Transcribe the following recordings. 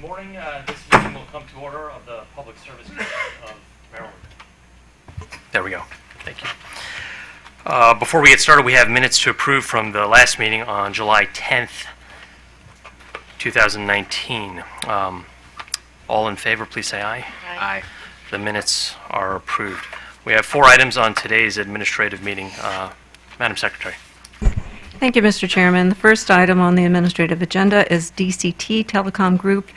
Good morning. This meeting will come to order of the Public Service Commission of Maryland. There we go. Thank you. Before we get started, we have minutes to approve from the last meeting on July 10th, 2019. All in favor, please say aye. Aye. The minutes are approved. We have 4 items on today's administrative meeting. Madam Secretary. Thank you, Mr. Chairman. The first item on the administrative agenda is DCT Telecom Group,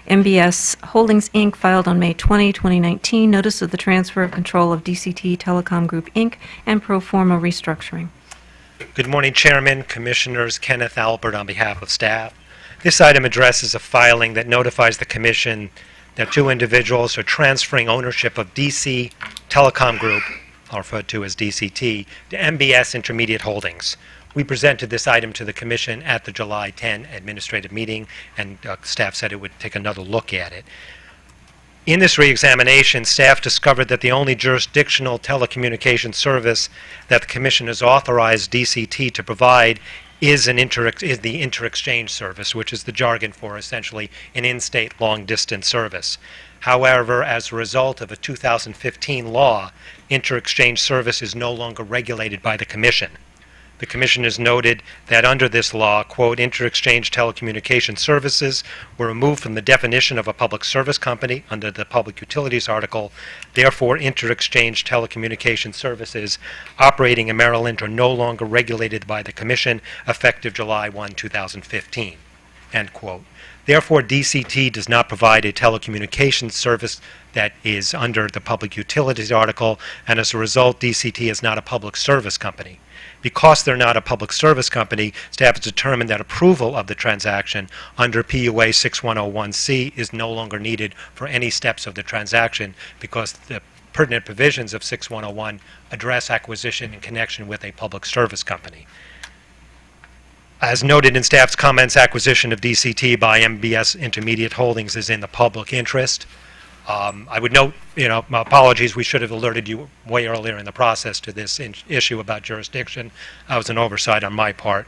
MBS Holdings, Inc., filed on May 20, 2019, notice of the transfer of control of DCT Telecom Group, Inc., and pro forma restructuring. Good morning, Chairman, Commissioners. Kenneth Albert on behalf of staff. This item addresses a filing that notifies the Commission that 2 individuals are transferring ownership of DC Telecom Group, referred to as DCT, to MBS Intermediate Holdings. We presented this item to the Commission at the July 10 administrative meeting, and staff said it would take another look at it. In this reexamination, staff discovered that the only jurisdictional telecommunications service that the Commission has authorized DCT to provide is the inter-exchange service, which is the jargon for essentially an in-state long-distance service. However, as a result of a 2015 law, inter-exchange service is no longer regulated by the Commission. The Commission has noted that under this law, quote, inter-exchange telecommunication services were removed from the definition of a public service company under the Public Utilities article. Therefore, inter-exchange telecommunication services operating in Maryland are no longer regulated by the Commission effective July 1, 2015, end quote. Therefore, DCT does not provide a telecommunications service that is under the Public Utilities article, and as a result, DCT is not a public service company. Because they're not a public service company, staff has determined that approval of the transaction under PUA 6101C is no longer needed for any steps of the transaction because the pertinent provisions of 6101 address acquisition in connection with a public service company. As noted in staff's comments, acquisition of DCT by MBS Intermediate Holdings is in the public interest. I would note, my apologies, we should have alerted you way earlier in the process to this issue about jurisdiction. That was an oversight on my part.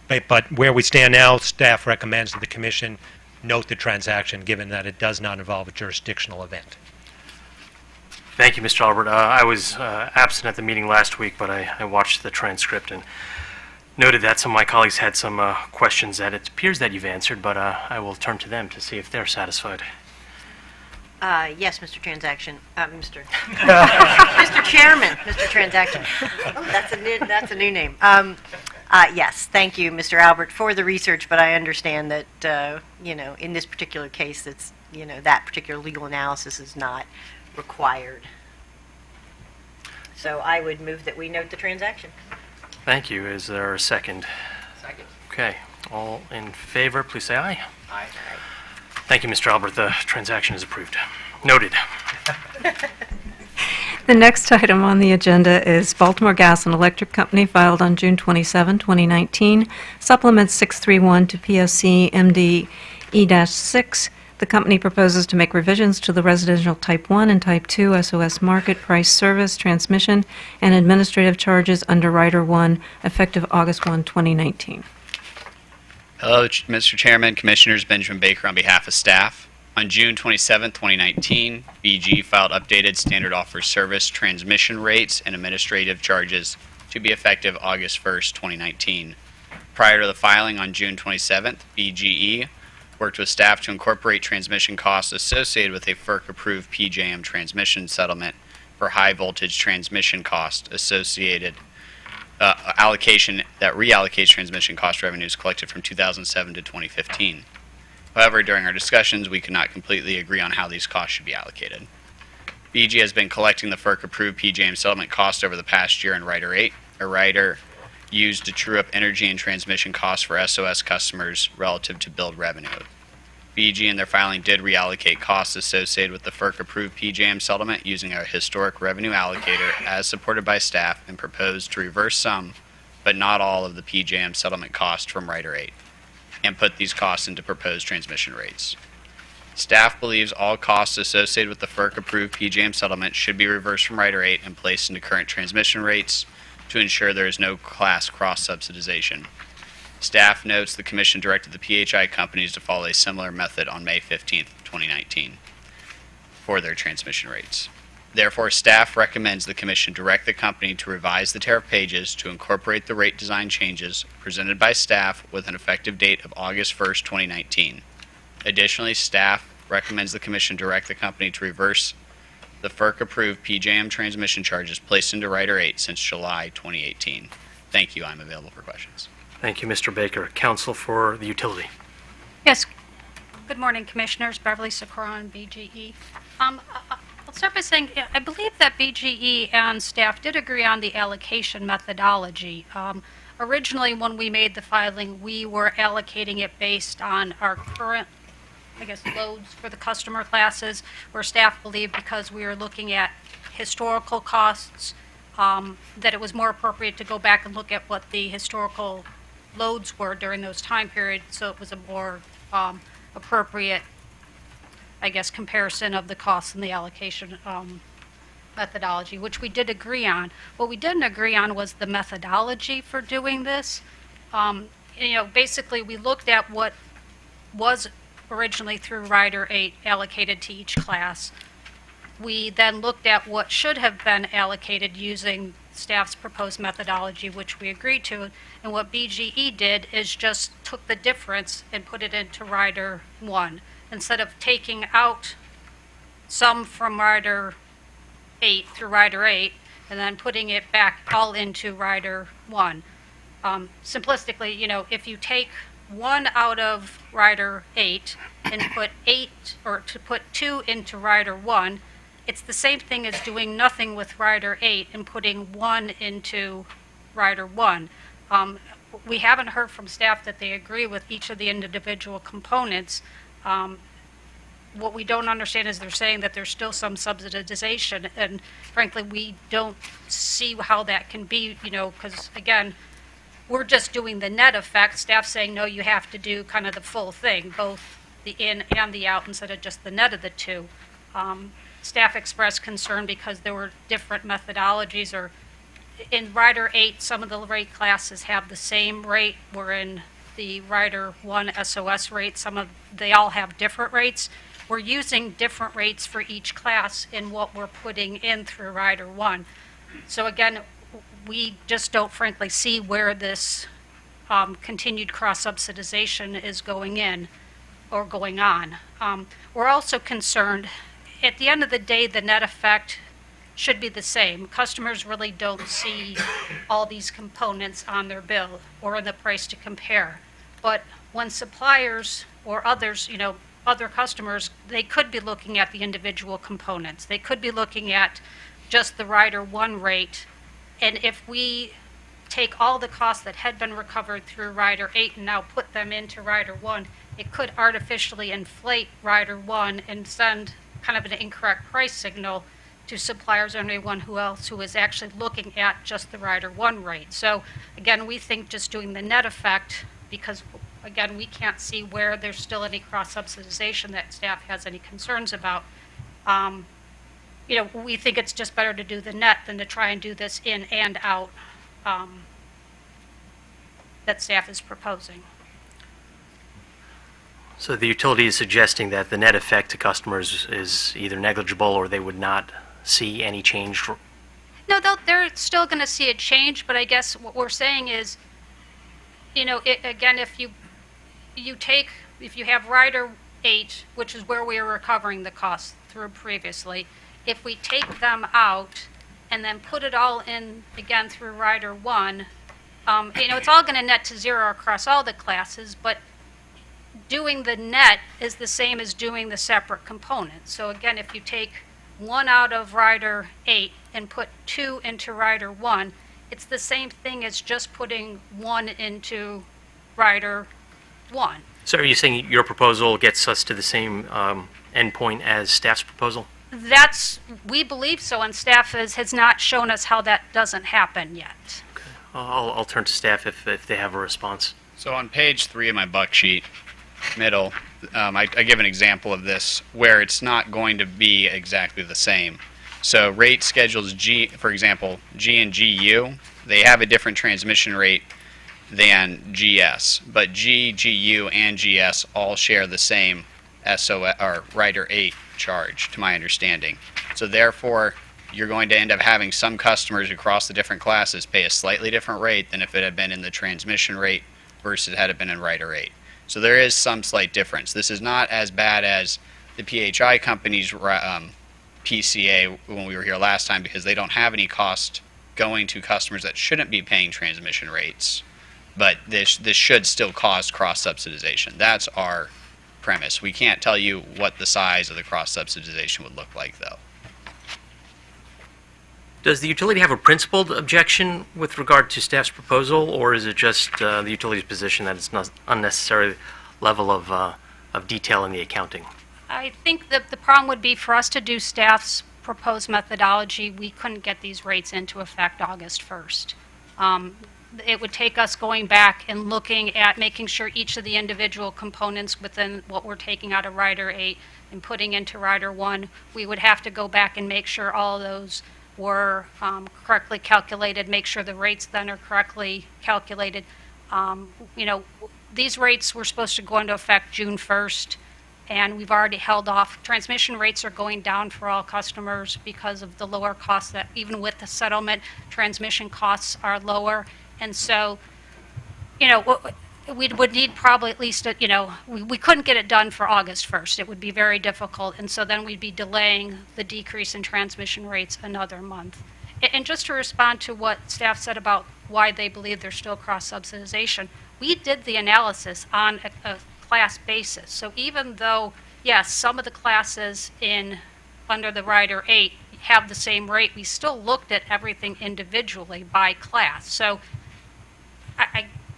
But where we stand now, staff recommends that the Commission note the transaction, given that it does not involve a jurisdictional event. Thank you, Mr. Albert. I was absent at the meeting last week, but I watched the transcript and noted that some of my colleagues had some questions that it appears that you've answered, but I will turn to them to see if they're satisfied. Yes, Mr. Transaction. Mr. Chairman, Mr. Transaction. Oh, that's a new name. Yes, thank you, Mr. Albert, for the research, but I understand that, in this particular case, it's, that particular legal analysis is not required. So I would move that we note the transaction. Thank you. Is there a second? Second. Okay. All in favor, please say aye. Aye. Thank you, Mr. Albert. The transaction is approved. Noted. The next item on the agenda is Baltimore Gas and Electric Company, filed on June 27, 2019, Supplement 631 to PSC MD E-6. The company proposes to make revisions to the residential Type 1 and Type 2 SOS market price service, transmission, and administrative charges under Rider 1, effective August 1, 2019. Hello, Mr. Chairman, Commissioners. Benjamin Baker on behalf of staff. On June 27, 2019, BG filed updated standard offer service transmission rates and administrative charges to be effective August 1, 2019. Prior to the filing on June 27, BGE worked with staff to incorporate transmission costs associated with a FERC-approved PJM transmission settlement for high-voltage transmission cost associated allocation that reallocates transmission cost revenues collected from 2007 to 2015. However, during our discussions, we could not completely agree on how these costs should be allocated. BG has been collecting the FERC-approved PJM settlement cost over the past year in Rider 8, a rider used to true up energy and transmission costs for SOS customers relative to billed revenue. BG in their filing did reallocate costs associated with the FERC-approved PJM settlement using a historic revenue allocator as supported by staff and proposed to reverse some, but not all, of the PJM settlement cost from Rider 8 and put these costs into proposed transmission rates. Staff believes all costs associated with the FERC-approved PJM settlement should be reversed from Rider 8 and placed into current transmission rates to ensure there is no class cross-subsidization. Staff notes the Commission directed the PHI companies to follow a similar method on May 15th, 2019 for their transmission rates. Therefore, staff recommends the Commission direct the company to revise the tariff pages to incorporate the rate design changes presented by staff with an effective date of August 1st, 2019. Additionally, staff recommends the Commission direct the company to reverse the FERC-approved PJM transmission charges placed into Rider 8 since July 2018. Thank you. I'm available for questions. Thank you, Mr. Baker. Counsel for the utility. Yes. Good morning, Commissioners. Beverly Socorro, BGE. I'll start by saying I believe that BGE and staff did agree on the allocation methodology. Originally, when we made the filing, we were allocating it based on our current, loads for the customer classes, where staff believed because we were looking at historical costs, that it was more appropriate to go back and look at what the historical loads were during those time periods, so it was a more appropriate, comparison of the costs and the allocation methodology, which we did agree on. What we didn't agree on was the methodology for doing this. Basically, we looked at what was originally through Rider 8 allocated to each class. We then looked at what should have been allocated using staff's proposed methodology, which we agreed to, and what BGE did is just took the difference and put it into Rider 1. Instead of taking out some from Rider 8 through Rider 8 and then putting it back all into Rider 1. Simplistically, if you take 1 out of Rider 8 and put 2 into Rider 1, it's the same thing as doing nothing with Rider 8 and putting 1 into Rider 1. We haven't heard from staff that they agree with each of the individual components. What we don't understand is they're saying that there's still some subsidization, and frankly, we don't see how that can be, because again, we're just doing the net effect. Staff saying, no, you have to do kind of the full thing, both the in and the out instead of just the net of the two. Staff expressed concern because there were different methodologies, or in Rider 8, some of the rate classes have the same rate, where in the Rider 1 SOS rate, they all have different rates. We're using different rates for each class in what we're putting in through Rider 1. So again, we just don't frankly see where this continued cross-subsidization is going in or going on. We're also concerned, at the end of the day, the net effect should be the same. Customers really don't see all these components on their bill or in the price to compare. But when suppliers or others, other customers, they could be looking at the individual components. They could be looking at just the Rider 1 rate. And if we take all the costs that had been recovered through Rider 8 and now put them into Rider 1, it could artificially inflate Rider 1 and send kind of an incorrect price signal to suppliers or anyone who is actually looking at just the Rider 1 rate. So again, we think just doing the net effect, because again, we can't see where there's still any cross-subsidization that staff has any concerns about. We think it's just better to do the net than to try and do this in and out that staff is proposing. So the utility is suggesting that the net effect to customers is either negligible or they would not see any change. No, they're still going to see a change, but I guess what we're saying is, again, if you have Rider 8, which is where we are recovering the costs through previously, if we take them out and then put it all in again through Rider 1, it's all going to net to zero across all the classes, but doing the net is the same as doing the separate components. So again, if you take 1 out of Rider 8 and put 2 into Rider 1, it's the same thing as just putting 1 into Rider 1. So are you saying your proposal gets us to the same endpoint as staff's proposal? We believe so, and staff has not shown us how that doesn't happen yet. Okay. I'll turn to staff if they have a response. So on page 3 of my buck sheet, middle, I give an example of this where it's not going to be exactly the same. So rate schedules G, for example, G and GU, they have a different transmission rate than GS, but G, GU, and GS all share the same SO or Rider 8 charge, to my understanding. So therefore, you're going to end up having some customers across the different classes pay a slightly different rate than if it had been in the transmission rate versus had it been in Rider 8. So there is some slight difference. This is not as bad as the PHI company's PCA when we were here last time, because they don't have any cost going to customers that shouldn't be paying transmission rates. But this should still cause cross-subsidization. That's our premise. We can't tell you what the size of the cross-subsidization would look like, though. Does the utility have a principled objection with regard to staff's proposal, or is it just the utility's position that it's not unnecessary level of detail in the accounting? I think that the problem would be for us to do staff's proposed methodology, we couldn't get these rates into effect August 1st. It would take us going back and looking at making sure each of the individual components within what we're taking out of Rider 8 and putting into Rider 1, we would have to go back and make sure all of those were correctly calculated, make sure the rates then are correctly calculated. These rates were supposed to go into effect June 1st, and we've already held off. Transmission rates are going down for all customers because of the lower costs that, even with the settlement, transmission costs are lower. And so, we would need probably at least, we couldn't get it done for August 1st. It would be very difficult. And so then we'd be delaying the decrease in transmission rates another month. And just to respond to what staff said about why they believe there's still cross-subsidization, we did the analysis on a class basis. So even though, yes, some of the classes under the Rider 8 have the same rate, we still looked at everything individually by class. So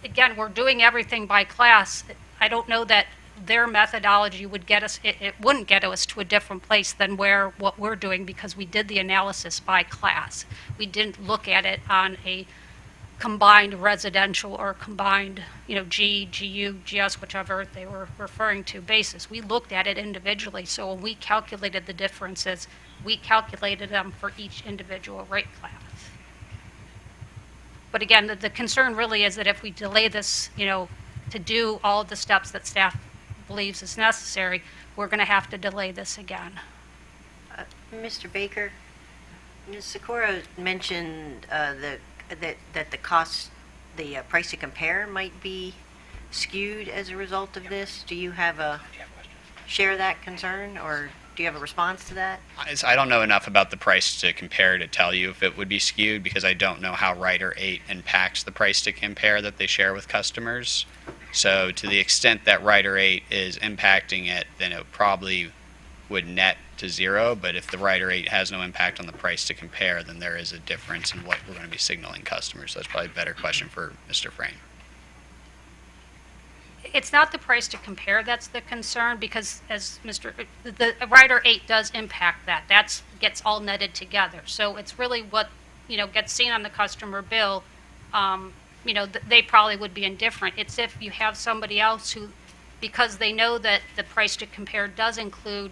again, we're doing everything by class. I don't know that their methodology would get us, it wouldn't get us to a different place than what we're doing, because we did the analysis by class. We didn't look at it on a combined residential or combined, G, GU, GS, whichever they were referring to basis. We looked at it individually. So when we calculated the differences, we calculated them for each individual rate class. But again, the concern really is that if we delay this, to do all of the steps that staff believes is necessary, we're going to have to delay this again. Mr. Baker, Ms. Sikora mentioned that the cost, the price to compare might be skewed as a result of this. Do you share that concern, or do you have a response to that? I don't know enough about the price to compare to tell you if it would be skewed, because I don't know how Rider 8 impacts the price to compare that they share with customers. So to the extent that Rider 8 is impacting it, then it probably would net to zero. But if the Rider 8 has no impact on the price to compare, then there is a difference in what we're going to be signaling customers. So that's probably a better question for Mr. Frame. It's not the price to compare that's the concern, because as the Rider 8 does impact that. That gets all netted together. So it's really what, gets seen on the customer bill. They probably would be indifferent. It's if you have somebody else who, because they know that the price to compare does include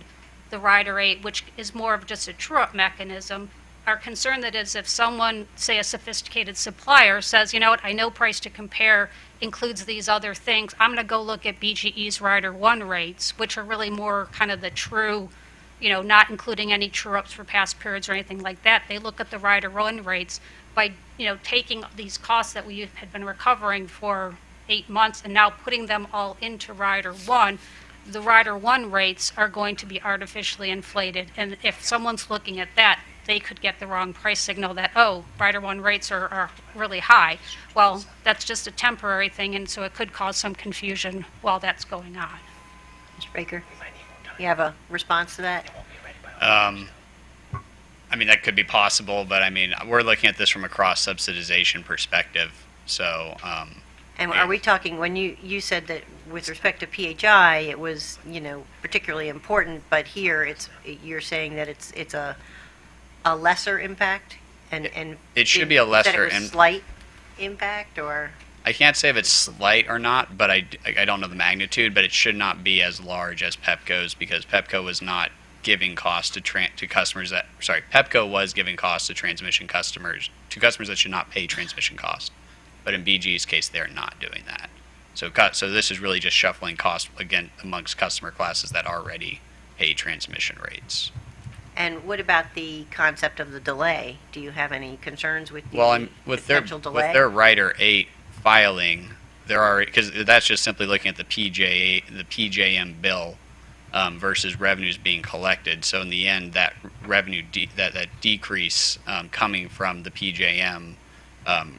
the Rider 8, which is more of just a true-up mechanism, our concern that is if someone, say a sophisticated supplier, says, I know price to compare includes these other things, I'm going to go look at BGE's Rider 1 rates, which are really more kind of the true, not including any true-ups for past periods or anything like that. They look at the Rider 1 rates by, taking these costs that we had been recovering for 8 months and now putting them all into Rider 1. The Rider 1 rates are going to be artificially inflated. And if someone's looking at that, they could get the wrong price signal that, Rider 1 rates are really high. Well, that's just a temporary thing, and so it could cause some confusion while that's going on. Mr. Baker, you have a response to that? That could be possible, but we're looking at this from a cross-subsidization perspective. So, and are we talking, when you said that with respect to PHI, it was, particularly important, but here you're saying that it's a lesser impact, and it should be a lesser slight impact, or I can't say if it's slight or not, but I don't know the magnitude, but it should not be as large as Pepco's, because Pepco was not giving cost to customers Pepco was giving cost to transmission customers, that should not pay transmission cost. But in BG's case, they're not doing that. So this is really just shuffling costs again amongst customer classes that already pay transmission rates. And what about the concept of the delay? Do you have any concerns with the Well, with potential delay? their Rider 8 filing, there are, because that's just simply looking at the PJM bill versus revenues being collected. So in the end, that revenue that decrease coming from the PJM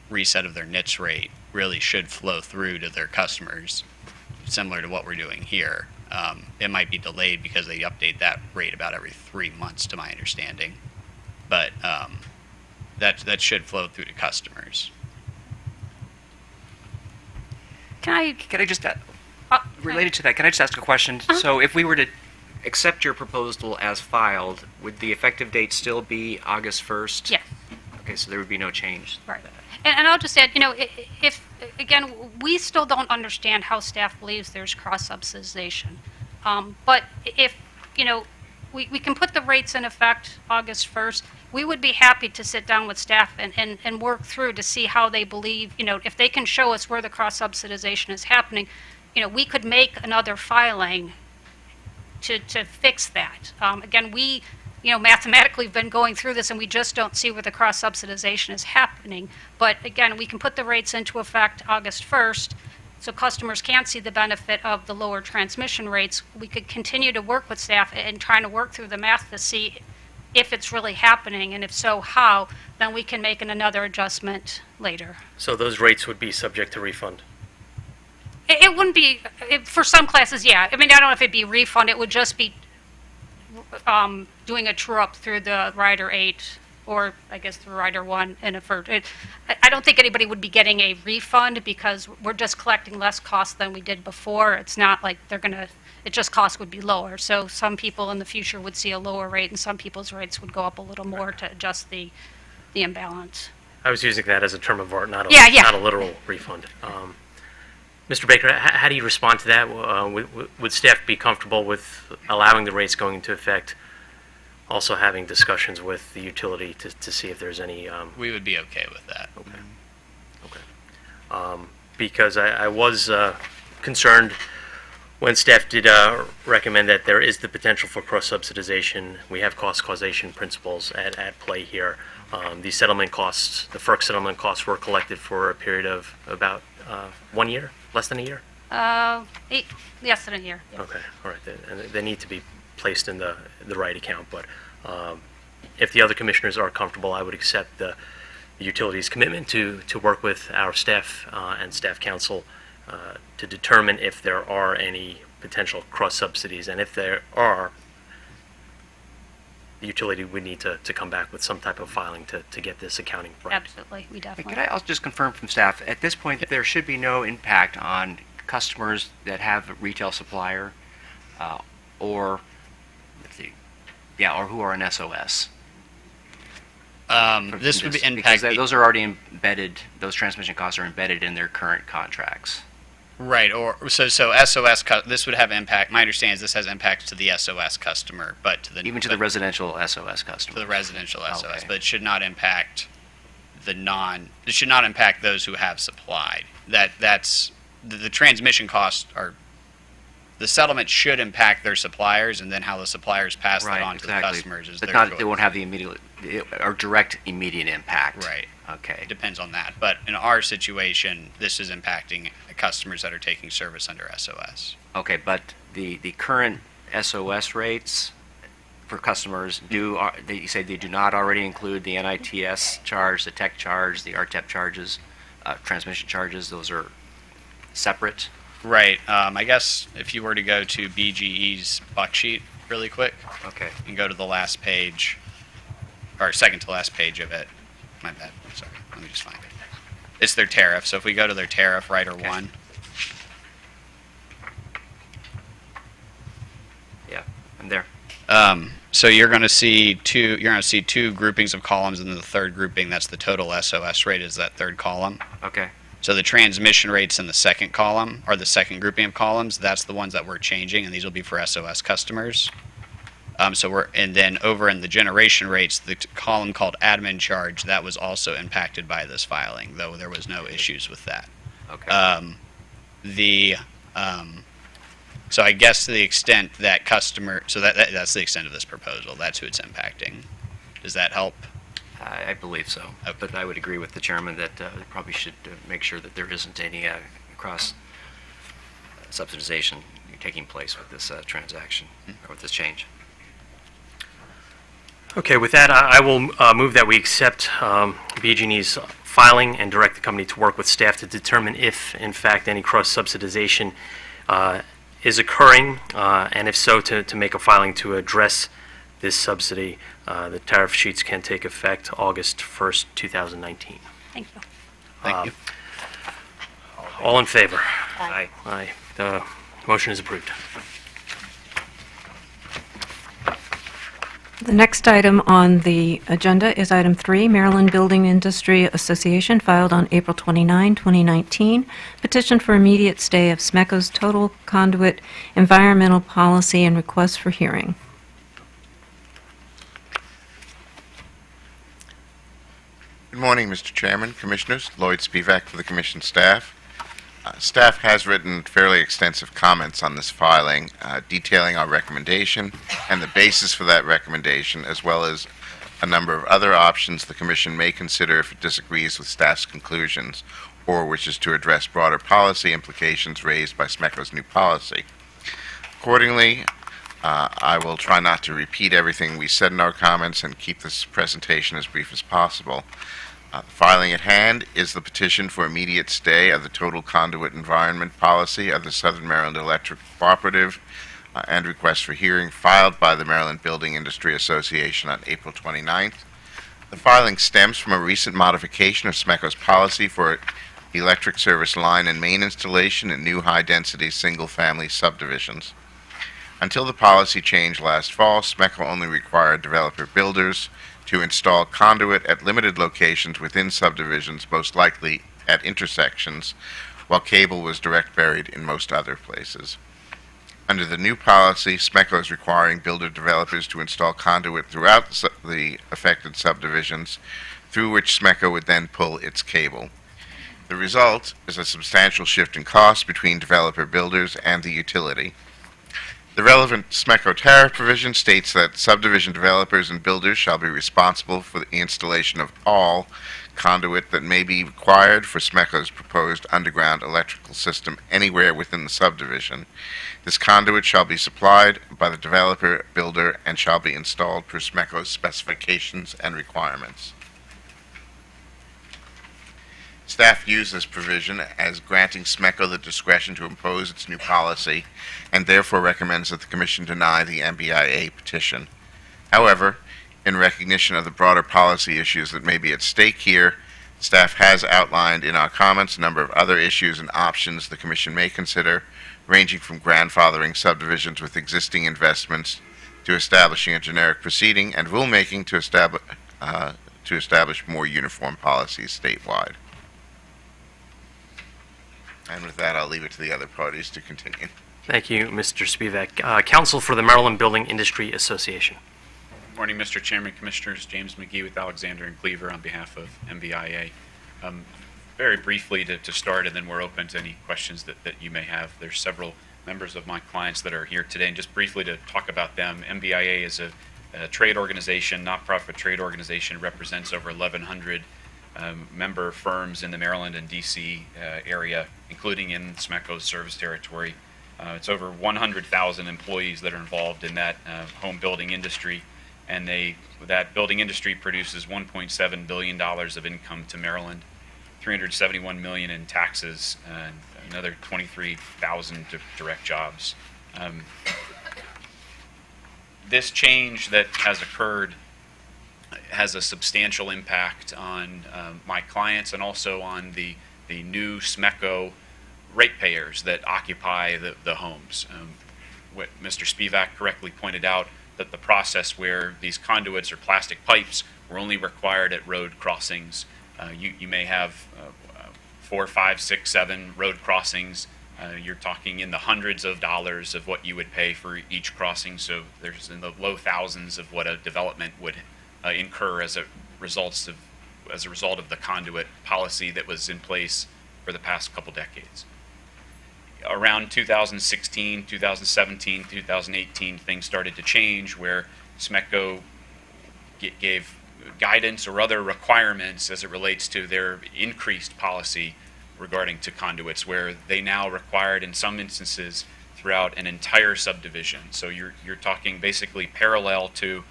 reset of their NITS rate really should flow through to their customers, similar to what we're doing here. It might be delayed because they update that rate about every 3 months, to my understanding. But that should flow through to customers. Can I, Can I just, related to that, can I just ask a question? So if we were to accept your proposal as filed, would the effective date still be August 1st? yeah. Okay, so there would be no change. Right. And I'll just add, if, again, we still don't understand how staff believes there's cross-subsidization. But if, we can put the rates in effect August 1st, we would be happy to sit down with staff and work through to see how they believe, if they can show us where the cross-subsidization is happening, we could make another filing to fix that. Again, we mathematically have been going through this, and we just don't see where the cross-subsidization is happening. But again, we can put the rates into effect August 1st, so customers can see the benefit of the lower transmission rates. We could continue to work with staff and trying to work through the math to see if it's really happening, and if so, how. Then we can make another adjustment later. So those rates would be subject to refund? It wouldn't be, for some classes, yeah. I mean, I don't know if it'd be refund. It would just be doing a true-up through the Rider 8, or I guess through Rider 1. And I don't think anybody would be getting a refund because we're just collecting less costs than we did before. It's not like it just costs would be lower. So some people in the future would see a lower rate, and some people's rates would go up a little more to adjust the imbalance. I was using that as a term of art, not Yeah, yeah. not a literal refund. Mr. Baker, how do you respond to that? Would staff be comfortable with allowing the rates going into effect, also having discussions with the utility to see if there's any... We would be okay with that. Because I was concerned when staff did recommend that there is the potential for cross-subsidization. We have cost causation principles at play here. The settlement costs, the FERC settlement costs were collected for a period of about 1 year, less than a year? Less than a year. Yeah. Okay, all right. And they need to be placed in the right account, but if the other commissioners are comfortable, I would accept the utility's commitment to work with our staff and staff council to determine if there are any potential cross-subsidies, and if there are, the utility would need to come back with some type of filing to get this accounting right. Absolutely, we definitely. Could I also just confirm from staff, at this point, there should be no impact on customers that have a retail supplier or, let's see, or who are an SOS? This would Because impact those are already embedded, those transmission costs are embedded in their current contracts. Right, or so SOS. This would have impact. My understanding is this has impacts to the SOS customer, but to the Even to the residential SOS customer. to the residential SOS, Okay. but it should not impact It should not impact those who have supplied. That's the transmission costs are. The settlement should impact their suppliers, and then how the suppliers pass that on to the customers is But their not, choice. they won't have the immediate or direct immediate impact. Right. Okay. It depends on that. But in our situation, this is impacting customers that are taking service under SOS. Okay, but the current SOS rates for customers you say they do not already include the NITS charge, the tech charge, the RTEP charges, transmission charges. Those are separate. Right. I guess if you were to go to BGE's buck sheet really quick Okay. and go to the last page, or second to last page of it. My bad. Sorry. Let me just find it. It's their tariff. So if we go to their tariff, Rider Okay. 1. Yeah, I'm there. So you're going to see two groupings of columns, and then the third grouping, that's the total SOS rate, is that third column. Okay. So the transmission rates in the second column, or the second grouping of columns, that's the ones that we're changing, and these will be for SOS customers. And then over in the generation rates, the column called admin charge, that was also impacted by this filing, though there was no issues with that. Okay. So I guess to the extent that that's the extent of this proposal. That's who it's impacting. Does that help? I believe so. But I would agree with the chairman that we probably should make sure that there isn't any cross subsidization taking place with this transaction or with this change. Okay, with that, I will move that we accept BG&E's filing and direct the company to work with staff to determine if, in fact, any cross-subsidization is occurring, and if so, to make a filing to address this subsidy. The tariff sheets can take effect August 1st, 2019. Thank you. Thank you. All in favor? Aye. Aye. The motion is approved. The next item on the agenda is item 3, Maryland Building Industry Association filed on April 29, 2019, petition for immediate stay of SMECO's total conduit environmental policy and request for hearing. Good morning, Mr. Chairman, Commissioners. Lloyd Spivak for the Commission staff. Staff has written fairly extensive comments on this filing, detailing our recommendation and the basis for that recommendation, as well as a number of other options the Commission may consider if it disagrees with staff's conclusions or wishes to address broader policy implications raised by SMECO's new policy. Accordingly, I will try not to repeat everything we said in our comments and keep this presentation as brief as possible. The filing at hand is the petition for immediate stay of the total conduit environment policy of the Southern Maryland Electric Cooperative and request for hearing filed by the Maryland Building Industry Association on April 29th. The filing stems from a recent modification of SMECO's policy for electric service line and main installation in new high-density single-family subdivisions. Until the policy change last fall, SMECO only required developer builders to install conduit at limited locations within subdivisions, most likely at intersections, while cable was direct buried in most other places. Under the new policy, SMECO is requiring builder developers to install conduit throughout the affected subdivisions, through which SMECO would then pull its cable. The result is a substantial shift in cost between developer builders and the utility. The relevant SMECO tariff provision states that subdivision developers and builders shall be responsible for the installation of all conduit that may be required for SMECO's proposed underground electrical system anywhere within the subdivision. This conduit shall be supplied by the developer builder and shall be installed per SMECO's specifications and requirements. Staff views this provision as granting SMECO the discretion to impose its new policy and therefore recommends that the Commission deny the MBIA petition. However, in recognition of the broader policy issues that may be at stake here, staff has outlined in our comments a number of other issues and options the Commission may consider, ranging from grandfathering subdivisions with existing investments to establishing a generic proceeding and rulemaking to establish more uniform policies statewide. And with that, I'll leave it to the other parties to continue. Thank you, Mr. Spivak. Counsel for the Maryland Building Industry Association. Morning, Mr. Chairman, Commissioners. James McGee with Alexander and Cleaver on behalf of MBIA. Very briefly to start, and then we're open to any questions that you may have. There's several members of my clients that are here today, and just briefly to talk about them. MBIA is a trade organization, not-profit trade organization, represents over 1,100 member firms in the Maryland and D.C. area, including in SMECO's service territory. It's over 100,000 employees that are involved in that home building industry, and that building industry produces $1.7 billion of income to Maryland, $371 million in taxes, and another 23,000 direct jobs. This change that has occurred has a substantial impact on my clients and also on the new SMECO ratepayers that occupy the homes. What Mr. Spivak correctly pointed out, that the process where these conduits or plastic pipes were only required at road crossings. You may have 4, 5, 6, 7 road crossings You're talking in the hundreds of dollars of what you would pay for each crossing, so there's in the low thousands of what a development would incur as a result of the conduit policy that was in place for the past couple decades. Around 2016, 2017, 2018, things started to change where SMECO gave guidance or other requirements as it relates to their increased policy regarding to conduits, where they now required in some instances throughout an entire subdivision. So you're talking basically parallel to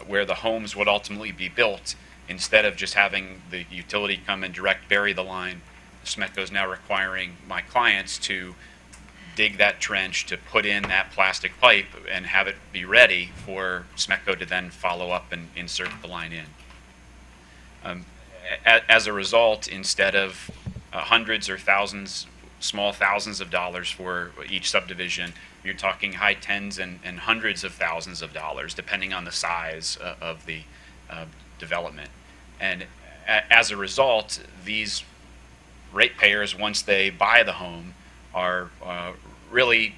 where the homes would ultimately be built. Instead of just having the utility come and direct bury the line, SMECO is now requiring my clients to dig that trench, to put in that plastic pipe and have it be ready for SMECO to then follow up and insert the line in. As a result, instead of hundreds or thousands, small thousands of dollars for each subdivision, you're talking high tens and hundreds of thousands of dollars, depending on the size of the development. And as a result, these ratepayers, once they buy the home, are really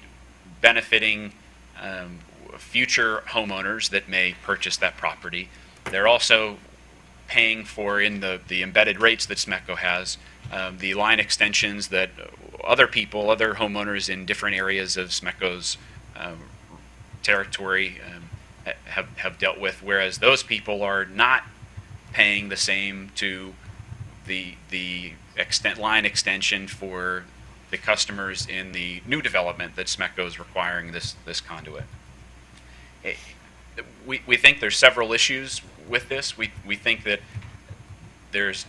benefiting future homeowners that may purchase that property. They're also paying for, in the embedded rates that SMECO has, the line extensions that other homeowners in different areas of SMECO's territory have dealt with, whereas those people are not paying the same to the line extension for the customers in the new development that SMECO is requiring this conduit. We think there's several issues with this. We think that there's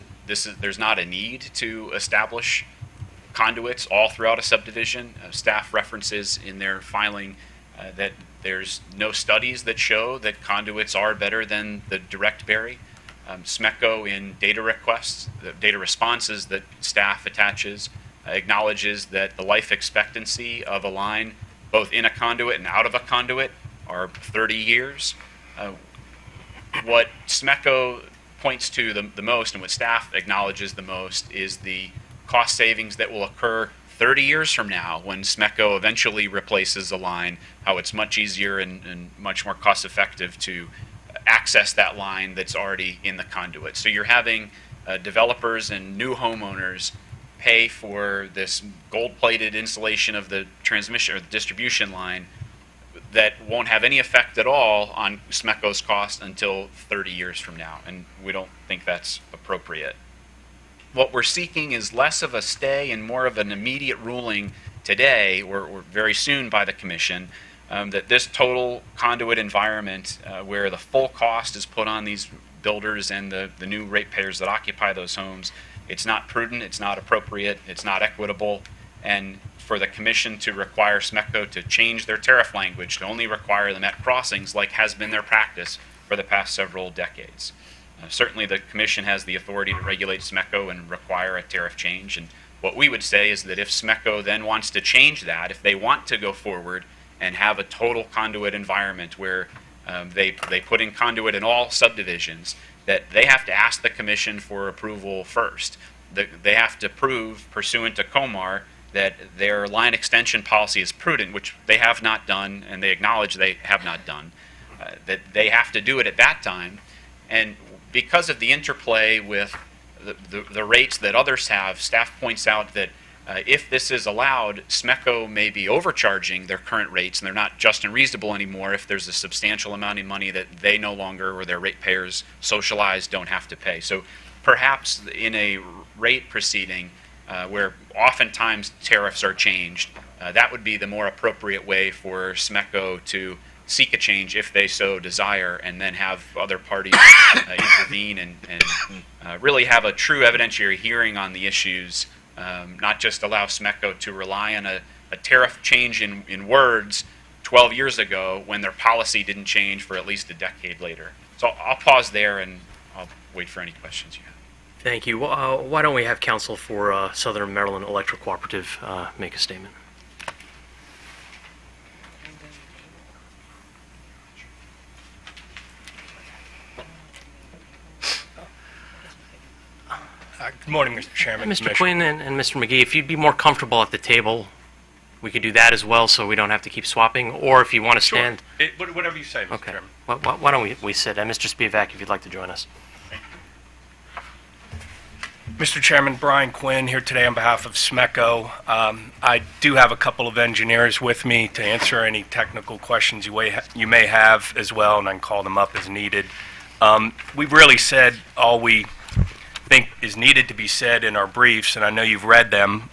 not a need to establish conduits all throughout a subdivision. Staff references in their filing that there's no studies that show that conduits are better than the direct bury. SMECO, in data requests, the data responses that staff attaches, acknowledges that the life expectancy of a line, both in a conduit and out of a conduit, are 30 years. What SMECO points to the most, and what staff acknowledges the most, is the cost savings that will occur 30 years from now when SMECO eventually replaces a line, how it's much easier and much more cost effective to access that line that's already in the conduit. So you're having developers and new homeowners pay for this gold-plated installation of the transmission or the distribution line that won't have any effect at all on SMECO's cost until 30 years from now, and we don't think that's appropriate. What we're seeking is less of a stay and more of an immediate ruling today, or very soon by the Commission, that this total conduit environment, where the full cost is put on these builders and the new ratepayers that occupy those homes, it's not prudent, it's not appropriate, it's not equitable, and for the Commission to require SMECO to change their tariff language to only require them at crossings, like has been their practice for the past several decades. Certainly the Commission has the authority to regulate SMECO and require a tariff change, and what we would say is that if SMECO then wants to change that, if they want to go forward and have a total conduit environment where they put in conduit in all subdivisions, that they have to ask the Commission for approval first. They have to prove, pursuant to COMAR, that their line extension policy is prudent, which they have not done, and they acknowledge they have not done, that they have to do it at that time. And because of the interplay with the rates that others have, staff points out that if this is allowed, SMECO may be overcharging their current rates, and they're not just and reasonable anymore if there's a substantial amount of money that they no longer, or their ratepayers socialized, don't have to pay. So perhaps in a rate proceeding, where oftentimes tariffs are changed, that would be the more appropriate way for SMECO to seek a change if they so desire, and then have other parties intervene and really have a true evidentiary hearing on the issues, not just allow SMECO to rely on a tariff change in words 12 years ago when their policy didn't change for at least a decade later. So I'll pause there and I'll wait for any questions you have. Thank you. Why don't we have counsel for Southern Maryland Electric Cooperative make a statement? Good morning, Mr. Chairman. Mr. Quinn and Mr. McGee, if you'd be more comfortable at the table, we could do that as well, so we don't have to keep swapping. Or if you want to stand, Whatever you say, Mr. okay. Chairman. Why don't we sit? And Mr. Spivak, if you'd like to join us. Mr. Chairman, Brian Quinn here today on behalf of SMECO. I do have a couple of engineers with me to answer any technical questions you may have as well, and I can call them up as needed. We've really said all we think is needed to be said in our briefs, and I know you've read them.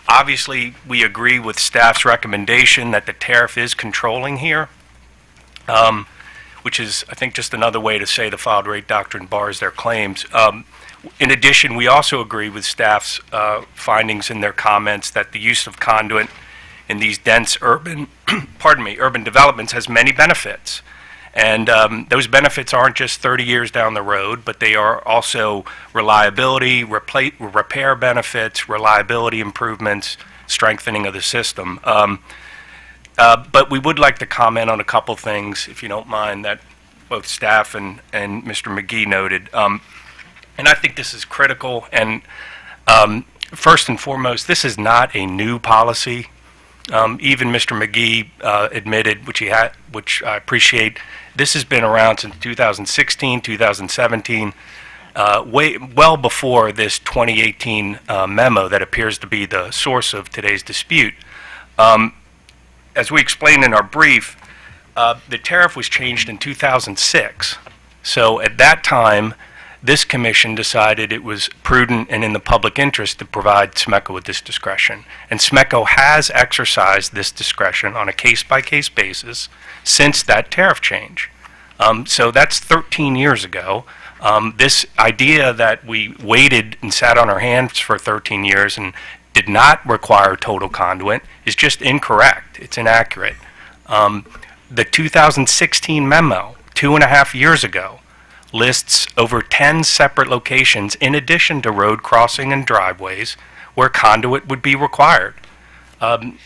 Obviously, we agree with staff's recommendation that the tariff is controlling here, which is, I think, just another way to say the filed rate doctrine bars their claims. In addition, we also agree with staff's findings in their comments that the use of conduit in these dense urban, urban developments has many benefits. And those benefits aren't just 30 years down the road, but they are also reliability, repair benefits, reliability improvements, strengthening of the system. But we would like to comment on a couple things, if you don't mind, that both staff and Mr. McGee noted. And I think this is critical. And first and foremost, this is not a new policy. Even Mr. McGee admitted, which I appreciate, this has been around since 2016, 2017, well before this 2018 memo that appears to be the source of today's dispute. As we explained in our brief, the tariff was changed in 2006. So at that time, this commission decided it was prudent and in the public interest to provide SMECO with this discretion. And SMECO has exercised this discretion on a case-by-case basis since that tariff change. So that's 13 years ago. This idea that we waited and sat on our hands for 13 years and did not require total conduit is just incorrect. It's inaccurate. The 2016 memo, 2.5 years ago, lists over 10 separate locations in addition to road crossing and driveways where conduit would be required.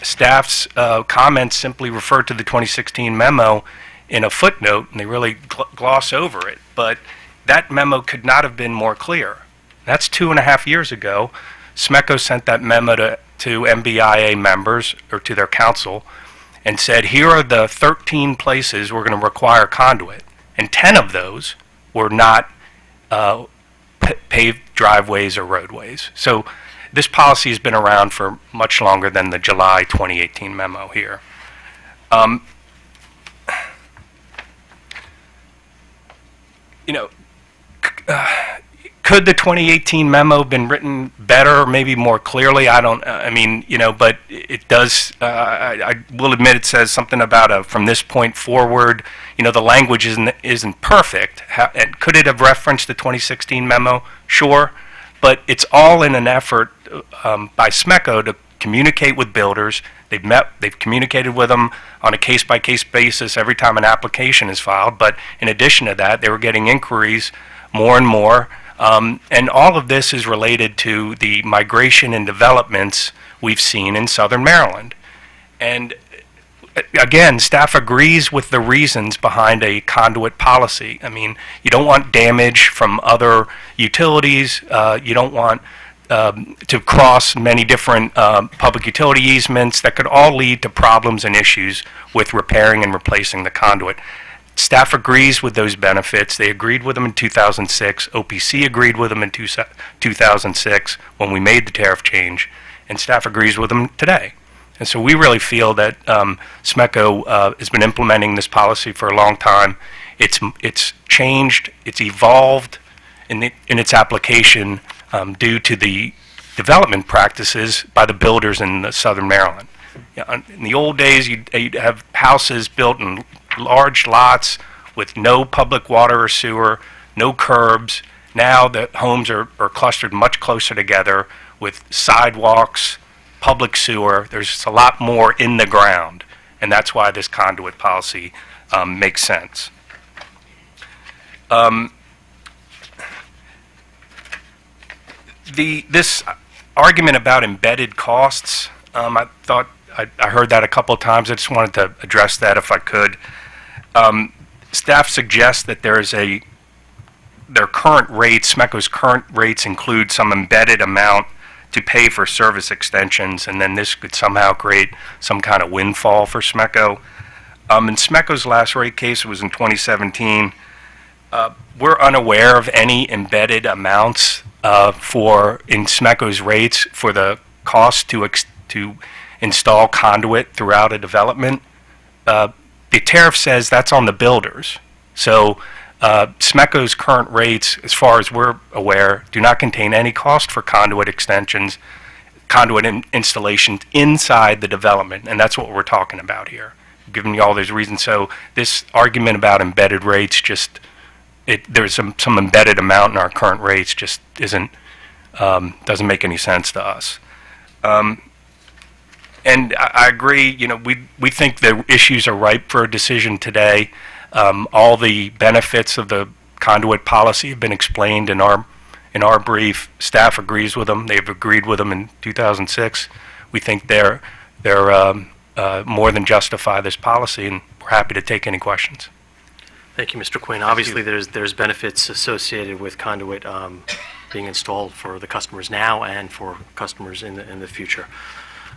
Staff's comments simply refer to the 2016 memo in a footnote, and they really gloss over it. But that memo could not have been more clear. That's 2.5 years ago. SMECO sent that memo to MBIA members, or to their council, and said, here are the 13 places we're going to require conduit. And 10 of those were not paved driveways or roadways. So this policy has been around for much longer than the July 2018 memo here. Could the 2018 memo have been written better, maybe more clearly? But it does, I will admit it says something about from this point forward, the language isn't perfect. And could it have referenced the 2016 memo? Sure. But it's all in an effort by SMECO to communicate with builders. They've communicated with them on a case-by-case basis every time an application is filed. But in addition to that, they were getting inquiries more and more. And all of this is related to the migration and developments we've seen in southern Maryland. And again, staff agrees with the reasons behind a conduit policy. I mean, you don't want damage from other utilities. You don't want to cross many different public utility easements that could all lead to problems and issues with repairing and replacing the conduit. Staff agrees with those benefits. They agreed with them in 2006. OPC agreed with them in 2006 when we made the tariff change, and staff agrees with them today. And so we really feel that SMECO has been implementing this policy for a long time. It's changed, it's evolved in its application due to the development practices by the builders in southern Maryland. In the old days, you'd have houses built in large lots with no public water or sewer, no curbs. Now the homes are clustered much closer together with sidewalks, public sewer. There's just a lot more in the ground, and that's why this conduit policy makes sense. This argument about embedded costs, I thought I heard that a couple of times. I just wanted to address that if I could. Staff suggests that their current rates, SMECO's current rates include some embedded amount to pay for service extensions, and then this could somehow create some kind of windfall for SMECO. In SMECO's last rate case, it was in 2017, we're unaware of any embedded amounts in SMECO's rates for the cost to install conduit throughout a development. The tariff says that's on the builders. So SMECO's current rates, as far as we're aware, do not contain any cost for conduit extensions, installations inside the development, and that's what we're talking about here, giving you all those reasons. So this argument about embedded rates there's some embedded amount in our current rates just doesn't make any sense to us. And I agree, we think the issues are ripe for a decision today. All the benefits of the conduit policy have been explained in our brief. Staff agrees with them. They've agreed with them in 2006. We think they're more than justify this policy, and we're happy to take any questions. Thank you, Mr. Quinn. Obviously, there's benefits associated with conduit being installed for the customers now and for customers in the future.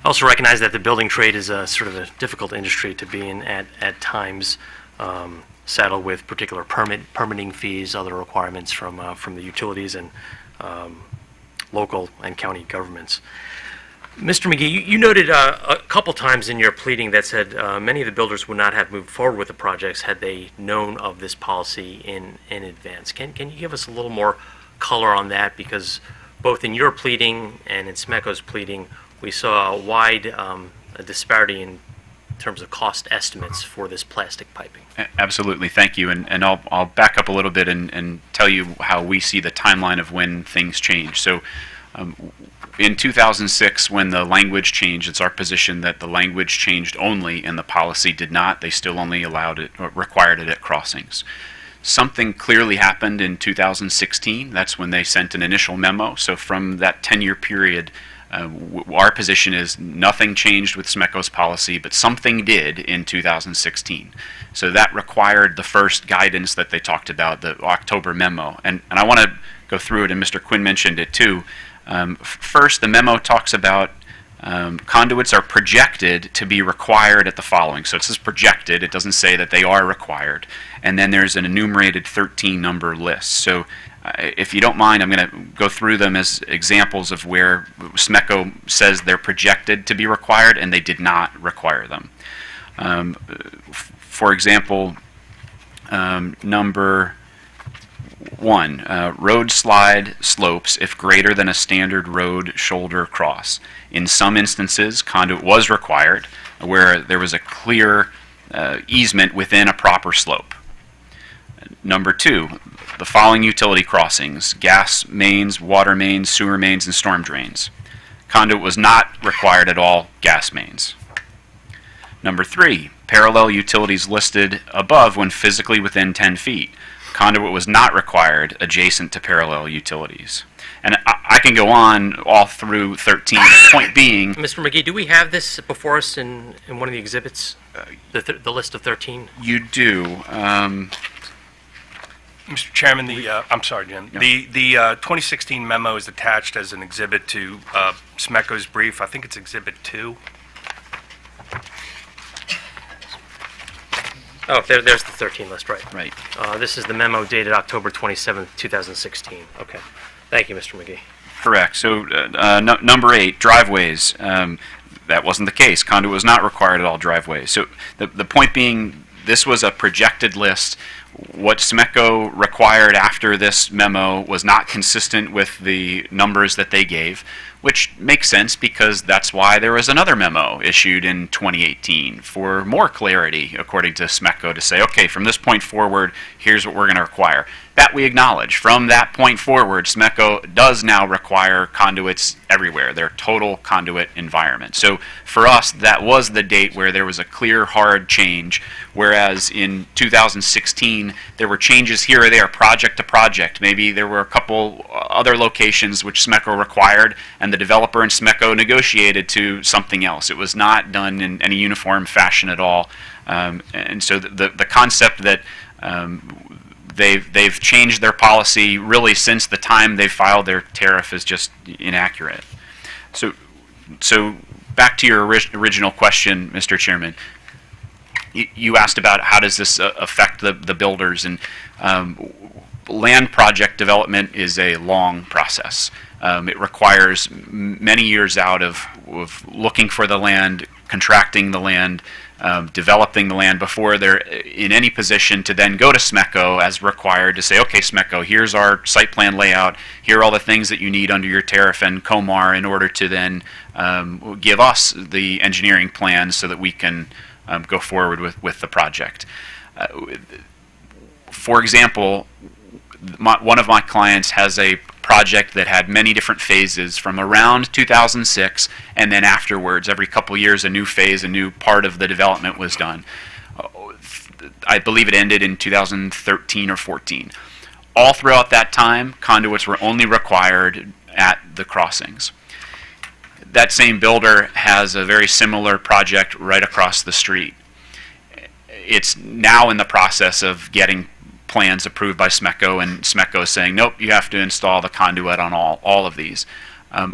I also recognize that the building trade is a sort of a difficult industry to be in at times, saddled with particular permitting fees, other requirements from the utilities and local and county governments. Mr. McGee, you noted a couple times in your pleading that said many of the builders would not have moved forward with the projects had they known of this policy in advance. Can you give us a little more color on that? Because both in your pleading and in SMECO's pleading, we saw a wide a disparity in terms of cost estimates for this plastic piping. Absolutely, thank you. And I'll back up a little bit and tell you how we see the timeline of when things change. So in 2006, when the language changed, it's our position that the language changed only and the policy did not. They still only allowed it or required it at crossings. Something clearly happened in 2016. That's when they sent an initial memo. So from that 10-year period, our position is nothing changed with SMECO's policy, but something did in 2016. So that required the first guidance that they talked about, the October memo. And I want to go through it, and Mr. Quinn mentioned it too. First, the memo talks about conduits are projected to be required at the following. So it says projected. It doesn't say that they are required. And then there's an enumerated 13-number list. So if you don't mind, I'm going to go through them as examples of where SMECO says they're projected to be required and they did not require them. For example, number 1, road slide slopes if greater than a standard road shoulder cross. In some instances, conduit was required where there was a clear easement within a proper slope. Number 2, the following utility crossings: gas mains, water mains, sewer mains, and storm drains. Conduit was not required at all gas mains. Number 3, parallel utilities listed above when physically within 10 feet. Conduit was not required adjacent to parallel utilities. And I can go on all through 13. The point being, Mr. McGee, do we have this before us in one of the exhibits, the list of 13? you do. Mr. Chairman, I'm sorry, Jim. No. The 2016 memo is attached as an exhibit to SMECO's brief. I think it's Exhibit 2. Oh, there's the 13 list, right. Right. This is the memo dated October 27th, 2016. Okay. Thank you, Mr. McGee. Correct. So number 8, driveways. That wasn't the case. Conduit was not required at all driveways. So the point being, this was a projected list. What SMECO required after this memo was not consistent with the numbers that they gave, which makes sense because that's why there was another memo issued in 2018 for more clarity, according to SMECO, to say, okay, from this point forward, here's what we're going to require. That we acknowledge. From that point forward, SMECO does now require conduits everywhere, their total conduit environment. So for us, that was the date where there was a clear, hard change, whereas in 2016, there were changes here or there, project to project. Maybe there were a couple other locations which SMECO required, and the developer and SMECO negotiated to something else. It was not done in any uniform fashion at all. And so the concept that they've changed their policy really since the time they filed their tariff is just inaccurate. So back to your original question, Mr. Chairman. You asked about how does this affect the builders, and land project development is a long process. It requires many years out of looking for the land, contracting the land, developing the land before they're in any position to then go to SMECO as required to say, okay, SMECO, here's our site plan layout, here are all the things that you need under your tariff and COMAR in order to then give us the engineering plans so that we can go forward with the project. For example, one of my clients has a project that had many different phases from around 2006, and then afterwards, every couple years, a new phase, a new part of the development was done. I believe it ended in 2013 or 14. All throughout that time, conduits were only required at the crossings. That same builder has a very similar project right across the street. It's now in the process of getting plans approved by SMECO, and SMECO is saying, nope, you have to install the conduit on all of these. I'm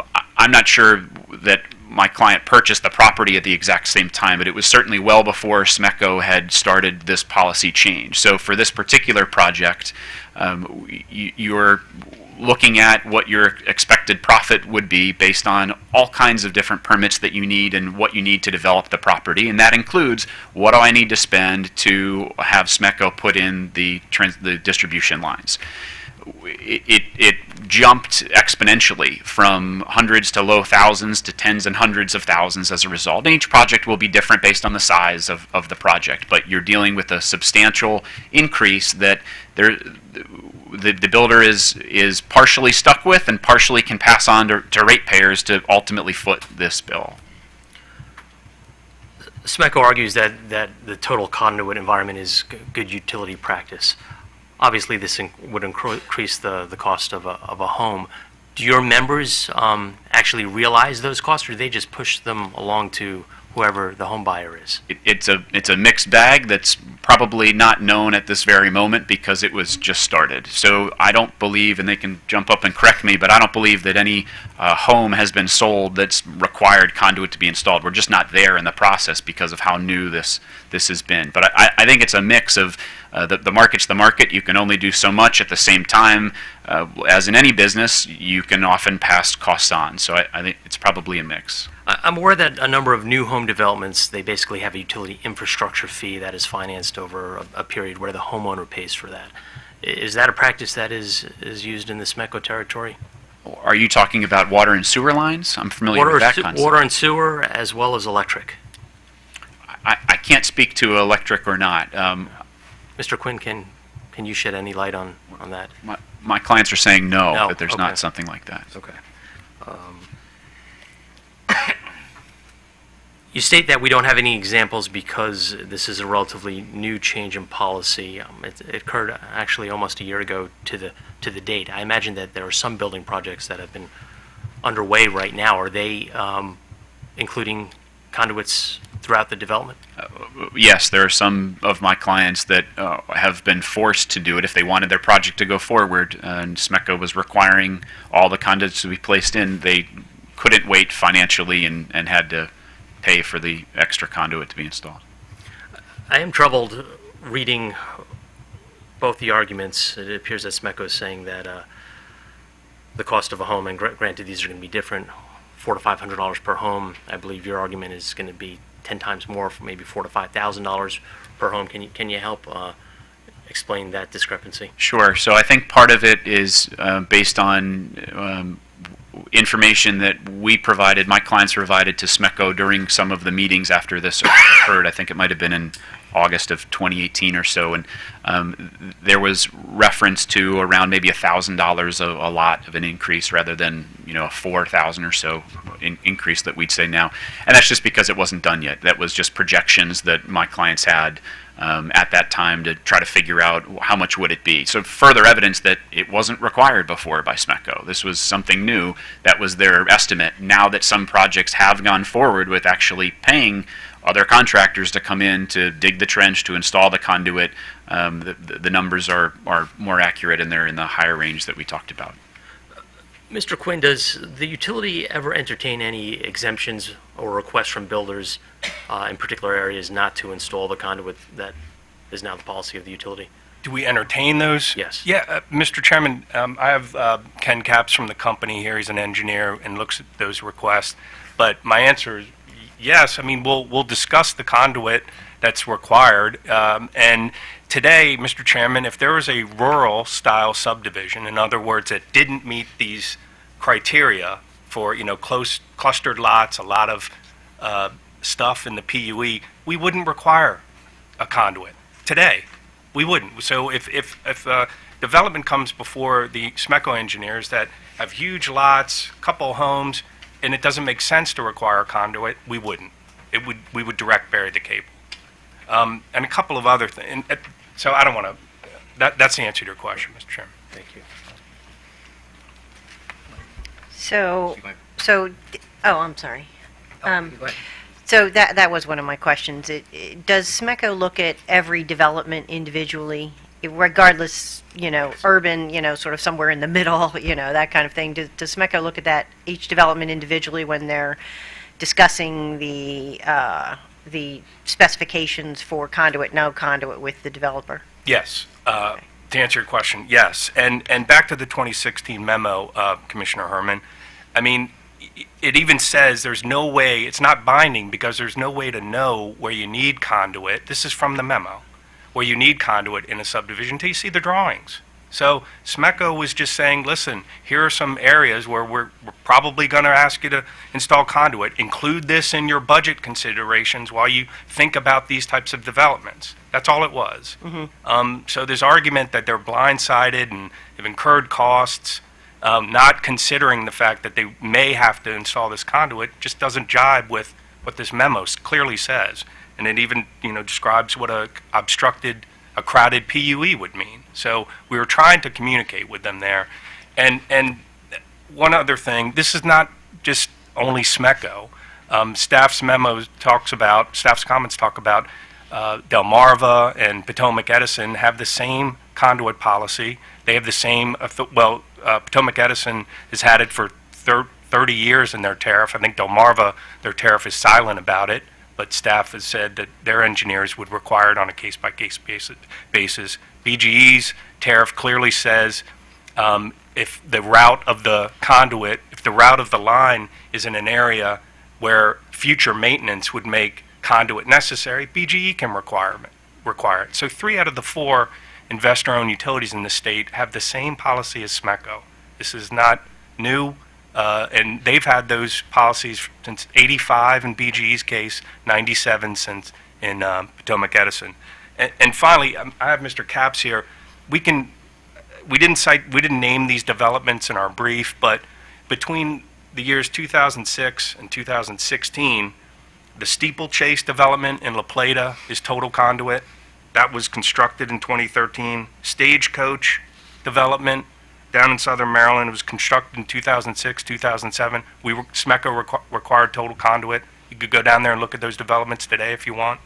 not sure that my client purchased the property at the exact same time, but it was certainly well before SMECO had started this policy change. So for this particular project, you're looking at what your expected profit would be based on all kinds of different permits that you need and what you need to develop the property, and that includes what do I need to spend to have SMECO put in the distribution lines. It jumped exponentially from hundreds to low thousands to tens and hundreds of thousands as a result. And each project will be different based on the size of the project, but you're dealing with a substantial increase that the builder is partially stuck with and partially can pass on to ratepayers to ultimately foot this bill. SMECO argues that the total conduit environment is good utility practice. Obviously, this would increase the cost of a home. Do your members actually realize those costs, or do they just push them along to whoever the home buyer is? It's a mixed bag that's probably not known at this very moment because it was just started. So I don't believe, and they can jump up and correct me, but I don't believe that any home has been sold that's required conduit to be installed. We're just not there in the process because of how new this has been. But I think it's a mix of the market's the market. You can only do so much at the same time. As in any business, you can often pass costs on. So I think it's probably a mix. I'm aware that a number of new home developments, they basically have a utility infrastructure fee that is financed over a period where the homeowner pays for that. Is that a practice that is used in the SMECO territory? Are you talking about water and sewer lines? I'm familiar with that concept. Water and sewer as well as electric. I can't speak to electric or not. Mr. Quinn, can you shed any light on that? My clients are saying no, No, that there's okay. not something like that. Okay. You state that we don't have any examples because this is a relatively new change in policy. It occurred actually almost a year ago to the date. I imagine that there are some building projects that have been underway right now. Are they including conduits throughout the development? Yes, there are some of my clients that have been forced to do it if they wanted their project to go forward, and SMECO was requiring all the conduits to be placed in. They couldn't wait financially and had to pay for the extra conduit to be installed. I am troubled reading both the arguments. It appears that SMECO is saying that the cost of a home, and granted these are going to be different, $400 to $500 per home. I believe your argument is going to be 10 times more, maybe $4,000 to $5,000 per home. Can you help explain that discrepancy? Sure. So I think part of it is based on information that we provided, my clients provided to SMECO during some of the meetings after this occurred. I think it might have been in August of 2018 or so, and there was reference to around maybe $1,000 a lot of an increase rather than a 4,000 or so increase that we'd say now, and that's just because it wasn't done yet. That was just projections that my clients had at that time to try to figure out how much would it be. So further evidence that it wasn't required before by SMECO. This was something new. That was their estimate. Now that some projects have gone forward with actually paying other contractors to come in to dig the trench, to install the conduit, the numbers are more accurate and they're in the higher range that we talked about. Mr. Quinn, does the utility ever entertain any exemptions or requests from builders in particular areas not to install the conduit that is now the policy of the utility? Do we entertain those? Yes. Yeah, Mr. Chairman, I have Ken Capps from the company here. He's an engineer and looks at those requests. But my answer is yes. I mean, we'll discuss the conduit that's required. And today, Mr. Chairman, if there was a rural-style subdivision, in other words, that didn't meet these criteria for, close clustered lots, a lot of stuff in the PUE, we wouldn't require a conduit today. We wouldn't. So if development comes before the SMECO engineers that have huge lots, couple homes, and it doesn't make sense to require a conduit, we wouldn't. We would direct bury the cable. And a couple of other things. So I don't want to. That's the answer to your question, Mr. Chairman. Thank you. I'm sorry. So that was one of my questions. Does SMECO look at every development individually, regardless, urban, sort of somewhere in the middle, that kind of thing? Does SMECO look at that, each development individually when they're discussing the specifications for conduit, no conduit with the developer? Yes. To answer your question, yes. And back to the 2016 memo, Commissioner Herman, I mean, it even says there's no way, it's not binding because there's no way to know where you need conduit. This is from the memo, where you need conduit in a subdivision until you see the drawings. So SMECO was just saying, listen, here are some areas where we're probably going to ask you to install conduit. Include this in your budget considerations while you think about these types of developments. That's all it was. So this argument that they're blindsided and have incurred costs, not considering the fact that they may have to install this conduit, just doesn't jibe with what this memo clearly says. And it even, describes what a crowded PUE would mean. So we were trying to communicate with them there. And one other thing, this is not just only SMECO. Staff's comments talk about Delmarva and Potomac Edison have the same conduit policy. They have the same, Potomac Edison has had it for 30 years in their tariff. I think Delmarva, their tariff is silent about it, but staff has said that their engineers would require it on a case-by-case basis. BGE's tariff clearly says if the route of the conduit, if the route of the line is in an area where future maintenance would make conduit necessary, BGE can require it. So 3 out of the 4 investor-owned utilities in the state have the same policy as SMECO. This is not new, and they've had those policies since '85 in BGE's case, '97 since in Potomac Edison. And finally, I have Mr. Capps here. We didn't name these developments in our brief, but between the years 2006 and 2016, the Steeplechase development in La Plata is total conduit. That was constructed in 2013. Stagecoach development down in southern Maryland was constructed in 2006, 2007. SMECO required total conduit. You could go down there and look at those developments today if you want.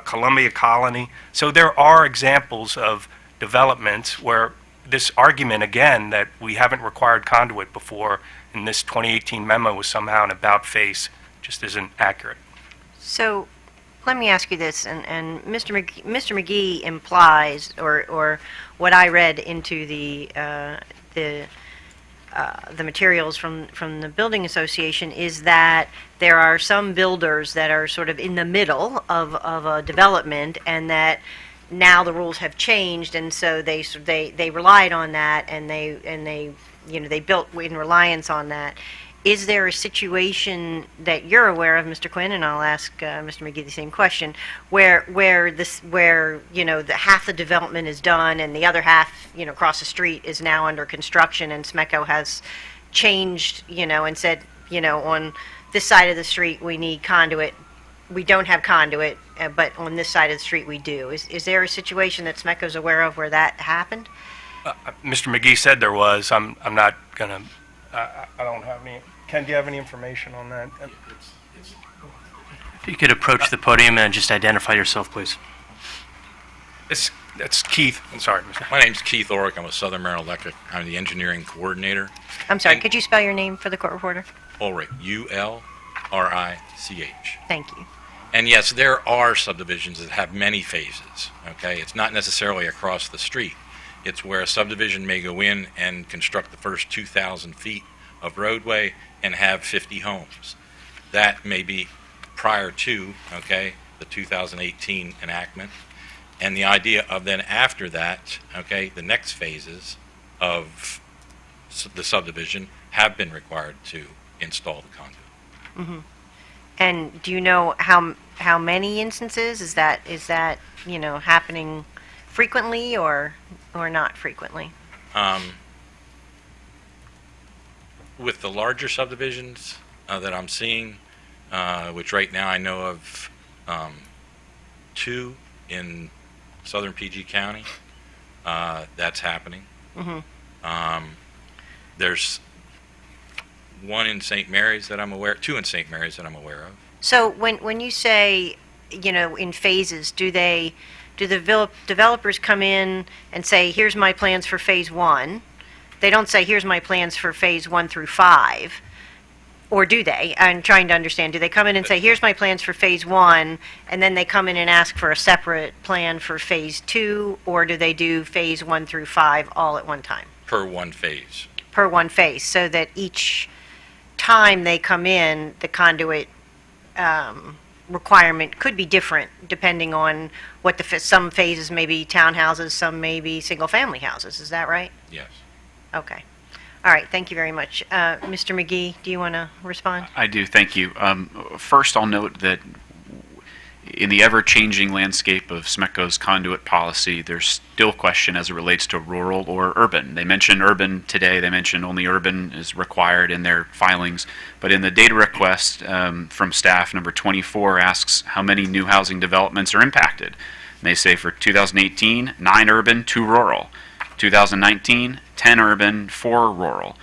Columbia Colony. So there are examples of developments where this argument, again, that we haven't required conduit before, and this 2018 memo was somehow an about-face, just isn't accurate. So let me ask you this, and Mr. McGee implies, or what I read into the materials from the Building Association is that there are some builders that are sort of in the middle of a development, and that now the rules have changed, and so they relied on that, and they built in reliance on that. Is there a situation that you're aware of, Mr. Quinn, and I'll ask Mr. McGee the same question, where the half the development is done and the other half, across the street is now under construction, and SMECO has changed, and said, on this side of the street we need conduit, we don't have conduit, but on this side of the street we do. Is there a situation that SMECO's aware of where that happened? Mr. McGee said there was. I'm not gonna. I don't have any. Ken, do you have any information on that? If you could approach the podium and just identify yourself, please. That's Keith. I'm sorry, Mr. My name's Keith Orrick. I'm with Southern Maryland Electric. I'm the engineering coordinator. I'm sorry, And- could you spell your name for the court reporter? Ulrich, U-L-R-I-C-H. Thank you. And yes, there are subdivisions that have many phases, okay? It's not necessarily across the street. It's where a subdivision may go in and construct the first 2,000 feet of roadway and have 50 homes. That may be prior to, okay, the 2018 enactment. And the idea of then after that, okay, the next phases of the subdivision have been required to install the conduit. And do you know how many instances? Is that happening frequently or not frequently? With the larger subdivisions that I'm seeing, which right now I know of 2 in southern PG County, that's happening. There's 1 in St. Mary's that I'm aware, 2 in St. Mary's that I'm aware of. So when you say, in phases, do the developers come in and say, here's my plans for phase 1? They don't say, here's my plans for phase 1 through 5, or do they? I'm trying to understand. Do they come in and say, here's my plans for phase 1, and then they come in and ask for a separate plan for phase 2, or do they do phase 1 through 5 all at one time? Per one phase. Per one phase, so that each time they come in, the conduit requirement could be different depending on what some phases may be townhouses, some may be single-family houses. Is that right? Yes. Okay. All right, thank you very much. Mr. McGee, do you want to respond? I do, thank you. First, I'll note that in the ever-changing landscape of SMECO's conduit policy, there's still question as it relates to rural or urban. They mentioned urban today. They mentioned only urban is required in their filings. But in the data request from staff, number 24 asks how many new housing developments are impacted. And they say for 2018, 9 urban, 2 rural. 2019, 10 urban, 4 rural.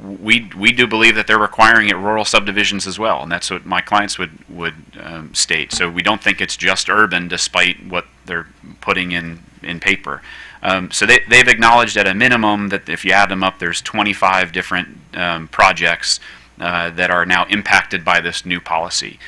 We do believe that they're requiring it rural subdivisions as well, and that's what my clients would state. So we don't think it's just urban, despite what they're putting in paper. So they've acknowledged at a minimum that if you add them up, there's 25 different projects that are now impacted by this new policy.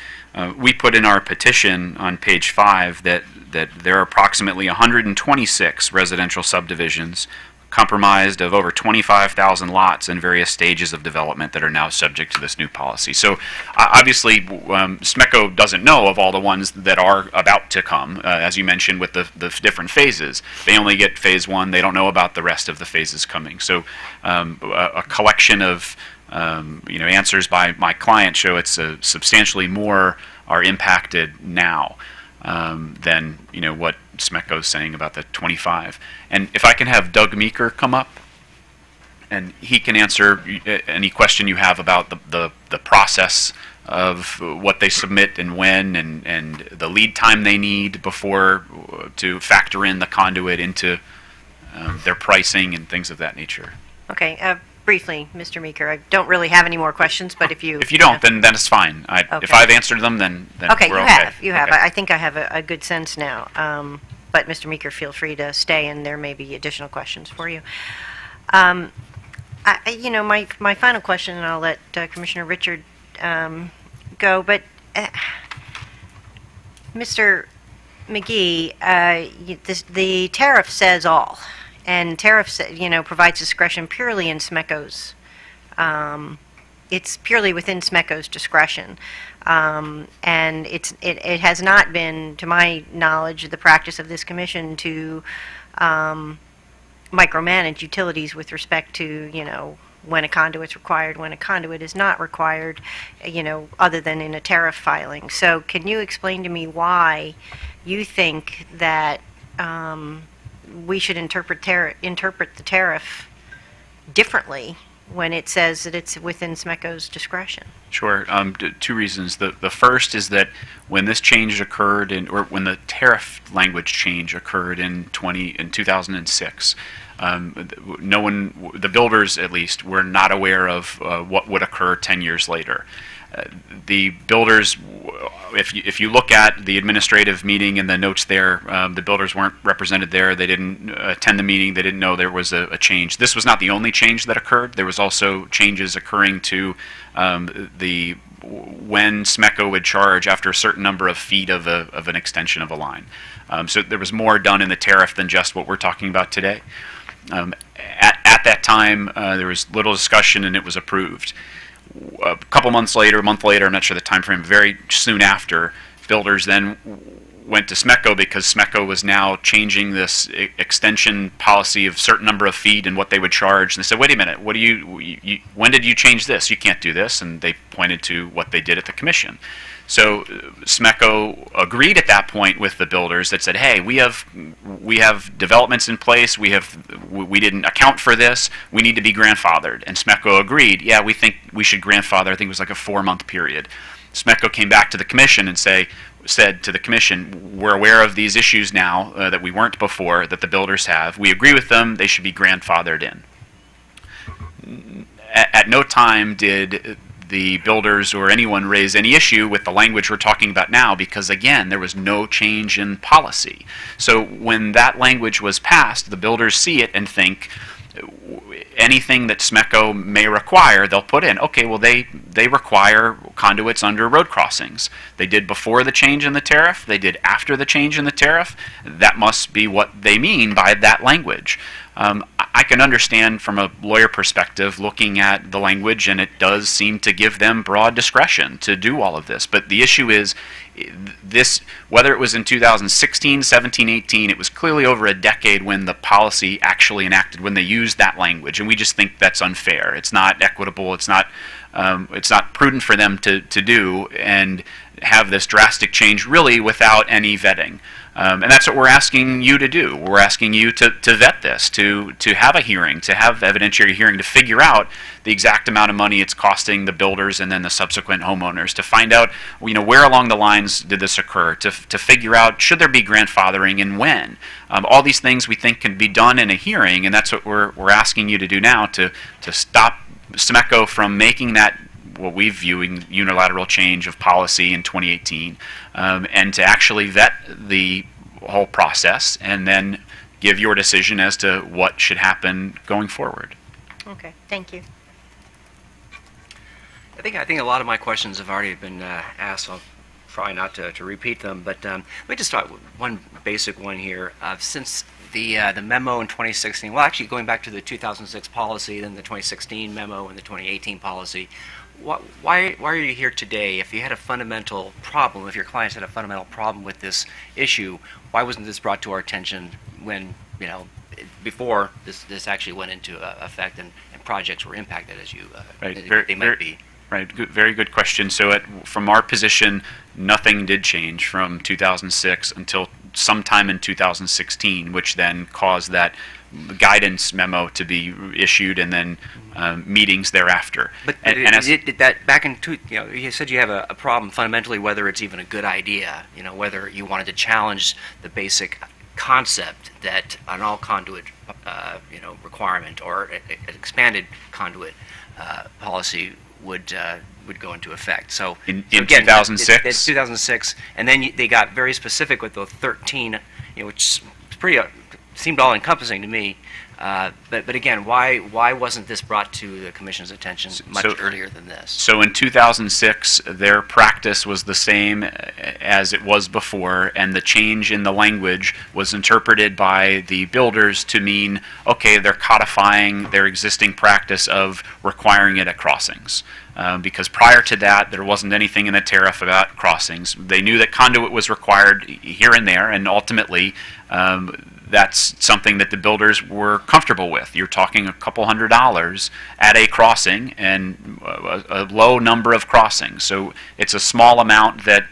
We put in our petition on page 5 that there are approximately 126 residential subdivisions comprised of over 25,000 lots in various stages of development that are now subject to this new policy. So obviously, SMECO doesn't know of all the ones that are about to come, as you mentioned with the different phases. They only get phase 1. They don't know about the rest of the phases coming. So a collection of answers by my client show it's substantially more are impacted now than what SMECO is saying about the 25. And if I can have Doug Meeker come up, and he can answer any question you have about the process of what they submit and when, and the lead time they need before to factor in the conduit into their pricing and things of that nature. Okay, briefly, Mr. Meeker, I don't really have any more questions, but if you... If you don't, then it's fine. Okay. If I've answered them, then Okay, we're you have. Okay. I think I have a good sense now. But Mr. Meeker, feel free to stay, and there may be additional questions for you. My final question, and I'll let Commissioner Richard go, but Mr. McGee, the tariff says all, and tariff provides discretion purely in SMECO's. It's purely within SMECO's discretion. And it has not been, to my knowledge, the practice of this commission to micromanage utilities with respect to, when a conduit's required, when a conduit is not required, other than in a tariff filing. So can you explain to me why you think that we should interpret the tariff differently when it says that it's within SMECO's discretion? Sure. 2 reasons. The first is that when this change occurred, or when the tariff language change occurred in 2006, no one, the builders at least, were not aware of what would occur 10 years later. The builders, if you look at the administrative meeting and the notes there, the builders weren't represented there. They didn't attend the meeting. They didn't know there was a change. This was not the only change that occurred. There was also changes occurring to when SMECO would charge after a certain number of feet of an extension of a line. So there was more done in the tariff than just what we're talking about today. At that time, there was little discussion and it was approved. A couple months later, a month later, I'm not sure the time frame, very soon after, builders then went to SMECO because SMECO was now changing this extension policy of certain number of feet and what they would charge. And they said, wait a minute, what do you when did you change this? You can't do this. And they pointed to what they did at the commission. So SMECO agreed at that point with the builders that said, hey, we have developments in place, we didn't account for this, we need to be grandfathered. And SMECO agreed, yeah, we think we should grandfather. I think it was like a 4-month period. SMECO came back to the commission and said to the commission, we're aware of these issues now that we weren't before, that the builders have. We agree with them, they should be grandfathered in. At no time did the builders or anyone raise any issue with the language we're talking about now because, again, there was no change in policy. So when that language was passed, the builders see it and think anything that SMECO may require, they'll put in. Okay, well, they require conduits under road crossings. They did before the change in the tariff. They did after the change in the tariff. That must be what they mean by that language. I can understand from a lawyer perspective looking at the language, and it does seem to give them broad discretion to do all of this. But the issue is this, whether it was in 2016, 17, 18, it was clearly over a decade when the policy actually enacted, when they used that language. And we just think that's unfair. It's not equitable. It's not prudent for them to do and have this drastic change really without any vetting. And that's what we're asking you to do. We're asking you to vet this, to have a hearing, to have evidentiary hearing, to figure out the exact amount of money it's costing the builders and then the subsequent homeowners, to find out, where along the lines did this occur, to figure out should there be grandfathering and when. All these things we think can be done in a hearing, and that's what we're asking you to do now, to stop SMECO from making that what we view unilateral change of policy in 2018, and to actually vet the whole process and then give your decision as to what should happen going forward. Okay, thank you. I think a lot of my questions have already been asked. I'll try not to repeat them, but let me just start with one basic one here. Since the memo in 2016, well, actually going back to the 2006 policy, then the 2016 memo and the 2018 policy, why are you here today? If you had a fundamental problem, if your clients had a fundamental problem with this issue, why wasn't this brought to our attention when, before this actually went into effect and projects were impacted as you they might be? Right, very good question. So from our position, nothing did change from 2006 until sometime in 2016, which then caused that guidance memo to be issued and then meetings thereafter. But that back in you said you have a problem fundamentally whether it's even a good idea, whether you wanted to challenge the basic concept that an all conduit requirement or an expanded conduit policy would go into effect. So in again, 2006, it's 2006, and then they got very specific with the 13, which is pretty seemed all encompassing to me. But again, why wasn't this brought to the Commission's attention much earlier than this? So in 2006, their practice was the same as it was before, and the change in the language was interpreted by the builders to mean, okay, they're codifying their existing practice of requiring it at crossings. Because prior to that, there wasn't anything in the tariff about crossings. They knew that conduit was required here and there, and ultimately, that's something that the builders were comfortable with. You're talking a couple $100 at a crossing and a low number of crossings. So it's a small amount that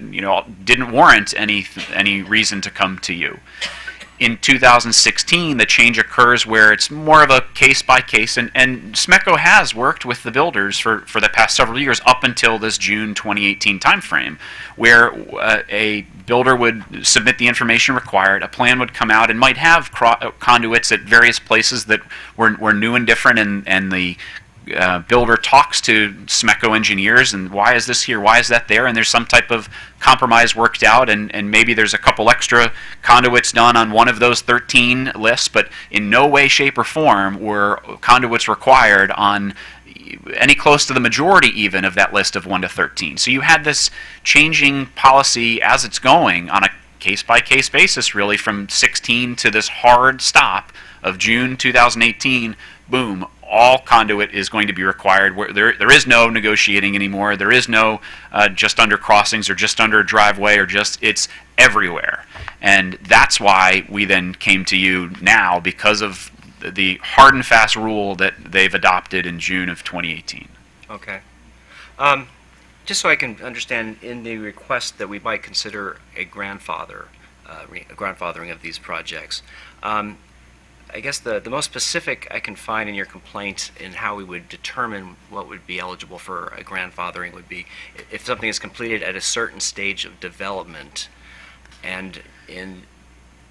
didn't warrant any reason to come to you. In 2016, the change occurs where it's more of a case-by-case, and SMECO has worked with the builders for the past several years up until this June 2018 timeframe, where a builder would submit the information required, a plan would come out, and might have conduits at various places that were new and different, and the builder talks to SMECO engineers, and why is this here, why is that there, and there's some type of compromise worked out, and maybe there's a couple extra conduits done on one of those 13 lists, but in no way, shape, or form were conduits required on any close to the majority even of that list of 1 to 13. So you had this changing policy as it's going on a case-by-case basis, really, from 16 to this hard stop of June 2018, boom, all conduit is going to be required. Where there is no negotiating anymore. There is no just under crossings or just under a driveway or it's everywhere. And that's why we then came to you now, because of the hard and fast rule that they've adopted in June of 2018. Okay. Just so I can understand, in the request that we might consider a grandfathering of these projects, I guess the most specific I can find in your complaint in how we would determine what would be eligible for a grandfathering would be if something is completed at a certain stage of development. And in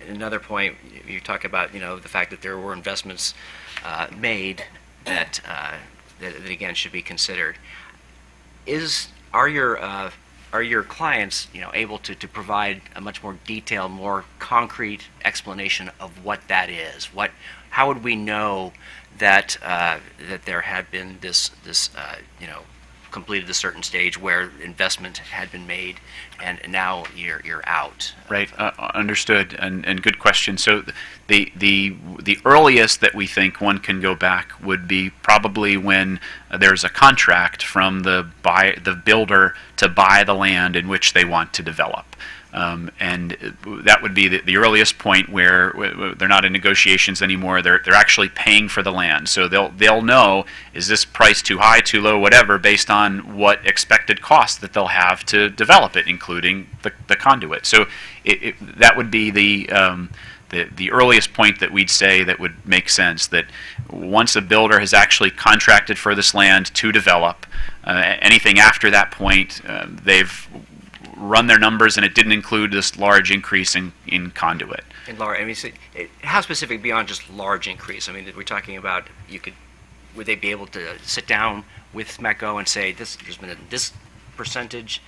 another point, you talk about, the fact that there were investments made that again should be considered. Are your clients, able to provide a much more detailed, more concrete explanation of what that is? How would we know that that there had been this completed a certain stage where investment had been made, and now you're out? Right, understood, and good question. So the earliest that we think one can go back would be probably when there's a contract from the builder to buy the land in which they want to develop. And that would be the earliest point where they're not in negotiations anymore. They're actually paying for the land. So they'll know, is this price too high, too low, whatever, based on what expected cost that they'll have to develop it, including the conduit. So that would be the earliest point that we'd say that would make sense, that once a builder has actually contracted for this land to develop, anything after that point, they've run their numbers, and it didn't include this large increase in conduit. How specific beyond just large increase? I mean, we're talking about would they be able to sit down with SMECO and say there's been this percentage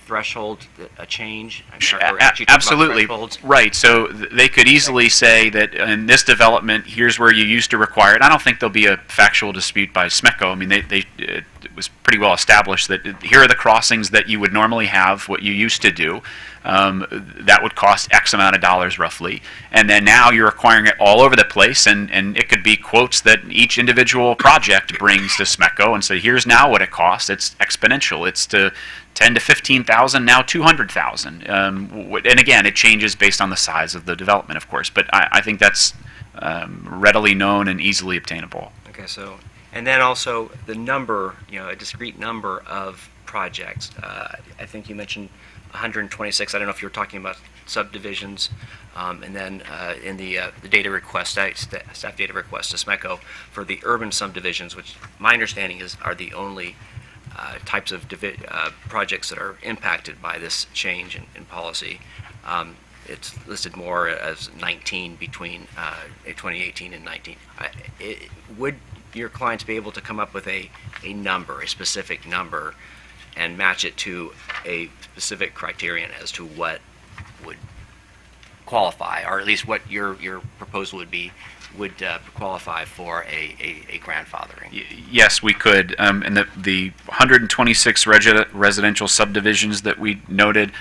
threshold, a change? Absolutely, right. So they could easily say that in this development, here's where you used to require it. I don't think there'll be a factual dispute by SMECO. I mean, it was pretty well established that here are the crossings that you would normally have, what you used to do. That would cost X amount of dollars roughly. And then now you're acquiring it all over the place, and it could be quotes that each individual project brings to SMECO and say, here's now what it costs. It's exponential. It's to 10 to 15,000, now 200,000. And again, it changes based on the size of the development, of course. But I think that's readily known and easily obtainable. Okay, so, and then also the number, a discrete number of projects. I think you mentioned 126. I don't know if you were talking about subdivisions. And then in the data request, staff data request to SMECO for the urban subdivisions, which my understanding are the only types of projects that are impacted by this change in policy. It's listed more as 19 between 2018 and 19. Would your clients be able to come up with a number, a specific number, and match it to a specific criterion as to what would qualify, or at least what your proposal would qualify for a grandfathering? Yes, we could. And the 126 residential subdivisions that we noted,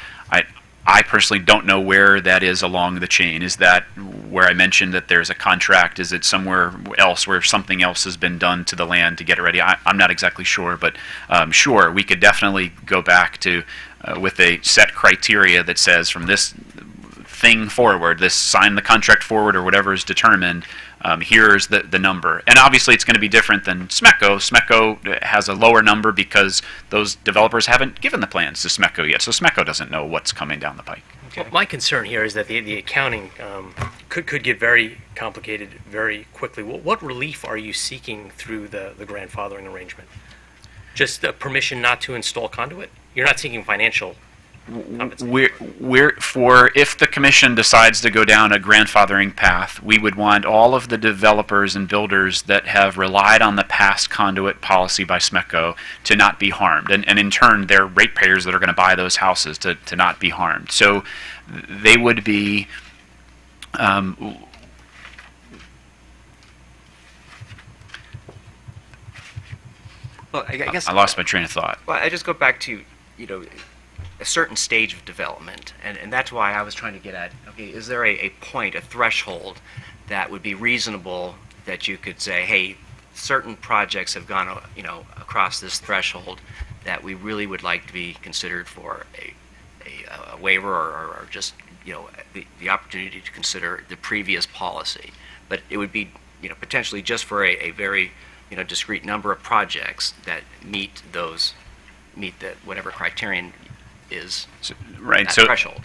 I personally don't know where that is along the chain. Is that where I mentioned that there's a contract? Is it somewhere else where something else has been done to the land to get it ready? I'm not exactly sure, but sure, we could definitely go back to with a set criteria that says from this thing forward, this sign the contract forward or whatever is determined, here's the number. And obviously it's going to be different than SMECO. SMECO has a lower number because those developers haven't given the plans to SMECO yet, so SMECO doesn't know what's coming down the pike. Well, my concern here is that the accounting could get very complicated very quickly. What relief are you seeking through the grandfathering arrangement? Just the permission not to install conduit? You're not seeking financial If the commission decides to go down a grandfathering path, we would want all of the developers and builders that have relied on the past conduit policy by SMECO to not be harmed, and in turn, their ratepayers that are going to buy those houses to not be harmed. So they would be Well, I guess I lost my train of thought. Well, I just go back to, a certain stage of development, and that's why I was trying to get at, okay, is there a point, a threshold that would be reasonable that you could say, hey, certain projects have gone, across this threshold that we really would like to be considered for a waiver or just, the opportunity to consider the previous policy. But it would be, potentially just for a very, discrete number of projects that meet the whatever criterion is Right. that So threshold.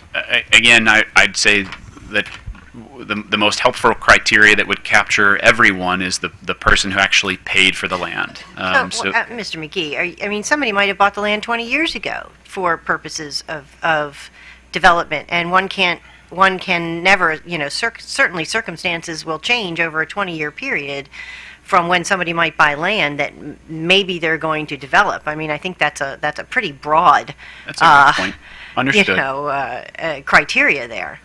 again, I'd say that the most helpful criteria that would capture everyone is the person who actually paid for the land. Mr. McGee, somebody might have bought the land 20 years ago for purposes of development, and one can never, certainly circumstances will change over a 20-year period from when somebody might buy land that maybe they're going to develop. I think that's a pretty broad, That's a good point. Understood. criteria there.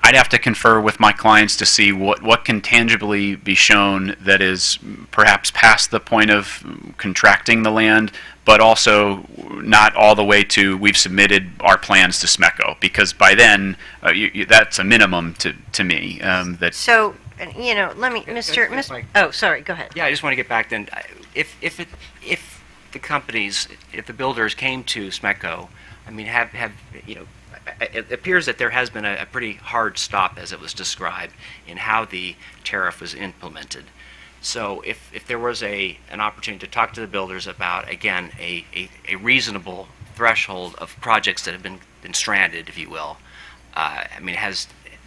I'd have to confer with my clients to see what can tangibly be shown that is perhaps past the point of contracting the land, but also not all the way to we've submitted our plans to SMECO, because by then that's a minimum to me. So, let me, oh, sorry, go ahead. Yeah, I just want to get back then. If the companies, if the builders came to SMECO, it appears that there has been a pretty hard stop, as it was described, in how the tariff was implemented. So if there was an opportunity to talk to the builders about, again, a reasonable threshold of projects that have been stranded, if you will,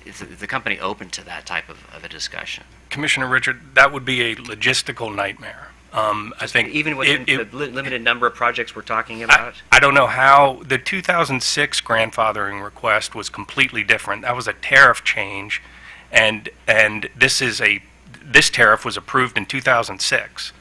is the company open to that type of a discussion? Commissioner Richard, that would be a logistical nightmare. I think Even with the limited number of projects we're talking about? I don't know how the 2006 grandfathering request was completely different. That was a tariff change, and this tariff was approved in 2006.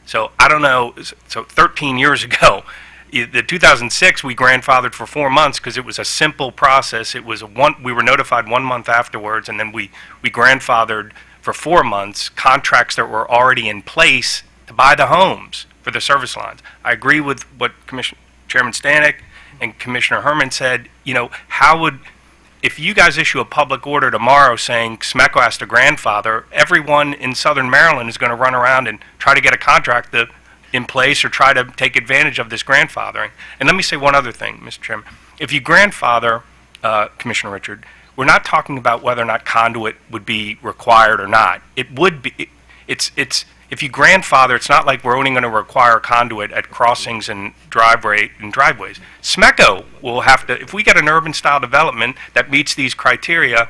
So I don't know. So 13 years ago, the 2006 we grandfathered for 4 months because it was a simple process. It was we were notified 1 month afterwards, and then we grandfathered for 4 months contracts that were already in place to buy the homes for the service lines. I agree with what Chairman Stanek and Commissioner Herman said. If you guys issue a public order tomorrow saying SMECO has to grandfather, everyone in Southern Maryland is going to run around and try to get a contract in place or try to take advantage of this grandfathering. And let me say one other thing, Mr. Chairman. If you grandfather, Commissioner Richard, we're not talking about whether or not conduit would be required or not. It would be. If you grandfather, it's not like we're only going to require conduit at crossings and driveways. SMECO will have to, if we get an urban style development that meets these criteria,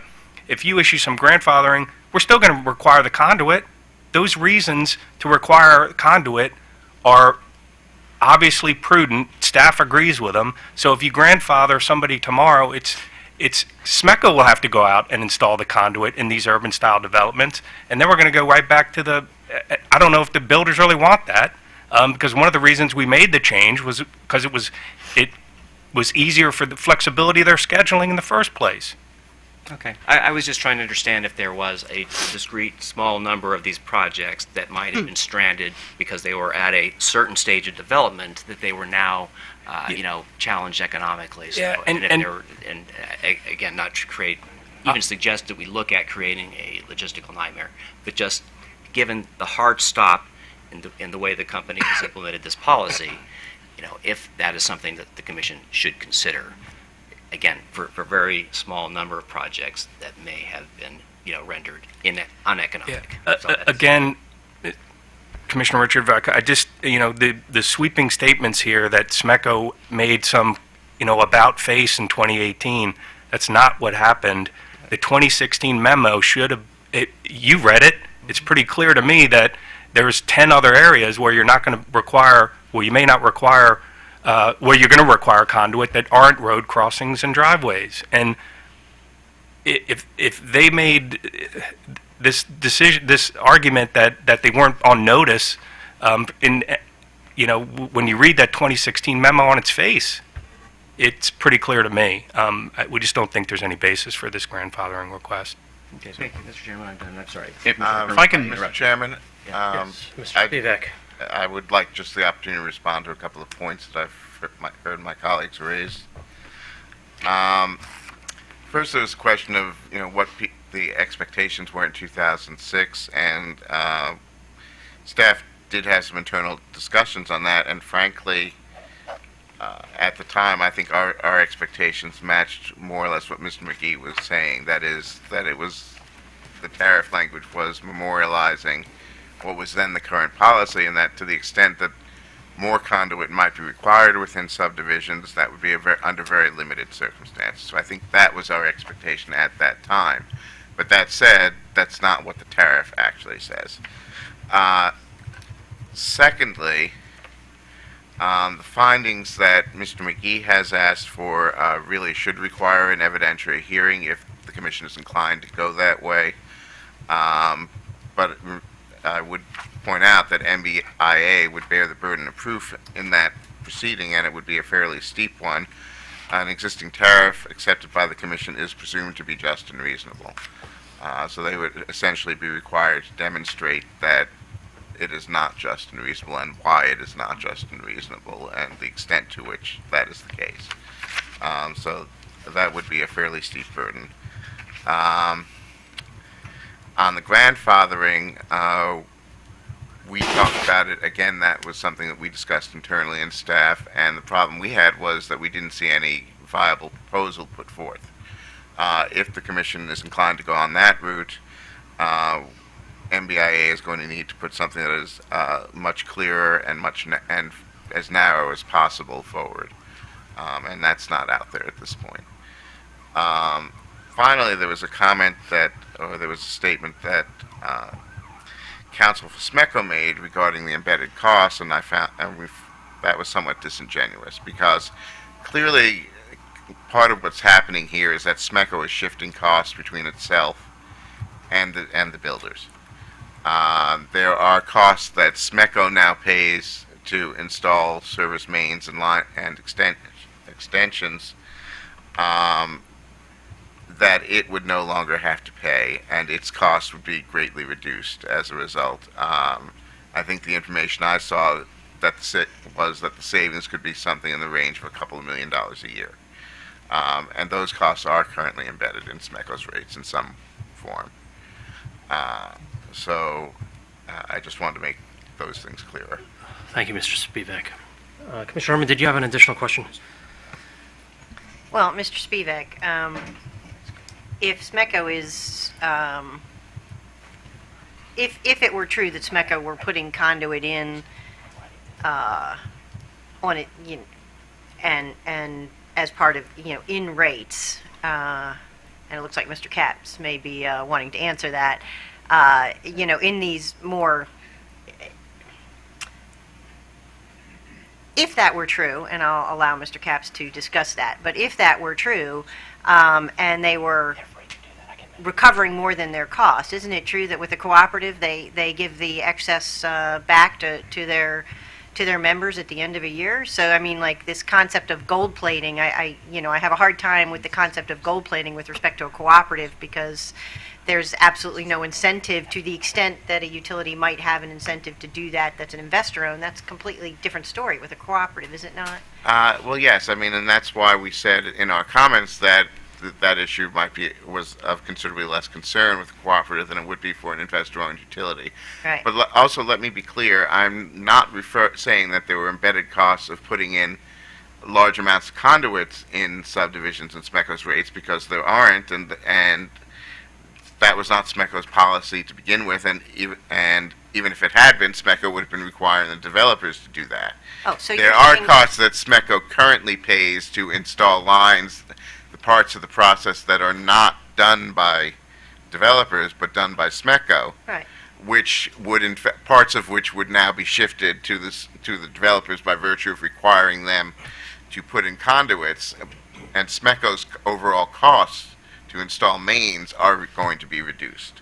if you issue some grandfathering, we're still going to require the conduit. Those reasons to require conduit are obviously prudent. Staff agrees with them. So if you grandfather somebody tomorrow, it's SMECO will have to go out and install the conduit in these urban style developments, and then we're going to go right back to I don't know if the builders really want that, because one of the reasons we made the change was because it was easier for the flexibility of their scheduling in the first place. Okay. I was just trying to understand if there was a discrete small number of these projects that might have been stranded because they were at a certain stage of development that they were now, challenged economically. So, Yeah, and again, not to create, even suggest that we look at creating a logistical nightmare, but just given the hard stop in the way the company has implemented this policy, if that is something that the commission should consider. Again, for a very small number of projects that may have been, rendered uneconomic. So that's- Again, Commissioner Richard, I just, the sweeping statements here that SMECO made some, about face in 2018, that's not what happened. The 2016 memo should have, you read it, it's pretty clear to me that there's 10 other areas where you're not going to require, well, you may not require where you're going to require conduit that aren't road crossings and driveways. And if they made this decision, this argument that they weren't on notice, when you read that 2016 memo on its face, it's pretty clear to me. We just don't think there's any basis for this grandfathering request. Okay, thank you, Mr. Chairman. I'm sorry. If I can Mr. Chairman, Yes, Mr. Spivak. I would like just the opportunity to respond to a couple of points that I've heard my colleagues raise. First, there was a question of what the expectations were in 2006, and staff did have some internal discussions on that, and frankly, at the time, I think our expectations matched more or less what Mr. McGee was saying. That is, that it was the tariff language was memorializing what was then the current policy, and that to the extent that more conduit might be required within subdivisions, that would be under very limited circumstances. So I think that was our expectation at that time. But that said, that's not what the tariff actually says. Secondly, the findings that Mr. McGee has asked for really should require an evidentiary hearing if the Commission is inclined to go that way. But I would point out that MBIA would bear the burden of proof in that proceeding, and it would be a fairly steep one. An existing tariff accepted by the Commission is presumed to be just and reasonable. So they would essentially be required to demonstrate that it is not just and reasonable, and why it is not just and reasonable, and the extent to which that is the case. So that would be a fairly steep burden. On the grandfathering, we talked about it, again, that was something that we discussed internally in staff, and the problem we had was that we didn't see any viable proposal put forth. If the Commission is inclined to go on that route, MBIA is going to need to put something that is much clearer and and as narrow as possible forward, and that's not out there at this point. Finally, there was a comment or there was a statement that Counsel for SMECO made regarding the embedded costs, and that was somewhat disingenuous, because clearly part of what's happening here is that SMECO is shifting costs between itself and the builders. There are costs that SMECO now pays to install service mains and extensions that it would no longer have to pay, and its costs would be greatly reduced as a result. I think the information I saw was that the savings could be something in the range of a couple of $1 million a year. And those costs are currently embedded in SMECO's rates in some form. So I just wanted to make those things clearer. Thank you, Mr. Spivak. Commissioner Herman, did you have an additional question? Well, Mr. Spivak, if SMECO is, if it were true that SMECO were putting conduit in on it, and as part of, in rates, and it looks like Mr. Capps may be wanting to answer that, in these more, if that were true, and I'll allow Mr. Capps to discuss that, but if that were true, and they were recovering more than their cost, isn't it true that with a cooperative, they give the excess back to their members at the end of a year? So, I mean, like this concept of gold plating, I have a hard time with the concept of gold plating with respect to a cooperative, because there's absolutely no incentive to the extent that a utility might have an incentive to do that that's an investor-owned. That's a completely different story with a cooperative, is it not? Well, yes. I mean, and that's why we said in our comments that that issue was of considerably less concern with a cooperative than it would be for an investor-owned utility. Right. But also, let me be clear, I'm not saying that there were embedded costs of putting in large amounts of conduits in subdivisions and SMECO's rates, because there aren't, and that was not SMECO's policy to begin with, and even if it had been, SMECO would have been requiring the developers to do that. Oh, so there are costs that SMECO currently pays to install lines, the parts of the process that are not done by developers but done by SMECO. Right. which would in fact, parts of which would now be shifted to the developers by virtue of requiring them to put in conduits, and SMECO's overall costs to install mains are going to be reduced.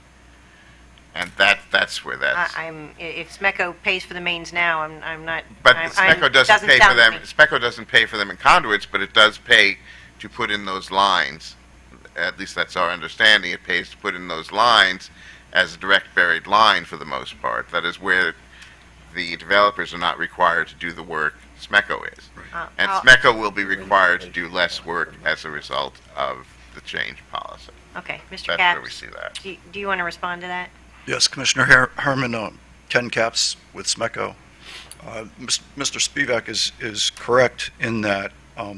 And that's where that's. If SMECO pays for the mains now, I'm not. But I'm- SMECO doesn't pay for sound to them. me. SMECO doesn't pay for them in conduits, but it does pay to put in those lines. At least that's our understanding. It pays to put in those lines as a direct buried line for the most part. That is where the developers are not required to do the work SMECO is. And SMECO will be required to do less work as a result of the change policy. Okay, Mr. That's Capps. where we see that. Do you want to respond to that? Yes, Commissioner Herman, Ken Capps with SMECO. Mr. Spivak is correct in that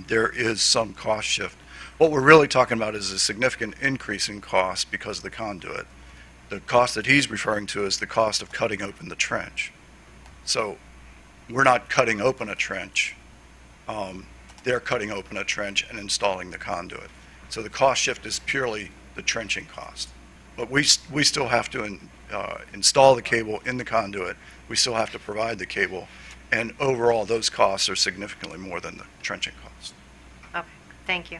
there is some cost shift. What we're really talking about is a significant increase in cost because of the conduit. The cost that he's referring to is the cost of cutting open the trench. So we're not cutting open a trench. They're cutting open a trench and installing the conduit. So the cost shift is purely the trenching cost. But we still have to install the cable in the conduit. We still have to provide the cable. And overall, those costs are significantly more than the trenching cost. Okay, thank you.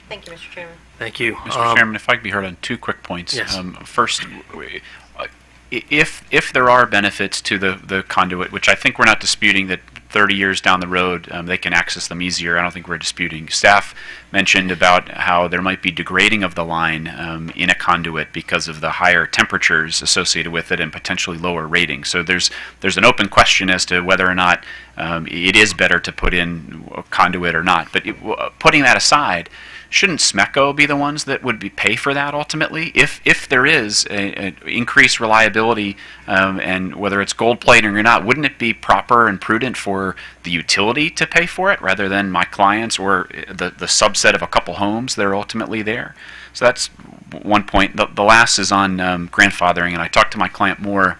Thank you, Mr. Chairman. Thank you. Mr. Chairman, if I could be heard on two quick points. Yes. First, if there are benefits to the conduit, which I think we're not disputing that 30 years down the road they can access them easier, I don't think we're disputing. Staff mentioned about how there might be degrading of the line in a conduit because of the higher temperatures associated with it and potentially lower ratings. So there's an open question as to whether or not it is better to put in a conduit or not. But putting that aside, shouldn't SMECO be the ones that would pay for that ultimately? If there is an increased reliability and whether it's gold plating or not, wouldn't it be proper and prudent for the utility to pay for it rather than my clients or the subset of a couple homes that are ultimately there? So that's one point. The last is on grandfathering, and I talked to my client more.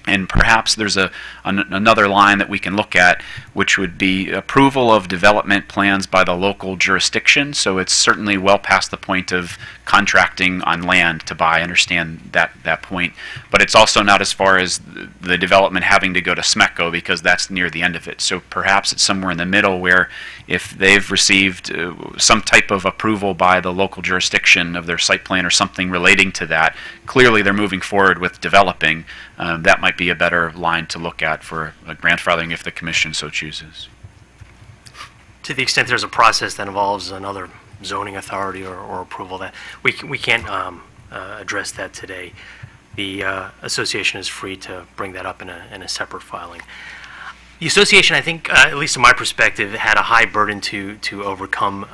And perhaps there's another line that we can look at, which would be approval of development plans by the local jurisdiction. So it's certainly well past the point of contracting on land to buy. I understand that point. But it's also not as far as the development having to go to SMECO because that's near the end of it. So perhaps it's somewhere in the middle where if they've received some type of approval by the local jurisdiction of their site plan or something relating to that, clearly they're moving forward with developing. That might be a better line to look at for grandfathering if the commission so chooses. To the extent there's a process that involves another zoning authority or approval, that we can't address that today. The association is free to bring that up in a separate filing. The association, I think, at least in my perspective, had a high burden to overcome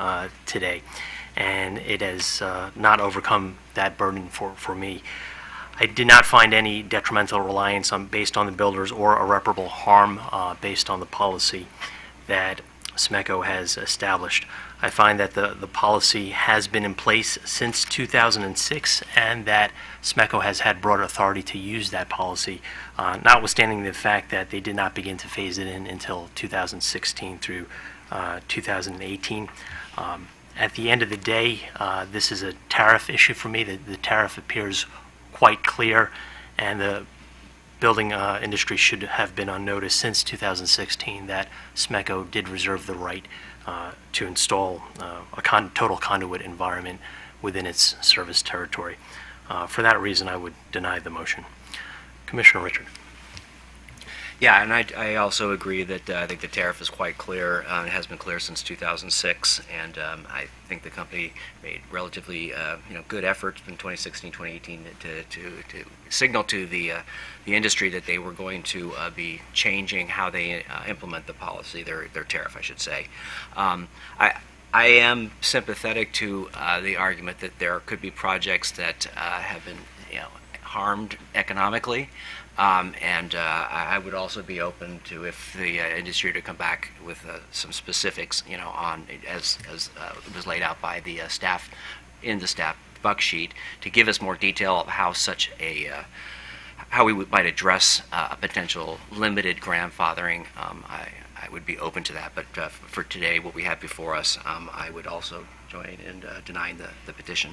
today, and it has not overcome that burden for me. I did not find any detrimental reliance based on the builders or irreparable harm based on the policy that SMECO has established. I find that the policy has been in place since 2006 and that SMECO has had broad authority to use that policy, notwithstanding the fact that they did not begin to phase it in until 2016 through 2018. At the end of the day, this is a tariff issue for me. The tariff appears quite clear, and the building industry should have been on notice since 2016 that SMECO did reserve the right to install a total conduit environment within its service territory. For that reason, I would deny the motion. Commissioner Richard. Yeah, and I also agree that I think the tariff is quite clear. It has been clear since 2006, and I think the company made relatively good efforts in 2016, 2018 to signal to the industry that they were going to be changing how they implement the policy, their tariff, I should say. I am sympathetic to the argument that there could be projects that have been harmed economically. And I would also be open to if the industry to come back with some specifics, on as was laid out by the staff in the staff buck sheet, to give us more detail of how such a how we might address a potential limited grandfathering. I would be open to that, but for today, what we have before us, I would also join in denying the petition.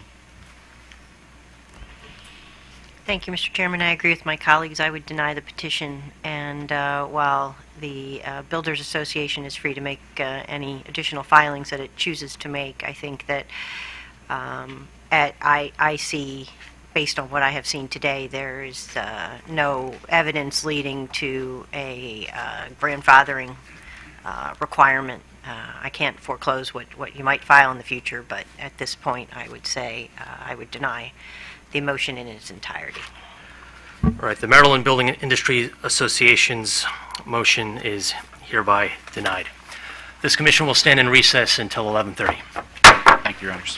Thank you, Mr. Chairman. I agree with my colleagues. I would deny the petition, and while the Builders Association is free to make any additional filings that it chooses to make, I think that I see, based on what I have seen today, there is no evidence leading to a grandfathering requirement. I can't foreclose what you might file in the future, but at this point, I would say I would deny the motion in its entirety. All right, the Maryland Building Industry Association's motion is hereby denied. This commission will stand in recess until 11:30. Thank you, Your Honors.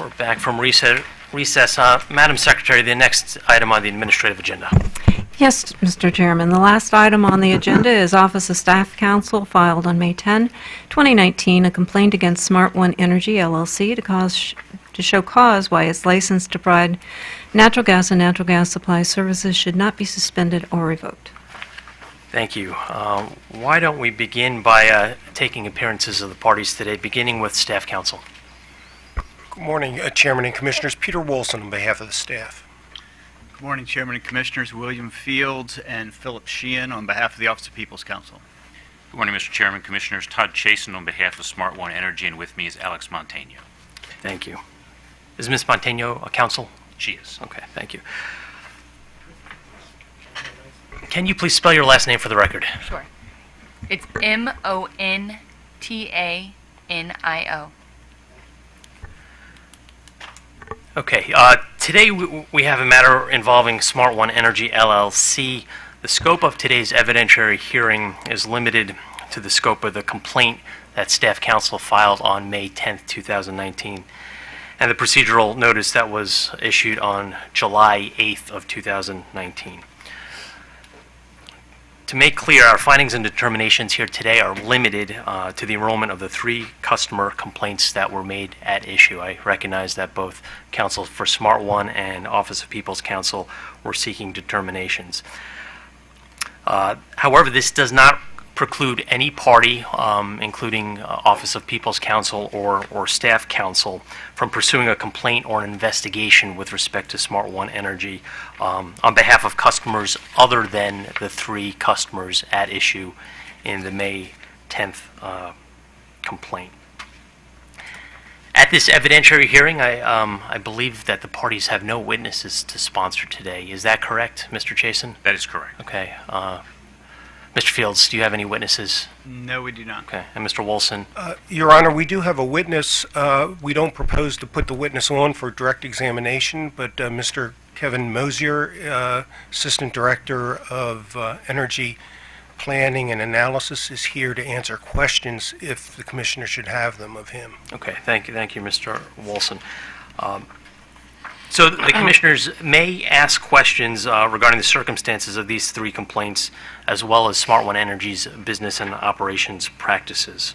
We're back from recess. Madam Secretary, the next item on the administrative agenda. Yes, Mr. Chairman. The last item on the agenda is Office of Staff Counsel filed on May 10, 2019, a complaint against Smart One Energy LLC to show cause why its license to provide natural gas and natural gas supply services should not be suspended or revoked. Thank you. Why don't we begin by taking appearances of the parties today, beginning with Staff Counsel. Good morning, Chairman and Commissioners. Peter Wilson on behalf of the staff. Good morning, Chairman and Commissioners. William Fields and Philip Sheehan on behalf of the Office of People's Counsel. Good morning, Mr. Chairman, Commissioners. Todd Chasen on behalf of Smart One Energy, and with me is Alex Montano. Thank you. Is Ms. Montano a counsel? She is. Okay, thank you. Can you please spell your last name for the record? Sure. It's Montano. Okay, today we have a matter involving Smart One Energy LLC. The scope of today's evidentiary hearing is limited to the scope of the complaint that Staff Counsel filed on May 10th, 2019, and the procedural notice that was issued on July 8th of 2019. To make clear, our findings and determinations here today are limited to the enrollment of the 3 customer complaints that were made at issue. I recognize that both Counsel for Smart One and Office of People's Counsel were seeking determinations. However, this does not preclude any party, including Office of People's Counsel or Staff Counsel, from pursuing a complaint or an investigation with respect to Smart One Energy on behalf of customers other than the 3 customers at issue in the May 10th complaint. At this evidentiary hearing, I believe that the parties have no witnesses to sponsor today. Is that correct, Mr. Chasen? That is correct. Okay. Mr. Fields, do you have any witnesses? No, we do not. Okay. And Mr. Wilson? Your Honor, we do have a witness. We don't propose to put the witness on for direct examination, but Mr. Kevin Mosier, Assistant Director of Energy Planning and Analysis, is here to answer questions if the Commissioner should have them of him. Okay. Thank you, Mr. Wilson. So the Commissioners may ask questions regarding the circumstances of these 3 complaints, as well as Smart One Energy's business and operations practices.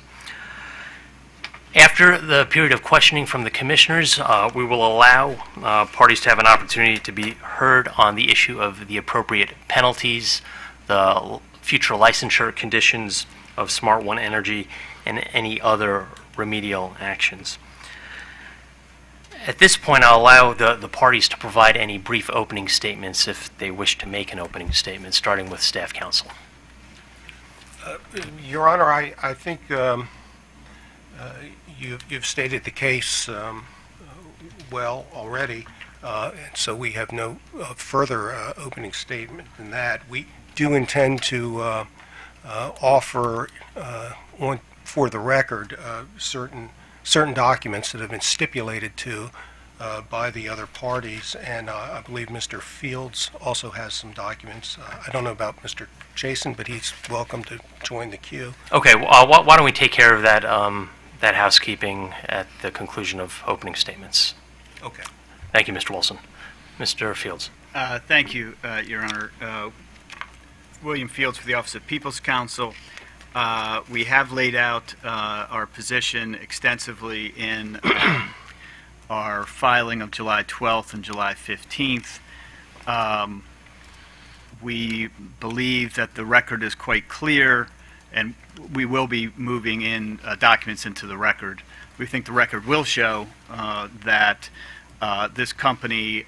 After the period of questioning from the Commissioners, we will allow parties to have an opportunity to be heard on the issue of the appropriate penalties, the future licensure conditions of Smart One Energy, and any other remedial actions. At this point, I'll allow the parties to provide any brief opening statements if they wish to make an opening statement, starting with Staff Counsel. Your Honor, I think you've stated the case well already, and so we have no further opening statement than that. We do intend to offer for the record certain documents that have been stipulated to by the other parties, and I believe Mr. Fields also has some documents. I don't know about Mr. Chasen, but he's welcome to join the queue. Okay, why don't we take care of that that housekeeping at the conclusion of opening statements? Okay. Thank you, Mr. Wilson. Mr. Fields. Thank you, Your Honor. William Fields for the Office of People's Counsel. We have laid out our position extensively in our filing of July 12th and July 15th. We believe that the record is quite clear, and we will be moving in documents into the record. We think the record will show that this company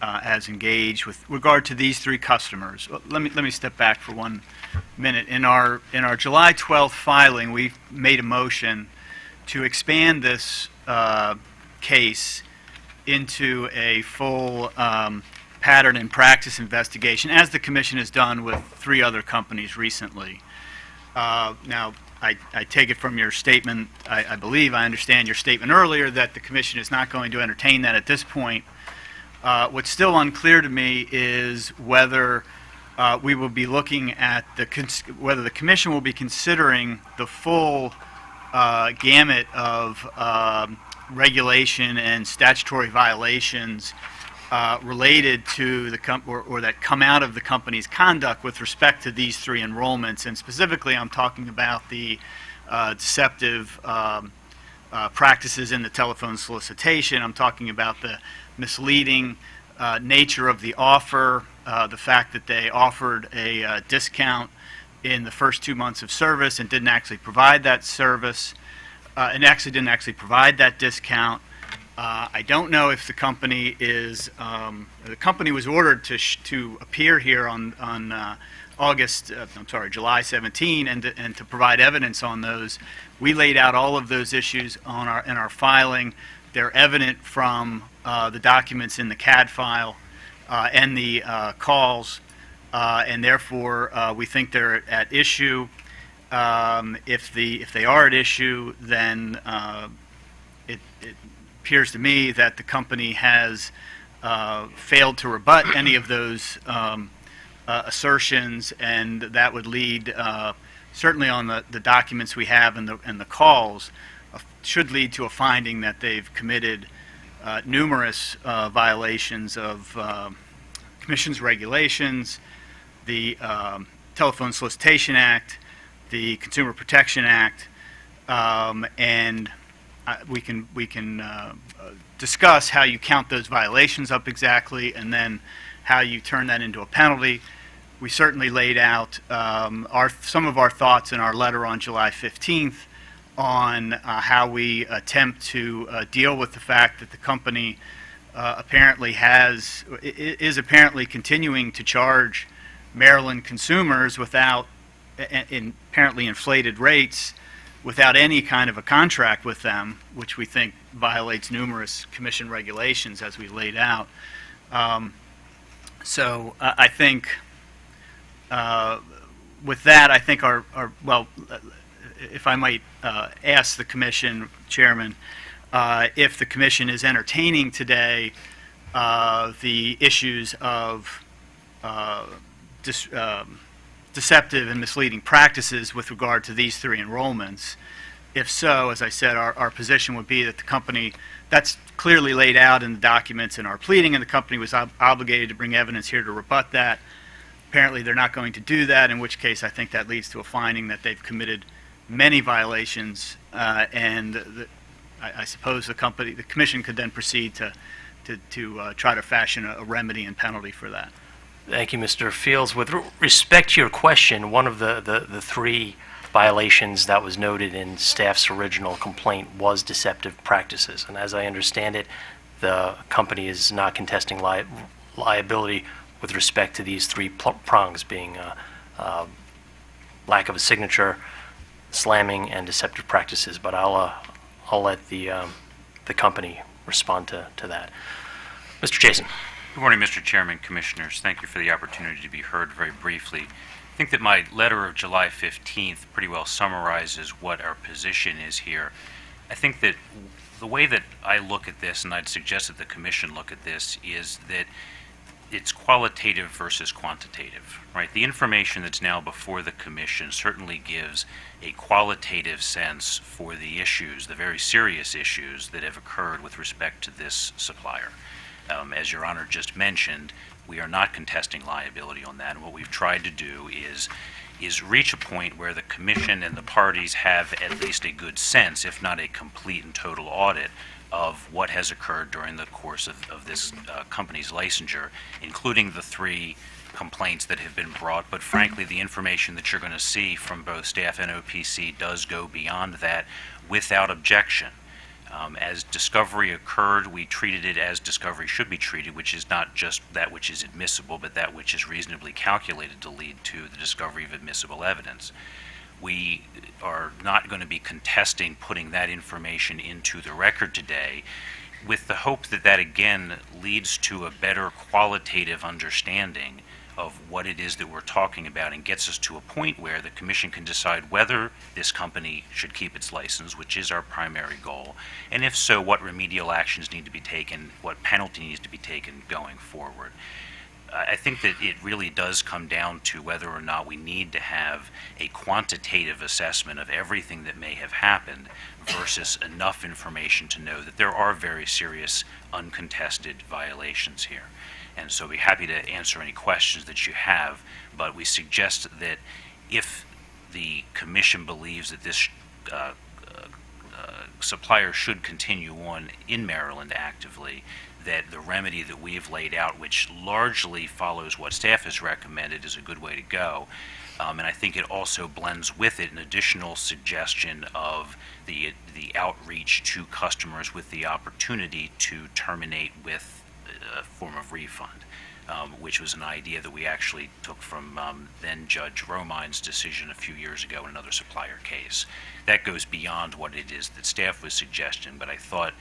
has engaged with regard to these 3 customers. Let me step back for 1 minute. In our July 12th filing, we made a motion to expand this case into a full pattern and practice investigation, as the Commission has done with 3 other companies recently. Now, I take it from your statement, I believe, I understand your statement earlier that the Commission is not going to entertain that at this point. What's still unclear to me is whether we will be looking at whether the Commission will be considering the full gamut of regulation and statutory violations related to the or that come out of the company's conduct with respect to these three enrollments. And specifically, I'm talking about the deceptive practices in the telephone solicitation. I'm talking about the misleading nature of the offer, the fact that they offered a discount in the first 2 months of service and didn't actually provide that service, and actually didn't actually provide that discount. I don't know if the company is, the company was ordered to appear here on July 17, and to provide evidence on those. We laid out all of those issues in our filing. They're evident from the documents in the CAD file and the calls, and therefore we think they're at issue. If they are at issue, then it appears to me that the company has failed to rebut any of those assertions, and that would lead, certainly on the documents we have and the calls, should lead to a finding that they've committed numerous violations of Commission's regulations, the Telephone Solicitation Act, the Consumer Protection Act, and we can discuss how you count those violations up exactly, and then how you turn that into a penalty. We certainly laid out some of our thoughts in our letter on July 15th on how we attempt to deal with the fact that the company is apparently continuing to charge Maryland consumers without apparently inflated rates, without any kind of a contract with them, which we think violates numerous Commission regulations as we laid out. So I think with that, I think well, if I might ask the Commission Chairman, if the Commission is entertaining today the issues of deceptive and misleading practices with regard to these three enrollments. If so, as I said, our position would be that the company, that's clearly laid out in the documents in our pleading, and the company was obligated to bring evidence here to rebut that. Apparently, they're not going to do that, in which case I think that leads to a finding that they've committed many violations, and I suppose the Commission could then proceed to try to fashion a remedy and penalty for that. Thank you, Mr. Fields. With respect to your question, one of the three violations that was noted in staff's original complaint was deceptive practices. And as I understand it, the company is not contesting liability with respect to these three prongs, being lack of a signature, slamming, and deceptive practices. But I'll let the company respond to that. Mr. Jason. Good morning, Mr. Chairman, Commissioners. Thank you for the opportunity to be heard very briefly. I think that my letter of July 15th pretty well summarizes what our position is here. I think that the way that I look at this, and I'd suggest that the Commission look at this, is that it's qualitative versus quantitative, right? The information that's now before the Commission certainly gives a qualitative sense for the issues, the very serious issues that have occurred with respect to this supplier. As Your Honor just mentioned, we are not contesting liability on that, and what we've tried to do is reach a point where the Commission and the parties have at least a good sense, if not a complete and total audit, of what has occurred during the course of this company's licensure, including the three complaints that have been brought. But frankly, the information that you're going to see from both staff and OPC does go beyond that without objection. As discovery occurred, we treated it as discovery should be treated, which is not just that which is admissible, but that which is reasonably calculated to lead to the discovery of admissible evidence. We are not going to be contesting putting that information into the record today, with the hope that that again leads to a better qualitative understanding of what it is that we're talking about, and gets us to a point where the Commission can decide whether this company should keep its license, which is our primary goal, and if so, what remedial actions need to be taken, what penalty needs to be taken going forward. I think that it really does come down to whether or not we need to have a quantitative assessment of everything that may have happened versus enough information to know that there are very serious uncontested violations here. And so we're happy to answer any questions that you have, but we suggest that if the commission believes that this supplier should continue on in Maryland actively, that the remedy that we have laid out, which largely follows what staff has recommended, is a good way to go. And I think it also blends with it an additional suggestion of the outreach to customers with the opportunity to terminate with a form of refund, which was an idea that we actually took from then Judge Romine's decision a few years ago in another supplier case. That goes beyond what it is that staff was suggesting, but I thought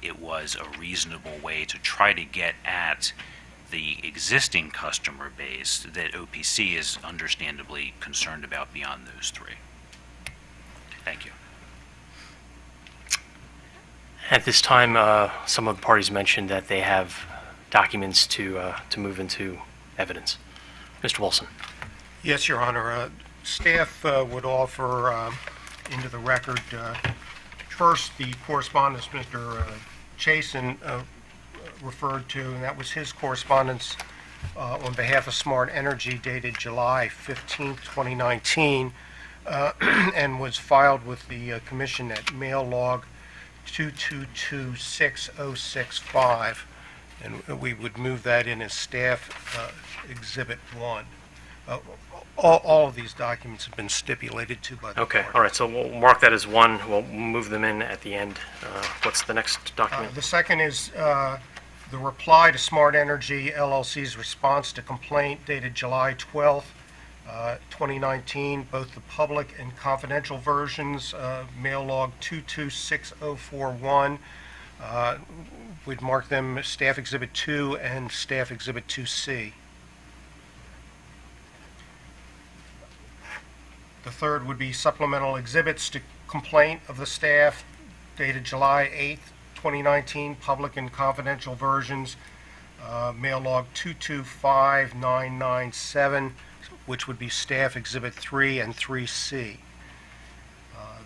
it was a reasonable way to try to get at the existing customer base that OPC is understandably concerned about beyond those three. Thank you. At this time, some of the parties mentioned that they have documents to move into evidence. Mr. Wilson. Yes, Your Honor. Staff would offer into the record first the correspondence Mr. Chasen referred to, and that was his correspondence on behalf of Smart Energy dated July 15, 2019, and was filed with the Commission at mail log 2226065. And we would move that in as Staff Exhibit 1. All of these documents have been stipulated to by the Okay, parties. all right, so we'll mark that as one. We'll move them in at the end. What's the next document? The second is the reply to Smart Energy LLC's response to complaint dated July 12th, 2019, both the public and confidential versions, mail log 226041. We'd mark them Staff Exhibit 2 and Staff Exhibit 2C. The third would be supplemental exhibits to complaint of the staff dated July 8th, 2019, public and confidential versions, mail log 225997, which would be Staff Exhibit 3 and 3C.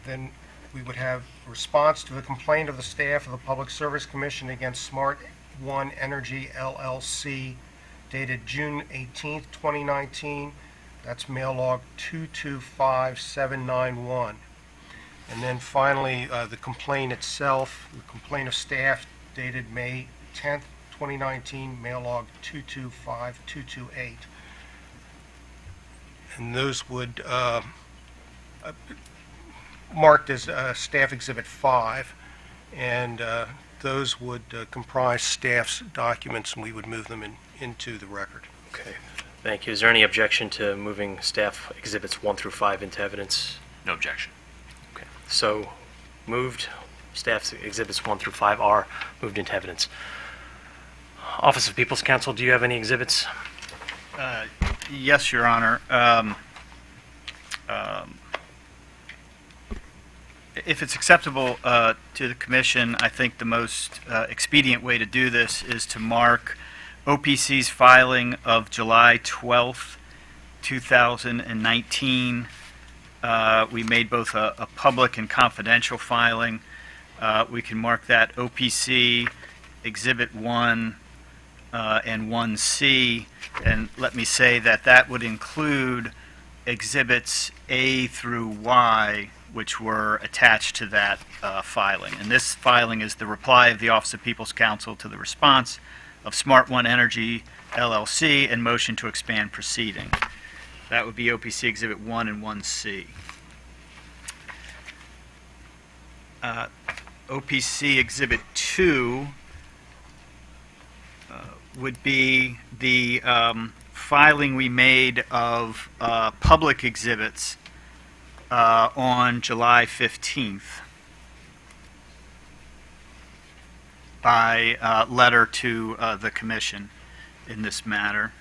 Then we would have response to the complaint of the staff of the Public Service Commission against Smart One Energy LLC dated June 18th, 2019. That's mail log 225791. And then finally, the complaint itself, the complaint of staff dated May 10th, 2019, mail log 225228. And those would marked as Staff Exhibit 5, and those would comprise staff's documents, and we would move them into the record. Okay, thank you. Is there any objection to moving Staff Exhibits 1 through 5 into evidence? No objection. Okay, so moved. Staff Exhibits 1 through 5 are moved into evidence. Office of People's Counsel, do you have any exhibits? Yes, Your Honor. If it's acceptable to the Commission, I think the most expedient way to do this is to mark OPC's filing of July 12th, 2019. We made both a public and confidential filing. We can mark that OPC Exhibit 1 and 1C, and let me say that that would include Exhibits A through Y, which were attached to that filing. And this filing is the reply of the Office of People's Counsel to the response of Smart One Energy LLC and motion to expand proceeding. That would be OPC Exhibit 1 and 1C. OPC Exhibit 2 would be the filing we made of public exhibits on July 15th by letter to the Commission in this matter.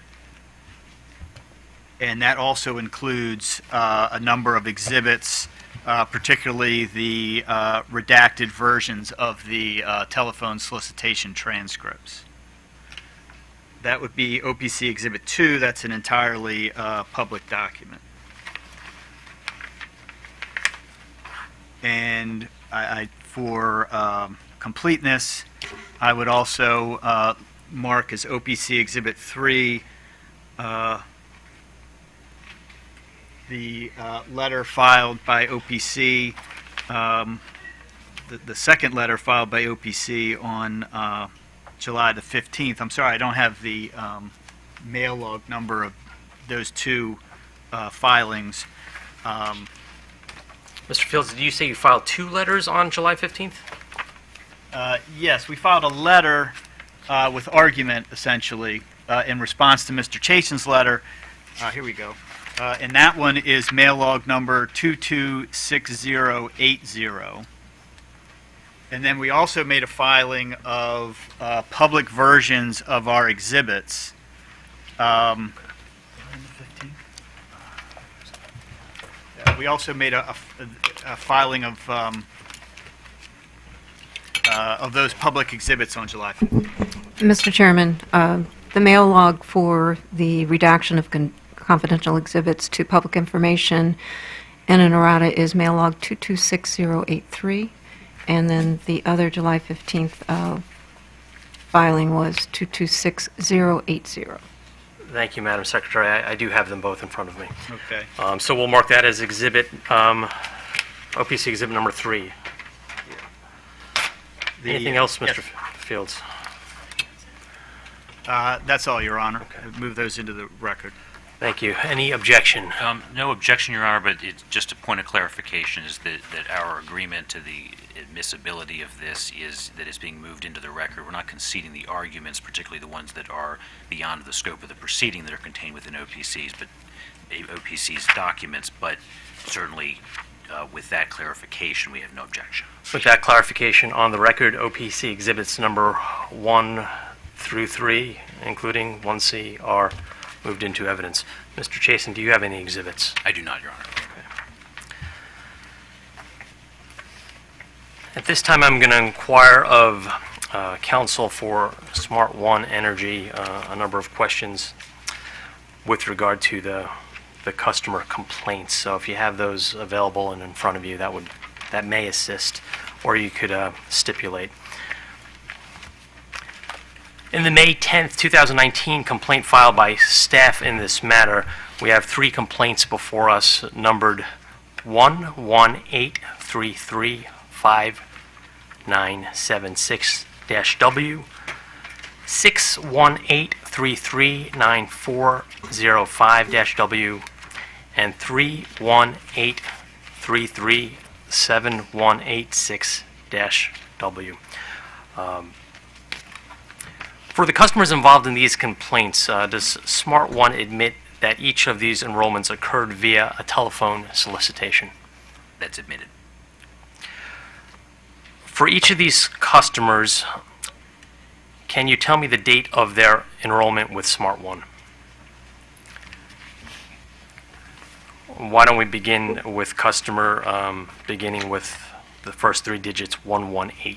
And that also includes a number of exhibits, particularly the redacted versions of the telephone solicitation transcripts. That would be OPC Exhibit 2. That's an entirely public document. And for completeness, I would also mark as OPC Exhibit 3 the letter filed by OPC, the second letter filed by OPC on July the 15th. I'm sorry, I don't have the mail log number of those two filings. Mr. Fields, did you say you filed 2 letters on July 15th? Yes, we filed a letter with argument, essentially, in response to Mr. Chasen's letter. Here we go. And that one is mail log number 226080. And then we also made a filing of public versions of our exhibits. We also made a filing of those public exhibits on July 15th. Mr. Chairman, the mail log for the redaction of confidential exhibits to public information in an errata is mail log 226083, and then the other July 15th filing was 226080. Thank you, Madam Secretary. I do have them both in front of me. Okay. So we'll mark that as exhibit, OPC exhibit number 3. Anything else, Mr. Fields? That's all, Your Honor. Move those into the record. Thank you. Any objection? No objection, Your Honor, but it's just a point of clarification is that our agreement to the admissibility of this is that it's being moved into the record. We're not conceding the arguments, particularly the ones that are beyond the scope of the proceeding that are contained within OPC's documents, but certainly with that clarification, we have no objection. With that clarification on the record, OPC exhibits number 1 through 3, including 1C, are moved into evidence. Mr. Chasen, do you have any exhibits? I do not, Your Honor. At this time, I'm going to inquire of counsel for Smart One Energy a number of questions with regard to the customer complaints. So if you have those available and in front of you, that may assist, or you could stipulate. In the May 10th, 2019 complaint filed by staff in this matter, we have 3 complaints before us numbered 118335976-W, 618339405-W, and 318337186-W. For the customers involved in these complaints, does Smart One admit that each of these enrollments occurred via a telephone solicitation? That's admitted. For each of these customers, can you tell me the date of their enrollment with Smart One? Why don't we begin with customer, beginning with the first 3 digits, 118.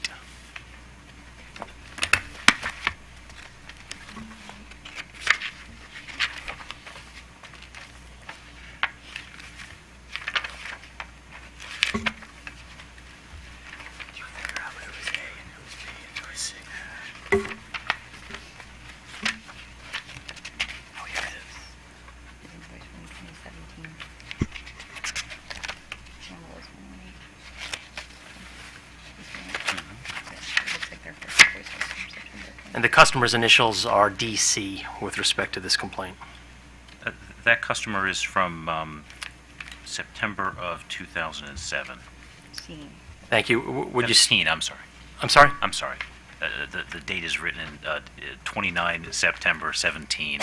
And the customer's initials are DC with respect to this complaint. That customer is from September of 2007. Thank you. Would you... 17, I'm sorry. I'm sorry? I'm sorry. The date is written in 29 September 17.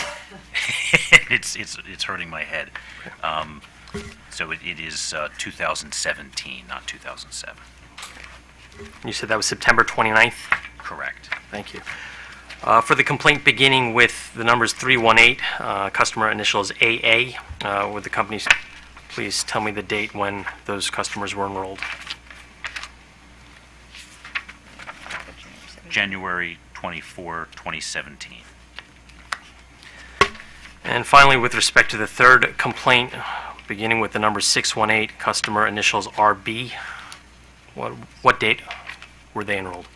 It's hurting my head. So it is 2017, not 2007. You said that was September 29th? Correct. Thank you. For the complaint beginning with the numbers 318, customer initials AA, would the companies please tell me the date when those customers were enrolled? January 24, 2017. And finally, with respect to the third complaint, beginning with the number 618, customer initials RB, what date were they enrolled?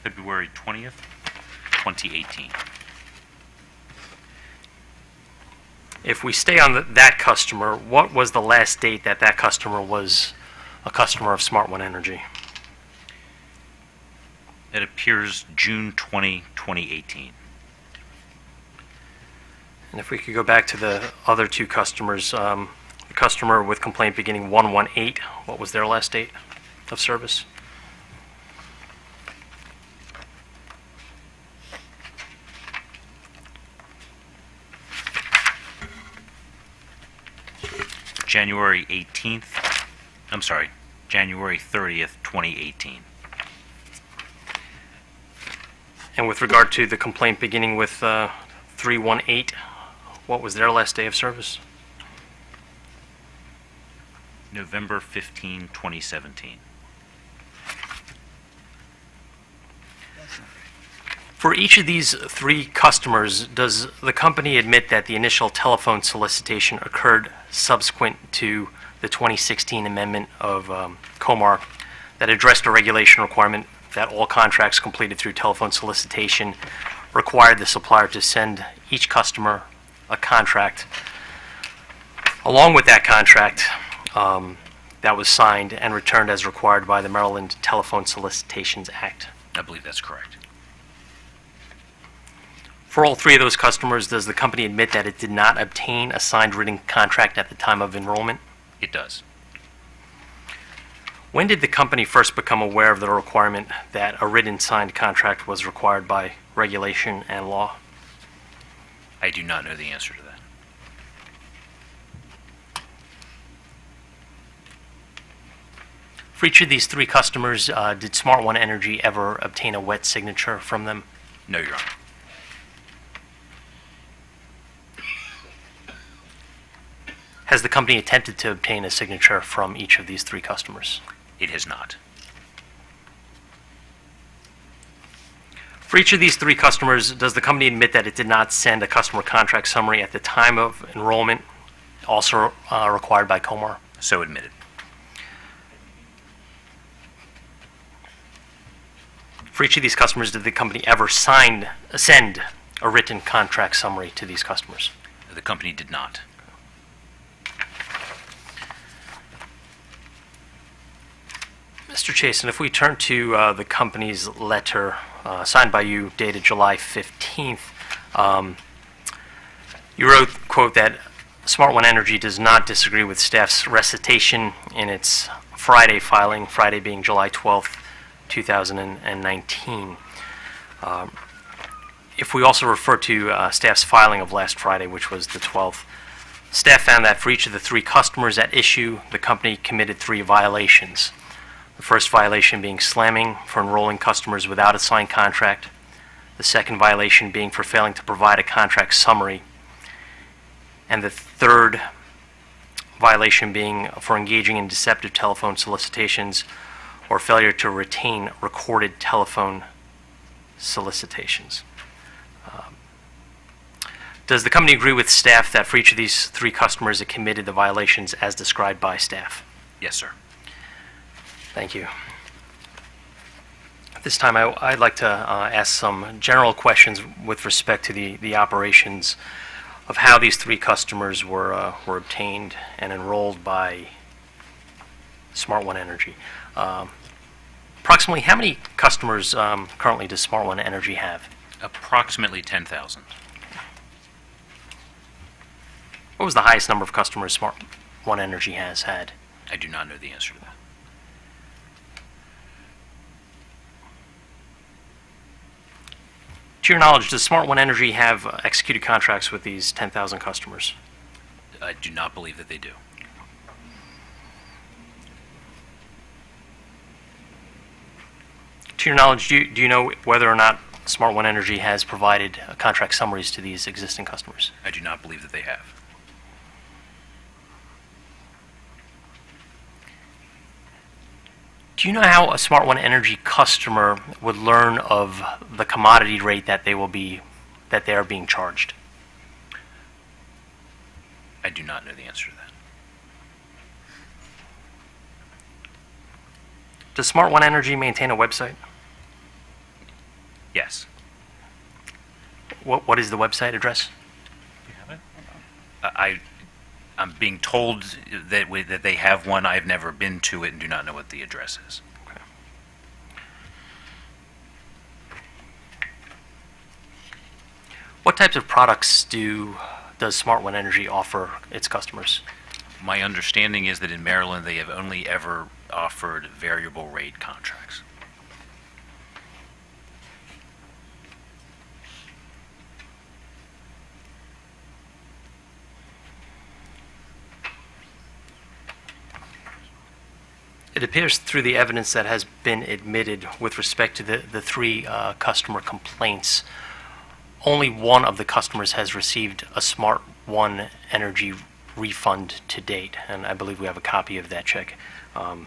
February 20th, 2018. If we stay on that customer, what was the last date that that customer was a customer of Smart One Energy? It appears June 20, 2018. And if we could go back to the other two customers, the customer with complaint beginning 118, what was their last date of service? January 18th, I'm sorry, January 30th, 2018. And with regard to the complaint beginning with 318, what was their last day of service? November 15, 2017. For each of these three customers, does the company admit that the initial telephone solicitation occurred subsequent to the 2016 amendment of COMAR that addressed a regulation requirement that all contracts completed through telephone solicitation required the supplier to send each customer a contract along with that contract that was signed and returned as required by the Maryland Telephone Solicitations Act? I believe that's correct. For all three of those customers, does the company admit that it did not obtain a signed written contract at the time of enrollment? It does. When did the company first become aware of the requirement that a written signed contract was required by regulation and law? I do not know the answer to that. For each of these three customers, did Smart One Energy ever obtain a wet signature from them? No, Your Honor. Has the company attempted to obtain a signature from each of these three customers? It has not. For each of these three customers, does the company admit that it did not send a customer contract summary at the time of enrollment, also required by COMAR? So admitted. For each of these customers, did the company ever send a written contract summary to these customers? The company did not. Mr. Chasen, if we turn to the company's letter signed by you dated July 15th, you wrote, quote, that Smart One Energy does not disagree with staff's recitation in its Friday filing, Friday being July 12th, 2019. If we also refer to staff's filing of last Friday, which was the 12th, staff found that for each of the three customers at issue, the company committed three violations. The first violation being slamming for enrolling customers without a signed contract. The second violation being for failing to provide a contract summary. And the third violation being for engaging in deceptive telephone solicitations or failure to retain recorded telephone solicitations. Does the company agree with staff that for each of these three customers it committed the violations as described by staff? Yes, sir. Thank you. At this time, I'd like to ask some general questions with respect to the operations of how these three customers were obtained and enrolled by Smart One Energy. Approximately how many customers currently does Smart One Energy have? Approximately 10,000. What was the highest number of customers Smart One Energy has had? I do not know the answer to that. To your knowledge, does Smart One Energy have executed contracts with these 10,000 customers? I do not believe that they do. To your knowledge, do you know whether or not Smart One Energy has provided contract summaries to these existing customers? I do not believe that they have. Do you know how a Smart One Energy customer would learn of the commodity rate that they are being charged? I do not know the answer to that. Does Smart One Energy maintain a website? Yes. What is the website address? I'm being told that they have one. I've never been to it and do not know what the address is. What types of products does Smart One Energy offer its customers? My understanding is that in Maryland they have only ever offered variable rate contracts. It appears through the evidence that has been admitted with respect to the three customer complaints, only one of the customers has received a Smart One Energy refund to date, and I believe we have a copy of that check. Do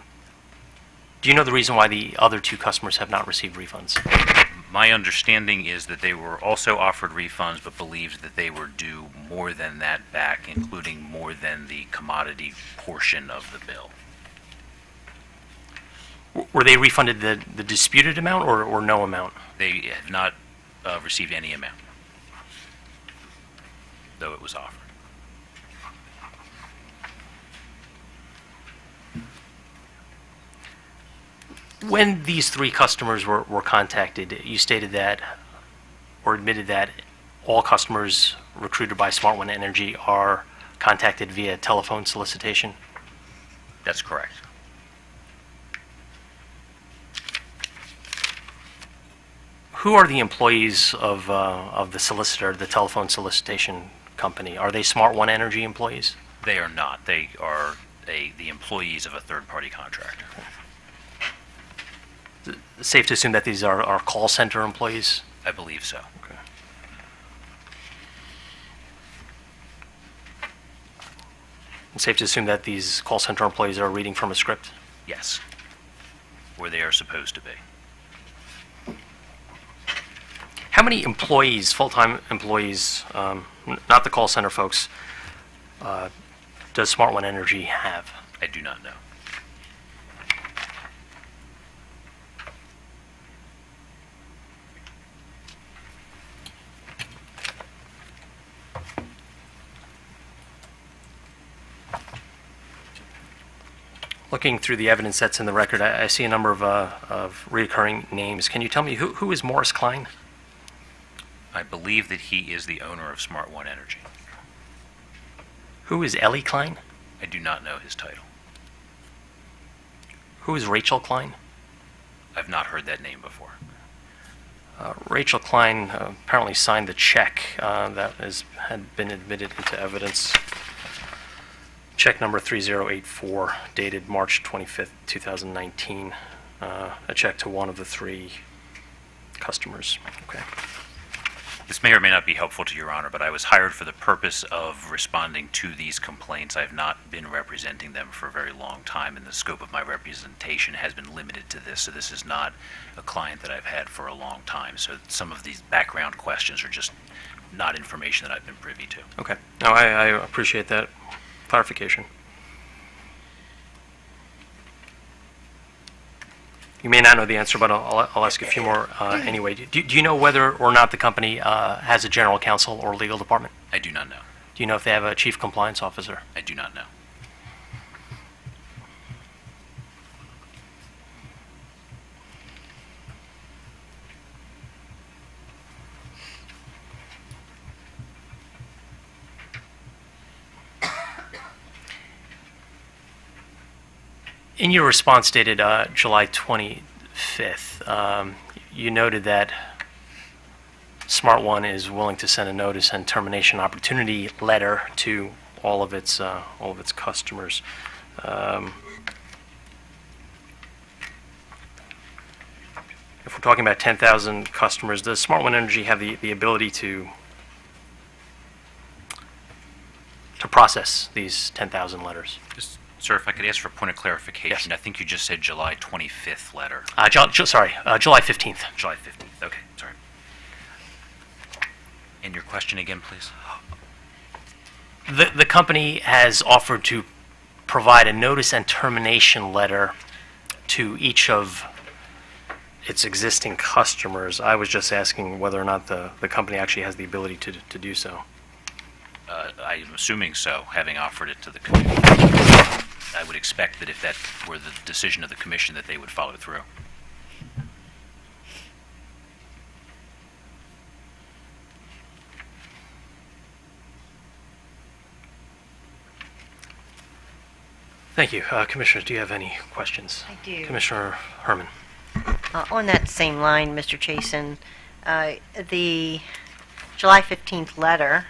you know the reason why the other two customers have not received refunds? My understanding is that they were also offered refunds, but believed that they were due more than that back, including more than the commodity portion of the bill. Were they refunded the disputed amount or no amount? They have not received any amount, though it was offered. When these three customers were contacted, you stated that, or admitted that, all customers recruited by Smart One Energy are contacted via telephone solicitation? That's correct. Who are the employees of the solicitor, the telephone solicitation company? Are they Smart One Energy employees? They are not. They are the employees of a third-party contractor. Safe to assume that these are call center employees? I believe so. Okay. Safe to assume that these call center employees are reading from a script? Yes. Where they are supposed to be. How many employees, full-time employees, not the call center folks, does Smart One Energy have? I do not know. Looking through the evidence that's in the record, I see a number of recurring names. Can you tell me who is Morris Klein? I believe that he is the owner of Smart One Energy. Who is Ellie Klein? I do not know his title. Who is Rachel Klein? I've not heard that name before. Rachel Klein apparently signed the check that had been admitted into evidence. Check number 3084, dated March 25th, 2019. A check to one of the three customers. Okay. This may or may not be helpful to Your Honor, but I was hired for the purpose of responding to these complaints. I've not been representing them for a very long time, and the scope of my representation has been limited to this, so this is not a client that I've had for a long time. So some of these background questions are just not information that I've been privy to. Okay. No, I appreciate that clarification. You may not know the answer, but I'll ask a few more anyway. Do you know whether or not the company has a general counsel or legal department? I do not know. Do you know if they have a chief compliance officer? I do not know. In your response dated July 25th, you noted that Smart One is willing to send a notice and termination opportunity letter to all of its customers. If we're talking about 10,000 customers, does Smart One Energy have the ability to process these 10,000 letters? Sir, if I could ask for a point of clarification, I think you just said July 25th letter. July 15th. July 15th, okay, sorry. And your question again, please? The company has offered to provide a notice and termination letter to each of its existing customers. I was just asking whether or not the company actually has the ability to do so. I'm assuming so, having offered it to the committee. I would expect that if that were the decision of the commission, that they would follow through. Thank you. Commissioners, do you have any questions? I do. Commissioner Herman. On that same line, Mr. Chasen, the July 15th letter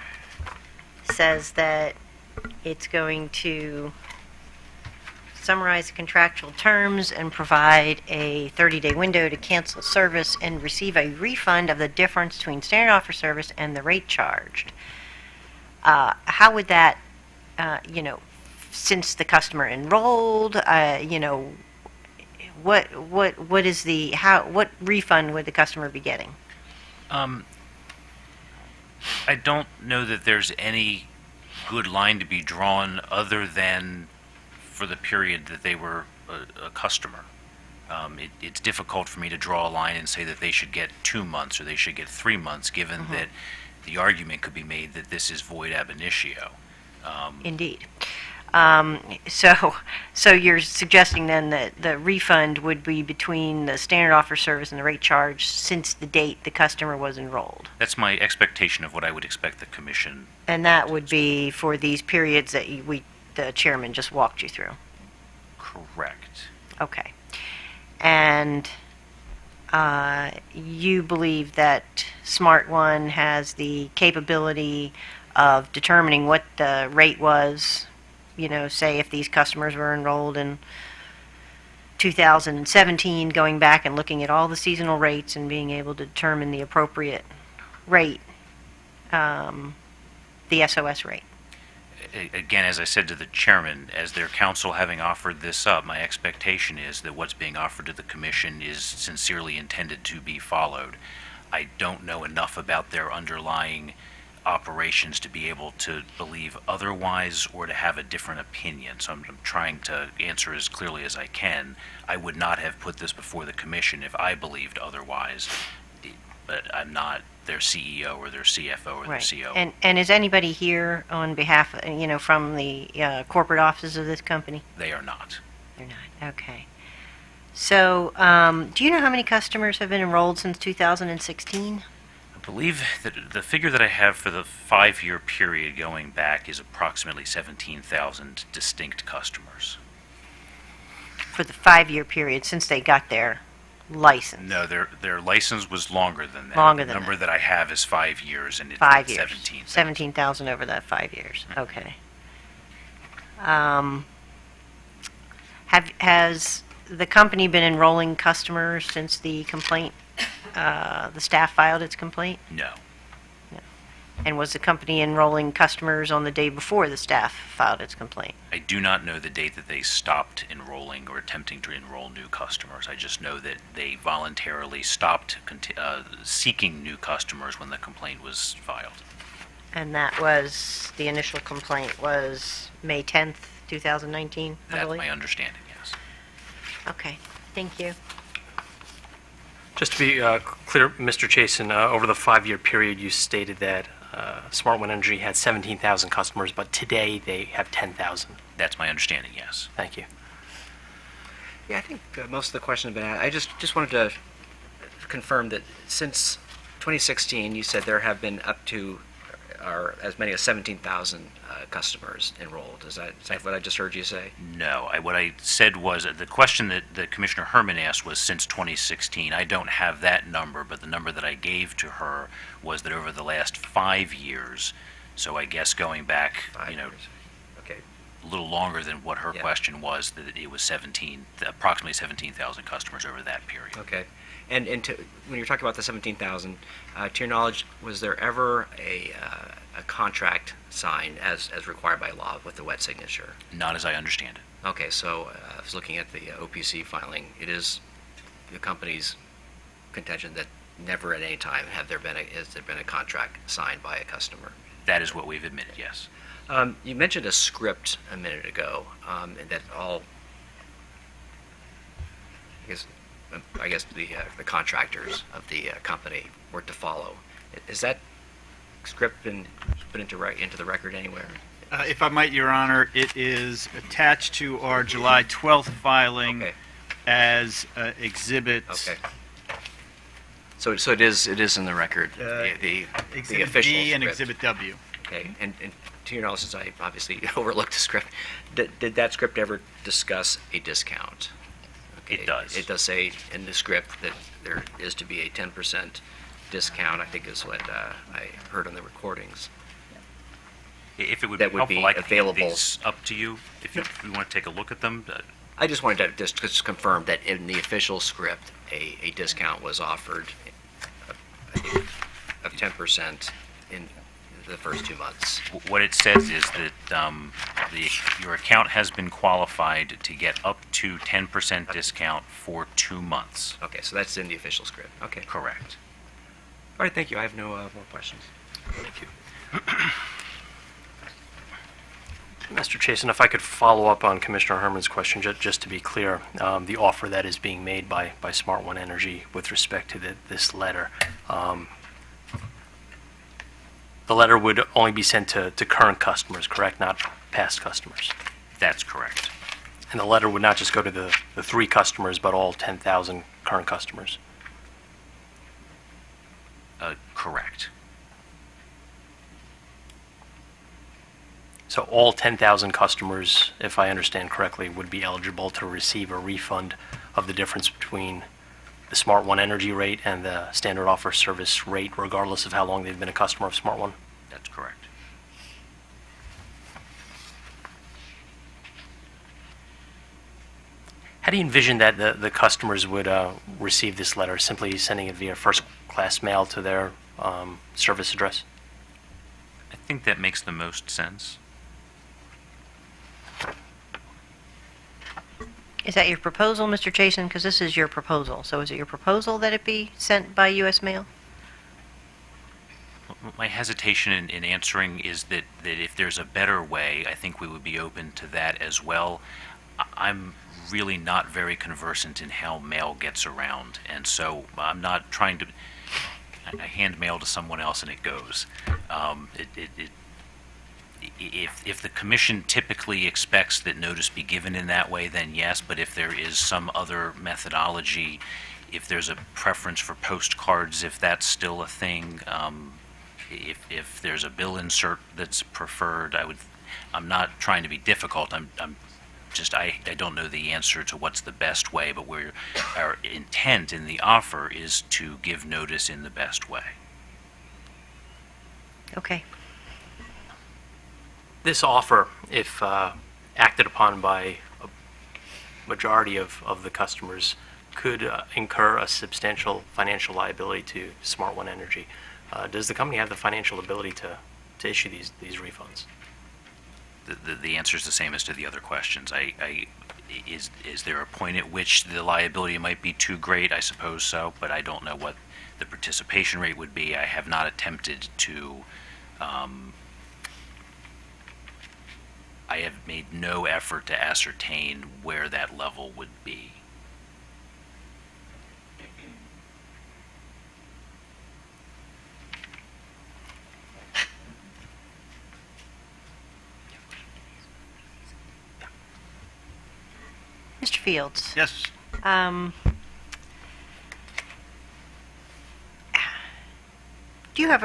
says that it's going to summarize the contractual terms and provide a 30-day window to cancel service and receive a refund of the difference between standard offer service and the rate charged. How would that, since the customer enrolled, what refund would the customer be getting? I don't know that there's any good line to be drawn other than for the period that they were a customer. It's difficult for me to draw a line and say that they should get 2 months or they should get 3 months, given that the argument could be made that this is void ab initio. Indeed. So you're suggesting then that the refund would be between the standard offer service and the rate charge since the date the customer was enrolled? That's my expectation of what I would expect the commission. And that would be for these periods that the chairman just walked you through? Correct. Okay. And you believe that Smart One has the capability of determining what the rate was, say if these customers were enrolled in 2017, going back and looking at all the seasonal rates and being able to determine the appropriate rate, the SOS rate? Again, as I said to the chairman, as their counsel having offered this up, my expectation is that what's being offered to the commission is sincerely intended to be followed. I don't know enough about their underlying operations to be able to believe otherwise or to have a different opinion. So I'm trying to answer as clearly as I can. I would not have put this before the commission if I believed otherwise, but I'm not their CEO or their CFO or their CO. And is anybody here on behalf, from the corporate offices of this company? They are not. They're not. Okay. So, do you know how many customers have been enrolled since 2016? I believe that the figure that I have for the 5-year period going back is approximately 17,000 distinct customers. For the 5-year period since they got their license? No, their license was longer than that. Longer than the number that I have is 5 years, and it's 5 years. 17,000. 17,000 over that 5 years. Okay. Has the company been enrolling customers since the complaint, the staff filed its complaint? No. And was the company enrolling customers on the day before the staff filed its complaint? I do not know the date that they stopped enrolling or attempting to enroll new customers. I just know that they voluntarily stopped seeking new customers when the complaint was filed. And that was, the initial complaint was May 10th, 2019, I That's believe? my understanding, yes. Okay, thank you. Just to be clear, Mr. Chasen, over the 5-year period, you stated that Smart One Energy had 17,000 customers, but today they have 10,000. That's my understanding, yes. Thank you. Yeah, I think most of the questions have been asked. I just wanted to confirm that since 2016, you said there have been up to or as many as 17,000 customers enrolled. Is that what I just heard you say? No. What I said was the question that Commissioner Herman asked was since 2016. I don't have that number, but the number that I gave to her was that over the last 5 years, so I guess going back, Okay. a little longer than what her question was, that it was approximately 17,000 customers over that period. Okay. And when you're talking about the 17,000, to your knowledge, was there ever a contract signed as required by law with the wet signature? Not as I understand it. Okay, so I was looking at the OPC filing. It is the company's contention that never at any time has there been a contract signed by a customer. That is what we've admitted, yes. You mentioned a script a minute ago, and that all, I guess the contractors of the company were to follow. Is that script been put into the record anywhere? If I might, Your Honor, it is attached to our July 12th filing as exhibit. Okay. So it is in the record, the Exhibit official B and script. Exhibit W. Okay, and to your knowledge, since I obviously overlooked the script, did that script ever discuss a discount? Okay, It does. It does say in the script that there is to be a 10% discount, I think is what I heard on the recordings. If it would That be would be helpful, I can hand available. these up to you if you want to take a look at them. I just wanted to just confirm that in the official script, a discount was offered of 10% in the first 2 months. What it says is that your account has been qualified to get up to 10% discount for 2 months. Okay, so that's in the official script. Okay. Correct. All right, thank you. I have no more questions. Thank you. Mr. Chasen, if I could follow up on Commissioner Herman's question, just to be clear, the offer that is being made by Smart One Energy with respect to this letter, the letter would only be sent to current customers, correct, not past customers? That's correct. And the letter would not just go to the 3 customers, but all 10,000 current customers? Correct. So all 10,000 customers, if I understand correctly, would be eligible to receive a refund of the difference between the Smart One Energy rate and the standard offer service rate, regardless of how long they've been a customer of Smart One? That's correct. How do you envision that the customers would receive this letter? Simply sending it via first-class mail to their service address? I think that makes the most sense. Is that your proposal, Mr. Chasen? Because this is your proposal. So is it your proposal that it be sent by U.S. mail? My hesitation in answering is that if there's a better way, I think we would be open to that as well. I'm really not very conversant in how mail gets around, and so I'm not trying to. I hand mail to someone else and it goes. If the commission typically expects that notice be given in that way, then yes, but if there is some other methodology, if there's a preference for postcards, if that's still a thing, if there's a bill insert that's preferred, I'm not trying to be difficult. I don't know the answer to what's the best way, but our intent in the offer is to give notice in the best way. Okay. This offer, if acted upon by a majority of the customers, could incur a substantial financial liability to Smart One Energy. Does the company have the financial ability to issue these refunds? The answer is the same as to the other questions. Is there a point at which the liability might be too great? I suppose so, but I don't know what the participation rate would be. I have not attempted to. I have made no effort to ascertain where that level would be. Mr. Fields? Yes. Do you have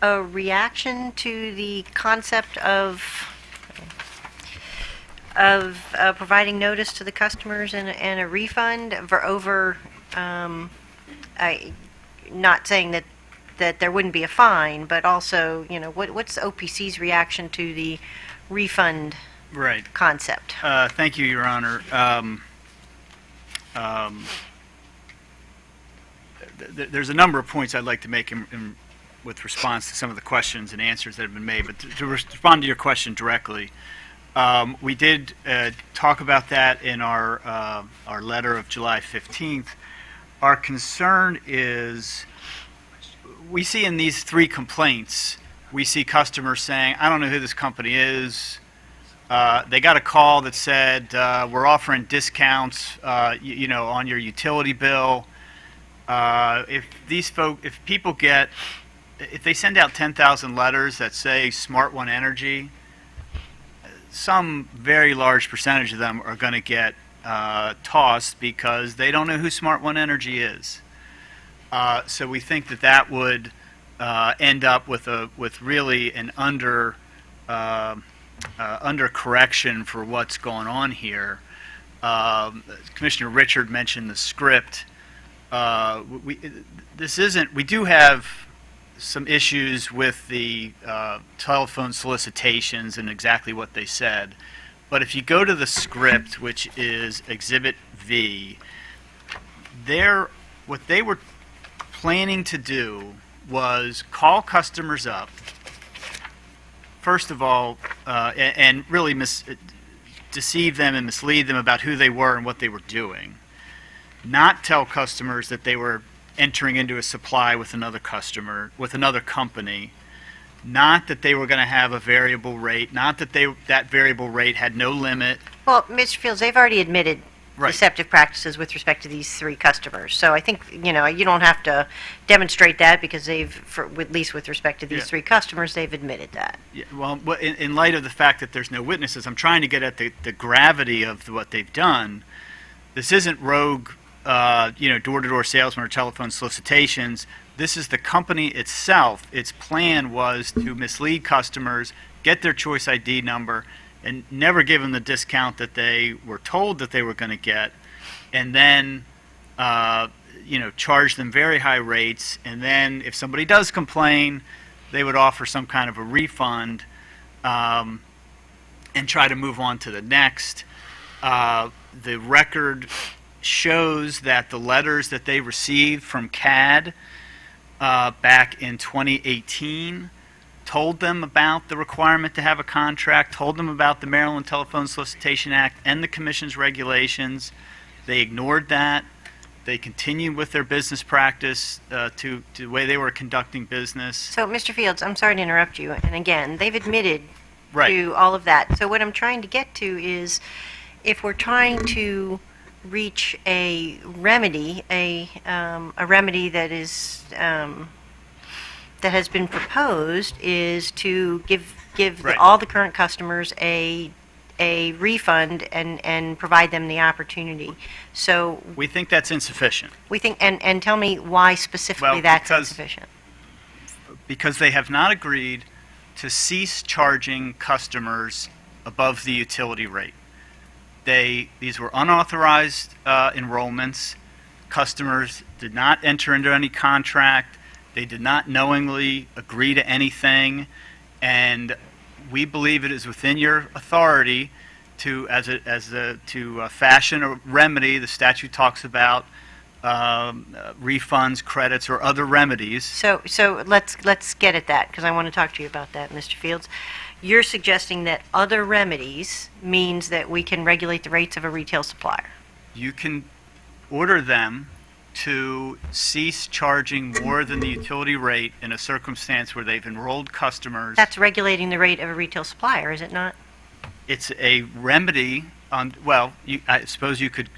a reaction to the concept of providing notice to the customers and a refund for over, not saying that there wouldn't be a fine, but also, what's OPC's reaction to the refund Right. concept? Thank you, Your Honor. There's a number of points I'd like to make with response to some of the questions and answers that have been made. But to respond to your question directly, We did talk about that in our letter of July 15th. Our concern is, we see in these 3 complaints, we see customers saying, I don't know who this company is. They got a call that said, we're offering discounts, on your utility bill. If they send out 10,000 letters that say Smart One Energy, some very large percentage of them are going to get tossed because they don't know who Smart One Energy is. So we think that would end up with really an under correction for what's going on here. Commissioner Richard mentioned the script. We do have some issues with the telephone solicitations and exactly what they said. But if you go to the script, which is Exhibit V, what they were planning to do was call customers up, first of all, and really deceive them and mislead them about who they were and what they were doing. Not tell customers that they were entering into a supply with another customer, with another company. Not that they were going to have a variable rate. Not that that variable rate had no limit. Well, Mr. Fields, they've already admitted Right. deceptive practices with respect to these 3 customers. So I think, you don't have to demonstrate that because at least with respect to these 3 customers, they've admitted that. Yeah, well, in light of the fact that there's no witnesses, I'm trying to get at the gravity of what they've done. This isn't rogue, door-to-door salesmen or telephone solicitations. This is the company itself. Its plan was to mislead customers, get their choice ID number, and never give them the discount that they were told that they were going to get, and then, charge them very high rates. And then if somebody does complain, they would offer some kind of a refund and try to move on to the next. The record shows that the letters that they received from CAD back in 2018 told them about the requirement to have a contract, told them about the Maryland Telephone Solicitation Act and the Commission's regulations. They ignored that. They continued with their business practice to the way they were conducting business. So, Mr. Fields, I'm sorry to interrupt you. And again, they've admitted Right. to all of that. So what I'm trying to get to is, if we're trying to reach a remedy, a remedy that is that has been proposed, is to give Right. all the current customers a refund and provide them the opportunity. So We think that's insufficient we think, and tell me why specifically Well, that's because- insufficient. because they have not agreed to cease charging customers above the utility rate. These were unauthorized enrollments. Customers did not enter into any contract. They did not knowingly agree to anything, and we believe it is within your authority to fashion a remedy. The statute talks about refunds, credits, or other remedies. So let's get at that, because I want to talk to you about that, Mr. Fields. You're suggesting that other remedies means that we can regulate the rates of a retail supplier. You can order them to cease charging more than the utility rate in a circumstance where they've enrolled customers. That's regulating the rate of a retail supplier, is it not? It's a remedy on, well, I suppose you could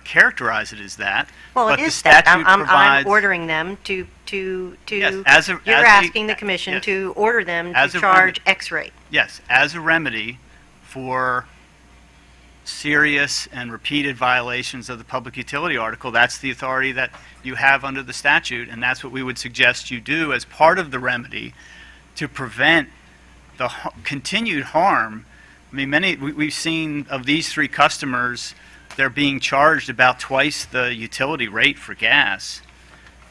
characterize it as that. Well, but it the is that. statute I'm provides- ordering them to. Yes, as a- You're as a- asking the commission yes. to order them As to a charge remedy. X rate. Yes, as a remedy for serious and repeated violations of the public utility article. That's the authority that you have under the statute, and that's what we would suggest you do as part of the remedy to prevent the continued harm. I mean, we've seen of these 3 customers, they're being charged about twice the utility rate for gas.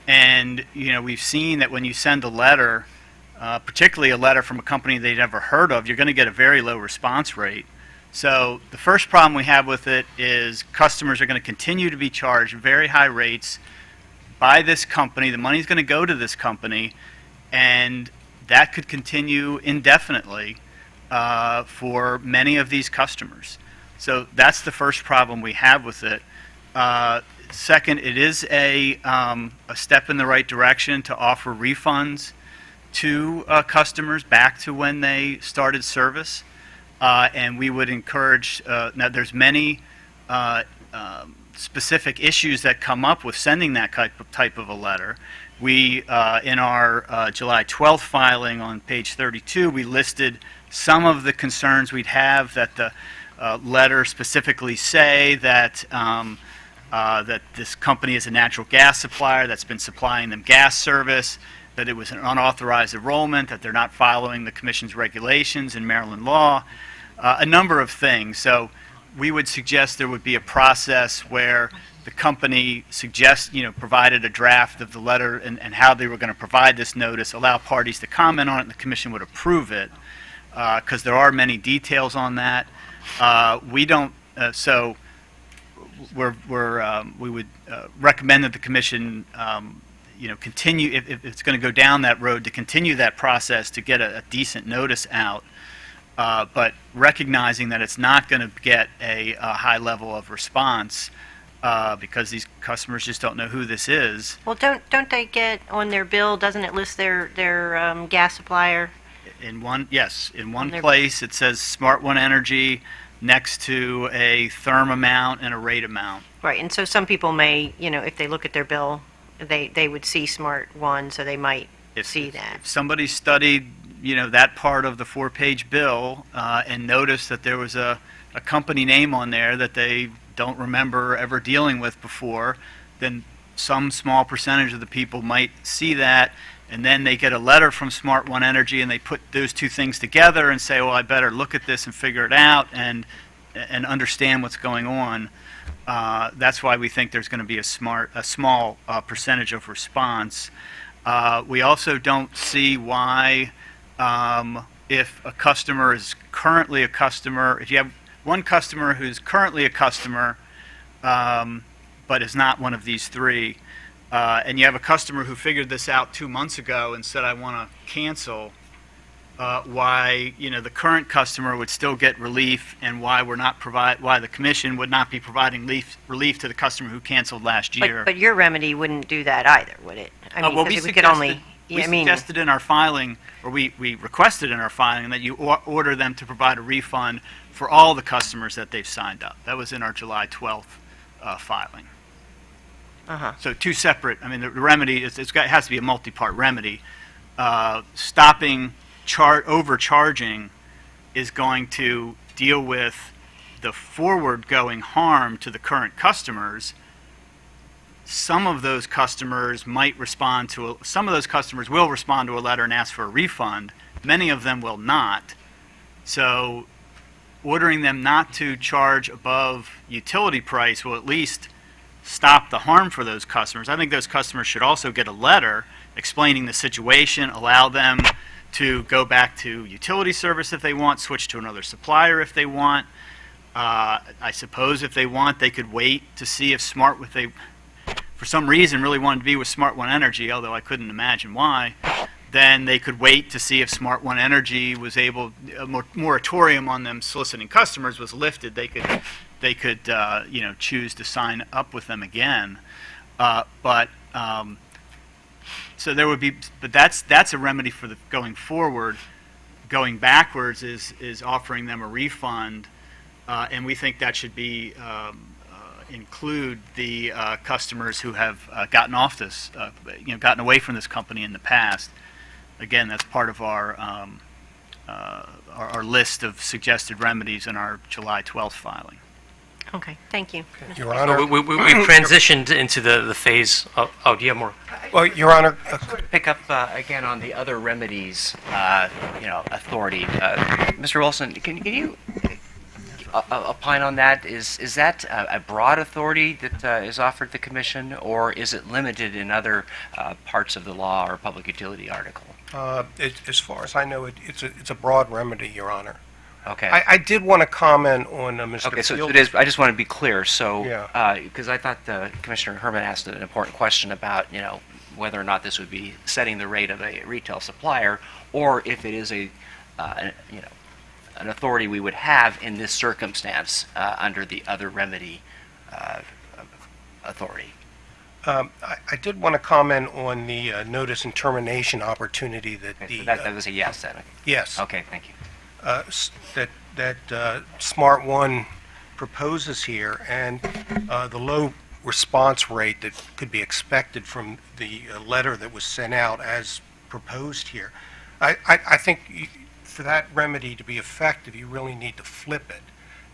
And, we've seen that when you send a letter, particularly a letter from a company they've never heard of, you're going to get a very low response rate. So the first problem we have with it is customers are going to continue to be charged very high rates by this company. The money's going to go to this company, and that could continue indefinitely. for many of these customers. So that's the first problem we have with it. Second, it is a step in the right direction to offer refunds to customers back to when they started service. And we would encourage, now there's many specific issues that come up with sending that type of a letter. We, in our July 12th filing on page 32, we listed some of the concerns we'd have that the letter specifically say that that this company is a natural gas supplier that's been supplying them gas service, that it was an unauthorized enrollment, that they're not following the Commission's regulations and Maryland law, a number of things. So we would suggest there would be a process where the company provided a draft of the letter and how they were going to provide this notice, allow parties to comment on it, and the Commission would approve it, because there are many details on that. We don't, so we would recommend that the Commission, continue, if it's going to go down that road, to continue that process to get a decent notice out, but recognizing that it's not going to get a high level of response because these customers just don't know who this is. Well, don't they get on their bill, doesn't it list their gas supplier? In one place it says Smart One Energy next to a therm amount and a rate amount. Right, and so some people may, if they look at their bill, they would see Smart One, so they might see that. If somebody studied, that part of the 4-page bill and noticed that there was a company name on there that they don't remember ever dealing with before, then some small percentage of the people might see that, and then they get a letter from Smart One Energy and they put those two things together and say, well, I better look at this and figure it out and understand what's going on. That's why we think there's going to be a small percentage of response. We also don't see why, if a customer is currently a customer, if you have one customer who's currently a customer but is not one of these three, and you have a customer who figured this out 2 months ago and said, I want to cancel, why the current customer would still get relief, and why why the Commission would not be providing relief to the customer who canceled last year. But your remedy wouldn't do that either, would it? I mean, Well, because we could only. we suggested in our filing, or we requested in our filing, that you order them to provide a refund for all the customers that they've signed up. That was in our July 12th filing. So two separate, the remedy, has to be a multi-part remedy. Stopping overcharging is going to deal with the forward-going harm to the current customers. Some of those customers will respond to a letter and ask for a refund. Many of them will not. So ordering them not to charge above utility price will at least stop the harm for those customers. I think those customers should also get a letter explaining the situation, allow them to go back to utility service if they want, switch to another supplier if they want. I suppose if they want, they could wait to see if for some reason really wanted to be with Smart One Energy, although I couldn't imagine why. Then they could wait to see if Smart One Energy was able, a moratorium on them soliciting customers was lifted. They could choose to sign up with them again. So there would be, but that's a remedy for the going forward. Going backwards is offering them a refund, and we think that should be include the customers who have gotten off this, gotten away from this company in the past. Again, that's part of our list of suggested remedies in our July 12th filing. Okay, thank you. Your Honor. So we've transitioned into the phase. Do you have more? Well, Your Honor. Pick up again on the other remedies, authority. Mr. Wilson, can you opine on that? Is that a broad authority that is offered the Commission, or is it limited in other parts of the law or public utility article? As far as I know, it's a broad remedy, Your Honor. Okay. I did want to comment on Mr. Okay, so Field. it is. I just want to be clear. So, Yeah. Because I thought Commissioner Herman asked an important question about, whether or not this would be setting the rate of a retail supplier, or if it is an authority we would have in this circumstance under the other remedy authority. I did want to comment on the notice and termination opportunity that Okay, the... so that was a yes then. Yes. Okay, thank you. That Smart One proposes here, and the low response rate that could be expected from the letter that was sent out as proposed here. I think for that remedy to be effective, you really need to flip it.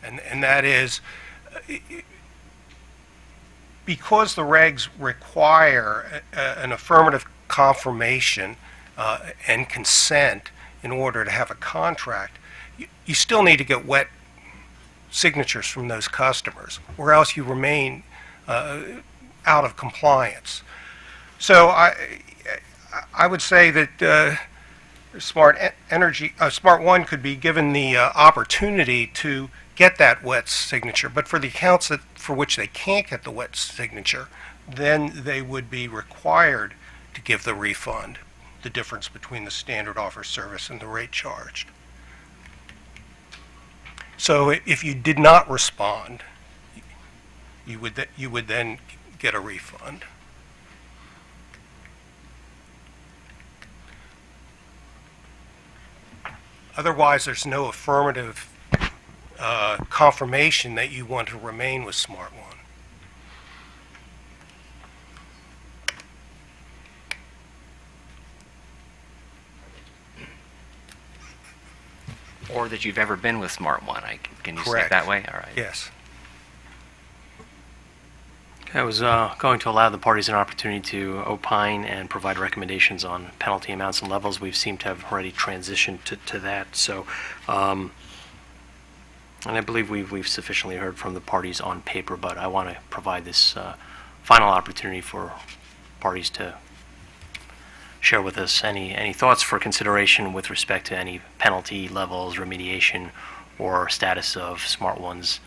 And that is, because the regs require an affirmative confirmation and consent in order to have a contract, you still need to get wet signatures from those customers, or else you remain out of compliance. So I would say that Smart One could be given the opportunity to get that wet signature, but for the accounts for which they can't get the wet signature, then they would be required to give the refund, the difference between the standard offer service and the rate charged. So if you did not respond, you would then get a refund. Otherwise, there's no affirmative confirmation that you want to remain with Smart One. Or that you've ever been with Smart One. Can you say it Correct. that way? All right. Yes. I was going to allow the parties an opportunity to opine and provide recommendations on penalty amounts and levels. We seem to have already transitioned to that. So, and I believe we've sufficiently heard from the parties on paper, but I want to provide this final opportunity for parties to share with us any thoughts for consideration with respect to any penalty levels, remediation, or status of Smart One's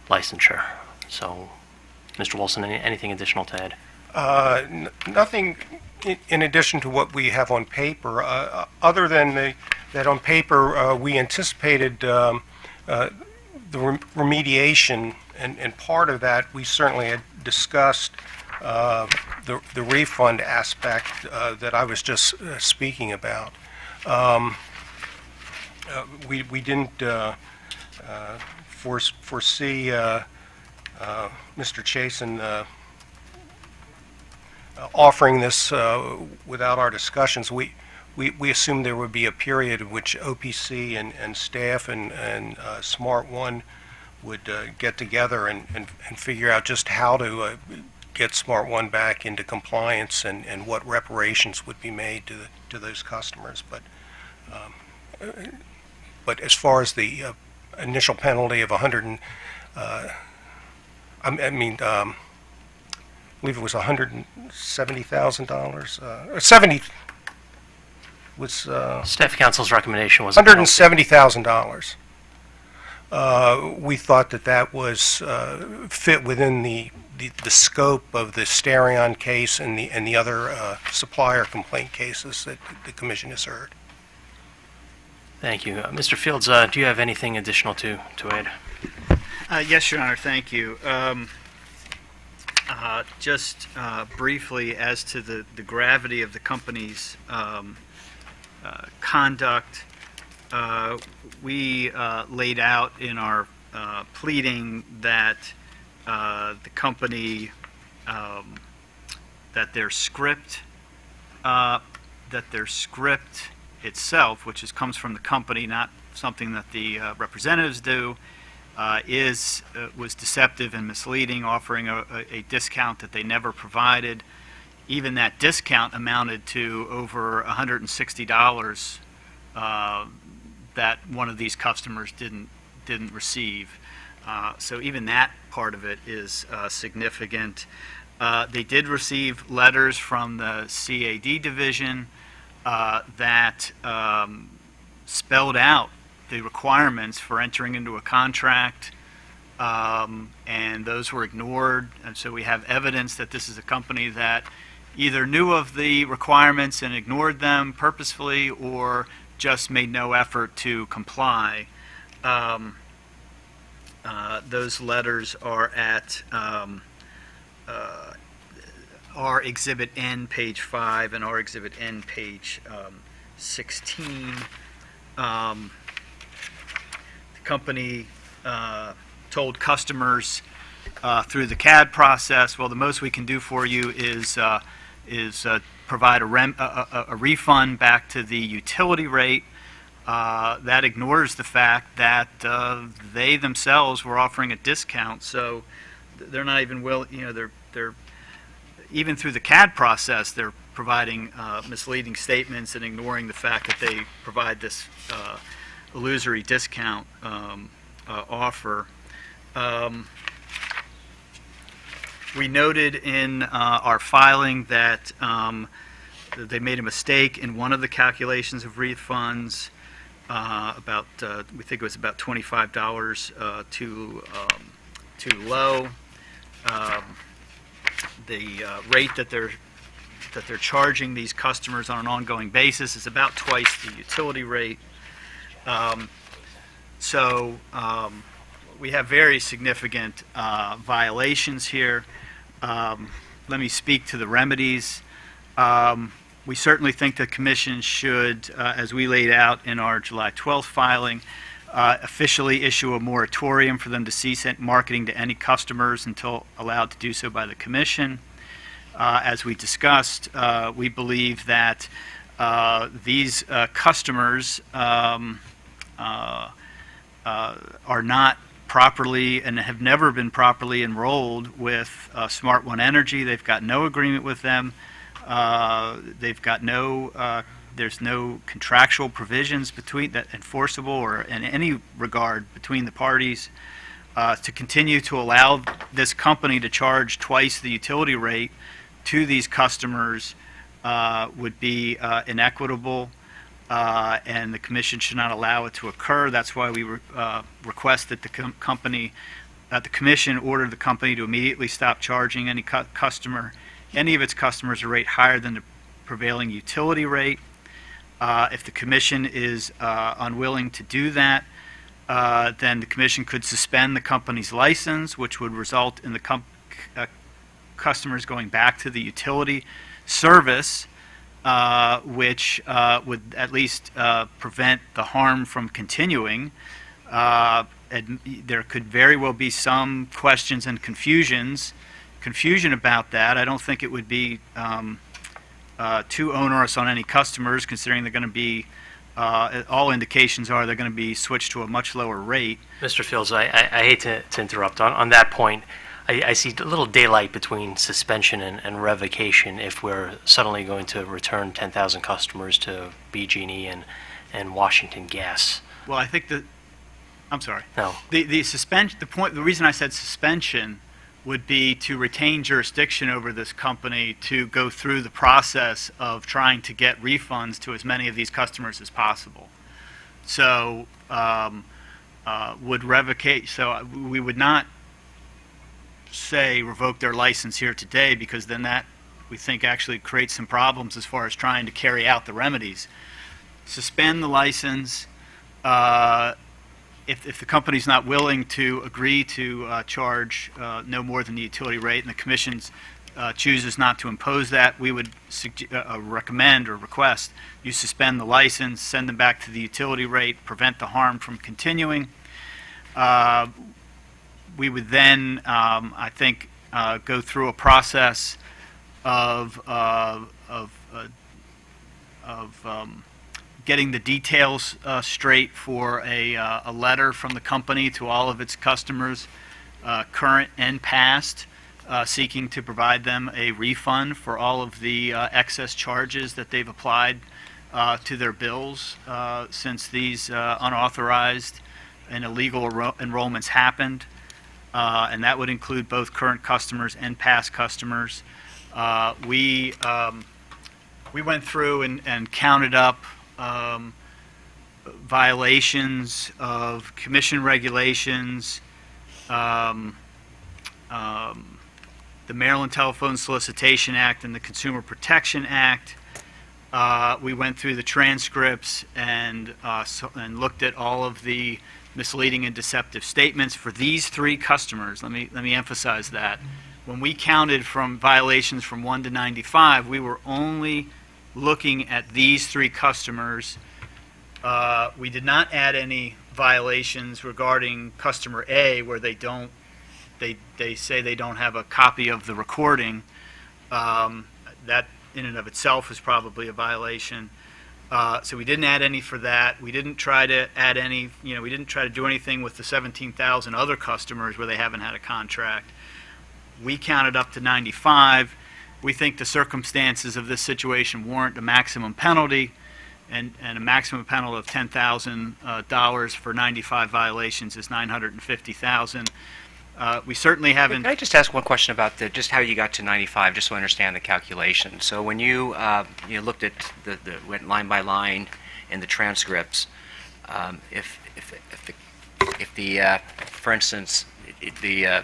licensure. So, Mr. Wilson, anything additional to add? Nothing in addition to what we have on paper, other than that on paper we anticipated the remediation, and part of that we certainly had discussed the refund aspect that I was just speaking about. We didn't foresee Mr. Chasen offering this without our discussions. We assumed there would be a period in which OPC and staff and Smart One would get together and figure out just how to get Smart One back into compliance and what reparations would be made to those customers. But as far as the initial penalty of I believe it was $170,000. 70 was Staff Council's recommendation was $170,000. We thought that was fit within the scope of the Starion case and the other supplier complaint cases that the Commission has heard. Thank you. Mr. Fields, do you have anything additional to add? Yes, Your Honor, thank you. Just briefly as to the gravity of the company's conduct, we laid out in our pleading that the company, that their script itself, which comes from the company, not something that the representatives do, was deceptive and misleading, offering a discount that they never provided. Even that discount amounted to over $160 that one of these customers didn't receive. So even that part of it is significant. They did receive letters from the CAD division that spelled out the requirements for entering into a contract, and those were ignored. And so we have evidence that this is a company that either knew of the requirements and ignored them purposefully, or just made no effort to comply. Those letters are at our Exhibit N, page 5, and our Exhibit N, page 16. The company told customers through the CAD process, well, the most we can do for you is provide a refund back to the utility rate. That ignores the fact that they themselves were offering a discount, so they're not even they're even through the CAD process, they're providing misleading statements and ignoring the fact that they provide this illusory discount offer. We noted in our filing that they made a mistake in one of the calculations of refunds, we think it was about $25 too low. The rate that they're charging these customers on an ongoing basis is about twice the utility rate. So we have very significant violations here. Let me speak to the remedies. We certainly think the Commission should, as we laid out in our July 12th filing, officially issue a moratorium for them to cease marketing to any customers until allowed to do so by the Commission. As we discussed, we believe that these customers are not properly and have never been properly enrolled with Smart One Energy. They've got no agreement with them. They've got there's no contractual provisions between that enforceable or in any regard between the parties. To continue to allow this company to charge twice the utility rate to these customers would be inequitable, and the Commission should not allow it to occur. That's why we request that the Commission order the company to immediately stop charging any of its customers a rate higher than the prevailing utility rate. If the Commission is unwilling to do that, then the Commission could suspend the company's license, which would result in the customers going back to the utility service, which would at least prevent the harm from continuing. There could very well be some questions and confusion about that. I don't think it would be too onerous on any customers, considering they're going to be, all indications are they're going to be switched to a much lower rate. Mr. Fields, I hate to interrupt. On that point, I see a little daylight between suspension and revocation if we're suddenly going to return 10,000 customers to BG&E and Washington Gas. Well, I think I'm sorry. No. The reason I said suspension would be to retain jurisdiction over this company to go through the process of trying to get refunds to as many of these customers as possible. So we would not say revoke their license here today, because then that, we think, actually creates some problems as far as trying to carry out the remedies. Suspend the license. If the company's not willing to agree to charge no more than the utility rate, and the Commission chooses not to impose that, we would recommend or request you suspend the license, send them back to the utility rate, prevent the harm from continuing. We would then, I think, go through a process of getting the details straight for a letter from the company to all of its customers, current and past, seeking to provide them a refund for all of the excess charges that they've applied to their bills since these unauthorized and illegal enrollments happened. And that would include both current customers and past customers. We went through and counted up violations of Commission regulations, the Maryland Telephone Solicitation Act and the Consumer Protection Act. We went through the transcripts and looked at all of the misleading and deceptive statements for these 3 customers. Let me emphasize that. When we counted from violations from 1 to 95, we were only looking at these 3 customers. We did not add any violations regarding customer A where they say they don't have a copy of the recording. That in and of itself is probably a violation. So we didn't add any for that. We didn't try to add any, we didn't try to do anything with the 17,000 other customers where they haven't had a contract. We counted up to 95. We think the circumstances of this situation warrant a maximum penalty, and a maximum penalty of $10,000 for 95 violations is $950,000. We certainly haven't. Can I just ask one question about just how you got to 95, just so I understand the calculation? So when you looked at went line by line in the transcripts, if for instance, the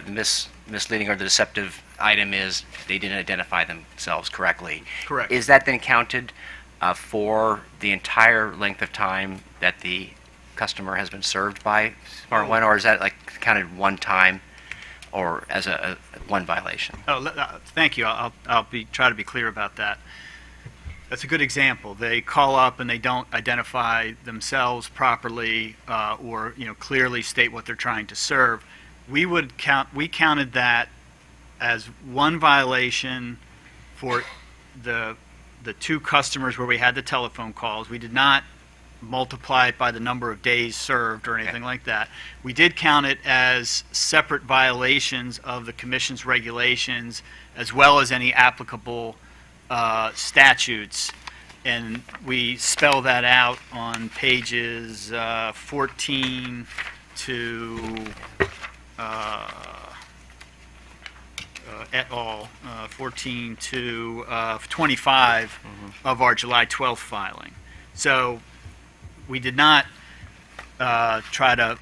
misleading or the deceptive item is they didn't identify themselves correctly. Correct. Is that then counted for the entire length of time that the customer has been served by Smart One, or is that like counted one time, or as a one violation? Thank you. I'll try to be clear about that. That's a good example. They call up and they don't identify themselves properly, or clearly state what they're trying to serve. We counted that as one violation for the 2 customers where we had the telephone calls. We did not multiply it by the number of days served or anything like that. We did count it as separate violations of the Commission's regulations as well as any applicable statutes. And we spell that out on pages 14 to et al., 14 to 25 of our July 12th filing. So we did not try to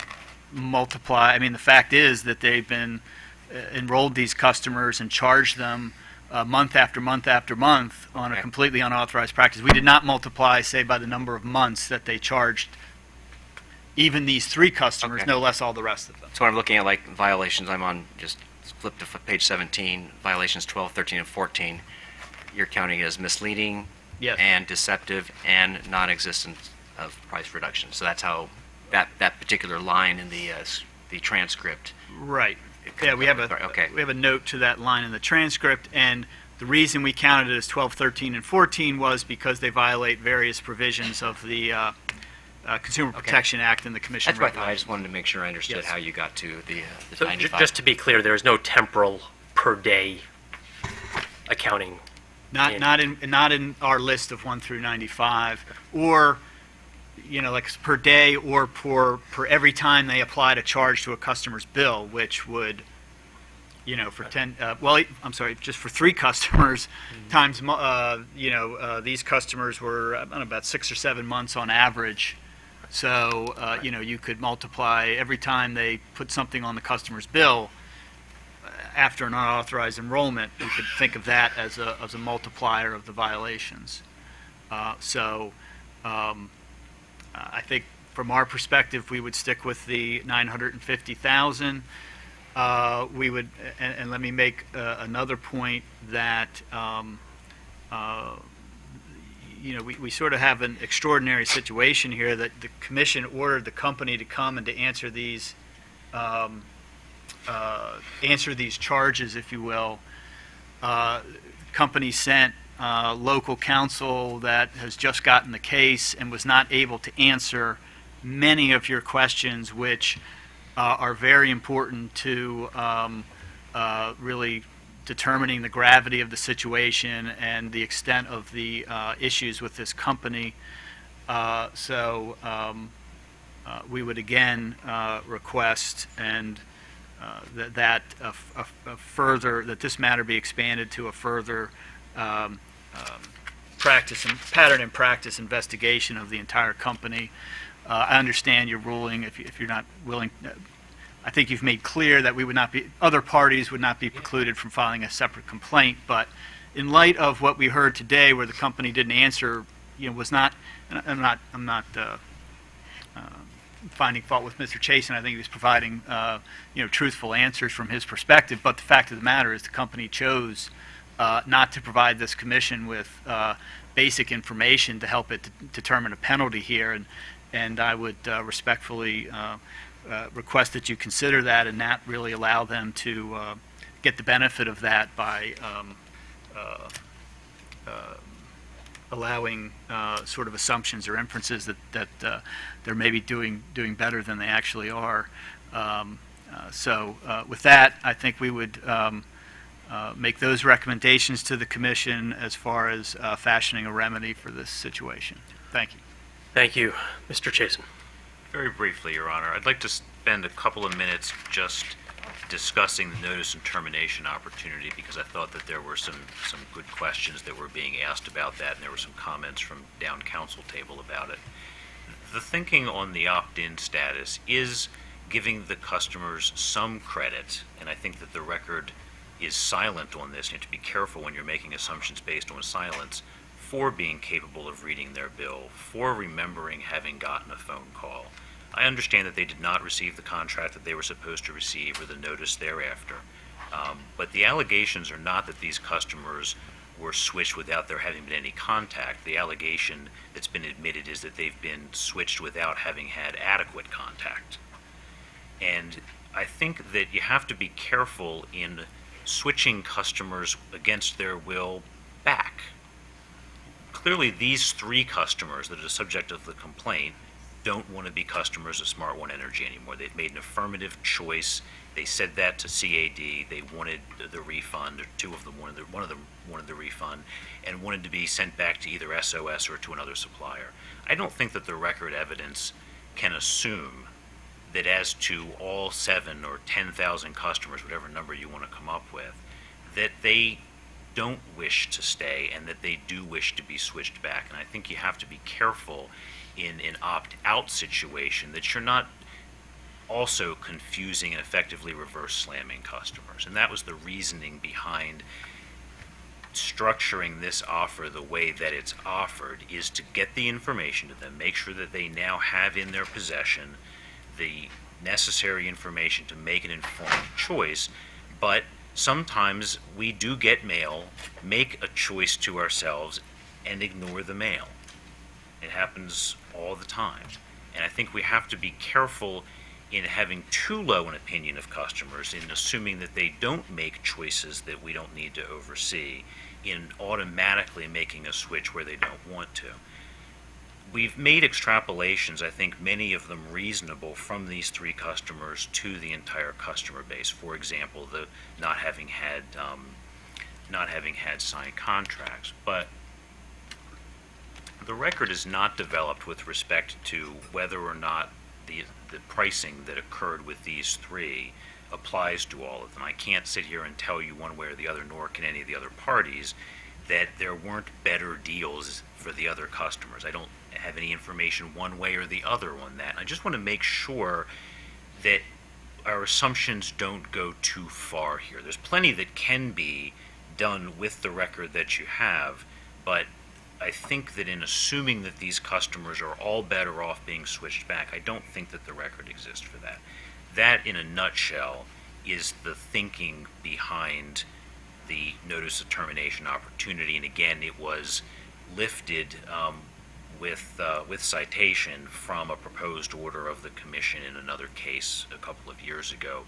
multiply. I mean, the fact is that they've been enrolled these customers and charged them month after month after month on a completely unauthorized practice. We did not multiply, say, by the number of months that they charged even these 3 customers, no less all the rest of them. So when I'm looking at like violations, I'm on just flip to page 17, violations 12, 13, and 14. You're counting as misleading and deceptive and non-existent of price reduction. So that's how that particular line in the transcript. Right. Yeah, we have a note to that line in the transcript, and the reason we counted it as 12, 13, and 14 was because they violate various provisions of the Consumer Protection Act and the Commission. That's what I thought. I just wanted to make sure I understood how you got to the So 95. just to be clear, there is no temporal per day accounting. Not in our list of 1 through 95, or like per day, or per every time they applied a charge to a customer's bill, which would, for 10. I'm sorry, just for 3 customers times. These customers were about 6 or 7 months on average. So you could multiply every time they put something on the customer's bill after an unauthorized enrollment. You could think of that as a multiplier of the violations. I think from our perspective, we would stick with the 950,000. We would, and let me make another point that we sort of have an extraordinary situation here that the Commission ordered the company to come and to answer these charges, if you will. Company sent local counsel that has just gotten the case and was not able to answer many of your questions, which are very important to really determining the gravity of the situation and the extent of the issues with this company. We would again request that this matter be expanded to a further pattern and practice investigation of the entire company. I understand your ruling. If you're not willing, I think you've made clear that other parties would not be precluded from filing a separate complaint. But in light of what we heard today, where the company didn't answer was not, and I'm not finding fault with Mr. Chasen. I think he was providing, truthful answers from his perspective. But the fact of the matter is the company chose not to provide this commission with basic information to help it determine a penalty here. And I would respectfully request that you consider that and not really allow them to get the benefit of that by allowing sort of assumptions or inferences that they're maybe doing better than they actually are. So with that, I think we would make those recommendations to the commission as far as fashioning a remedy for this situation. Thank you. Thank you. Mr. Chasen. Very briefly, Your Honor, I'd like to spend a couple of minutes just discussing the notice and termination opportunity because I thought that there were some good questions that were being asked about that, and there were some comments from down council table about it. The thinking on the opt-in status is giving the customers some credit, and I think that the record is silent on this. You have to be careful when you're making assumptions based on silence, for being capable of reading their bill, for remembering having gotten a phone call. I understand that they did not receive the contract that they were supposed to receive or the notice thereafter. But the allegations are not that these customers were switched without there having been any contact. The allegation that's been admitted is that they've been switched without having had adequate contact. And I think that you have to be careful in switching customers against their will back. Clearly, these three customers that are the subject of the complaint don't want to be customers of Smart One Energy anymore. They've made an affirmative choice. They said that to CAD. They wanted the refund, or two of them wanted one of them wanted the refund, and wanted to be sent back to either SOS or to another supplier. I don't think that the record evidence can assume that as to all 7 or 10,000 customers, whatever number you want to come up with, that they don't wish to stay and that they do wish to be switched back. And I think you have to be careful in an opt-out situation that you're not also confusing and effectively reverse slamming customers. And that was the reasoning behind structuring this offer the way that it's offered, is to get the information to them, make sure that they now have in their possession the necessary information to make an informed choice. But sometimes we do get mail, make a choice to ourselves, and ignore the mail. It happens all the time. And I think we have to be careful in having too low an opinion of customers, in assuming that they don't make choices that we don't need to oversee, in automatically making a switch where they don't want to. We've made extrapolations, I think many of them reasonable, from these three customers to the entire customer base. For example, the not having had signed contracts. But the record is not developed with respect to whether or not the pricing that occurred with these three applies to all of them. I can't sit here and tell you one way or the other, nor can any of the other parties, that there weren't better deals for the other customers. I don't have any information one way or the other on that. I just want to make sure that our assumptions don't go too far here. There's plenty that can be done with the record that you have, but I think that in assuming that these customers are all better off being switched back, I don't think that the record exists for that. That, in a nutshell, is the thinking behind the notice of termination opportunity. And again, it was lifted with citation from a proposed order of the commission in another case a couple of years ago.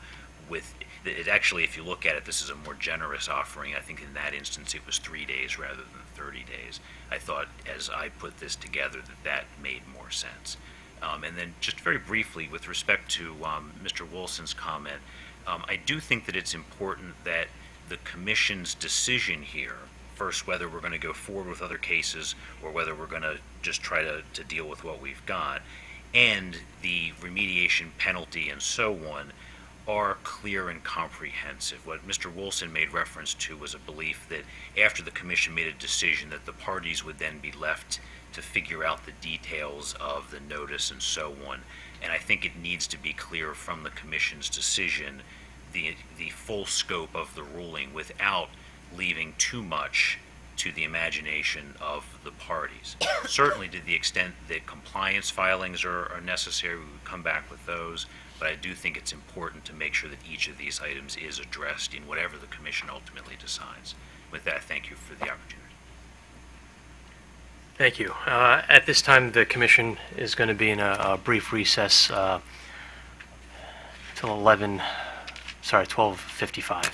It actually, if you look at it, this is a more generous offering. I think in that instance it was 3 days rather than 30 days. I thought, as I put this together, that made more sense. And then just very briefly, with respect to Mr. Wilson's comment, I do think that it's important that the commission's decision here, first whether we're going to go forward with other cases or whether we're going to just try to deal with what we've got, and the remediation penalty and so on, are clear and comprehensive. What Mr. Wilson made reference to was a belief that after the commission made a decision that the parties would then be left to figure out the details of the notice and so on. And I think it needs to be clear from the commission's decision the full scope of the ruling without leaving too much to the imagination of the parties. Certainly to the extent that compliance filings are necessary, we would come back with those, but I do think it's important to make sure that each of these items is addressed in whatever the commission ultimately decides. With that, thank you for the opportunity. Thank you. At this time, the commission is going to be in a brief recess till 12:55.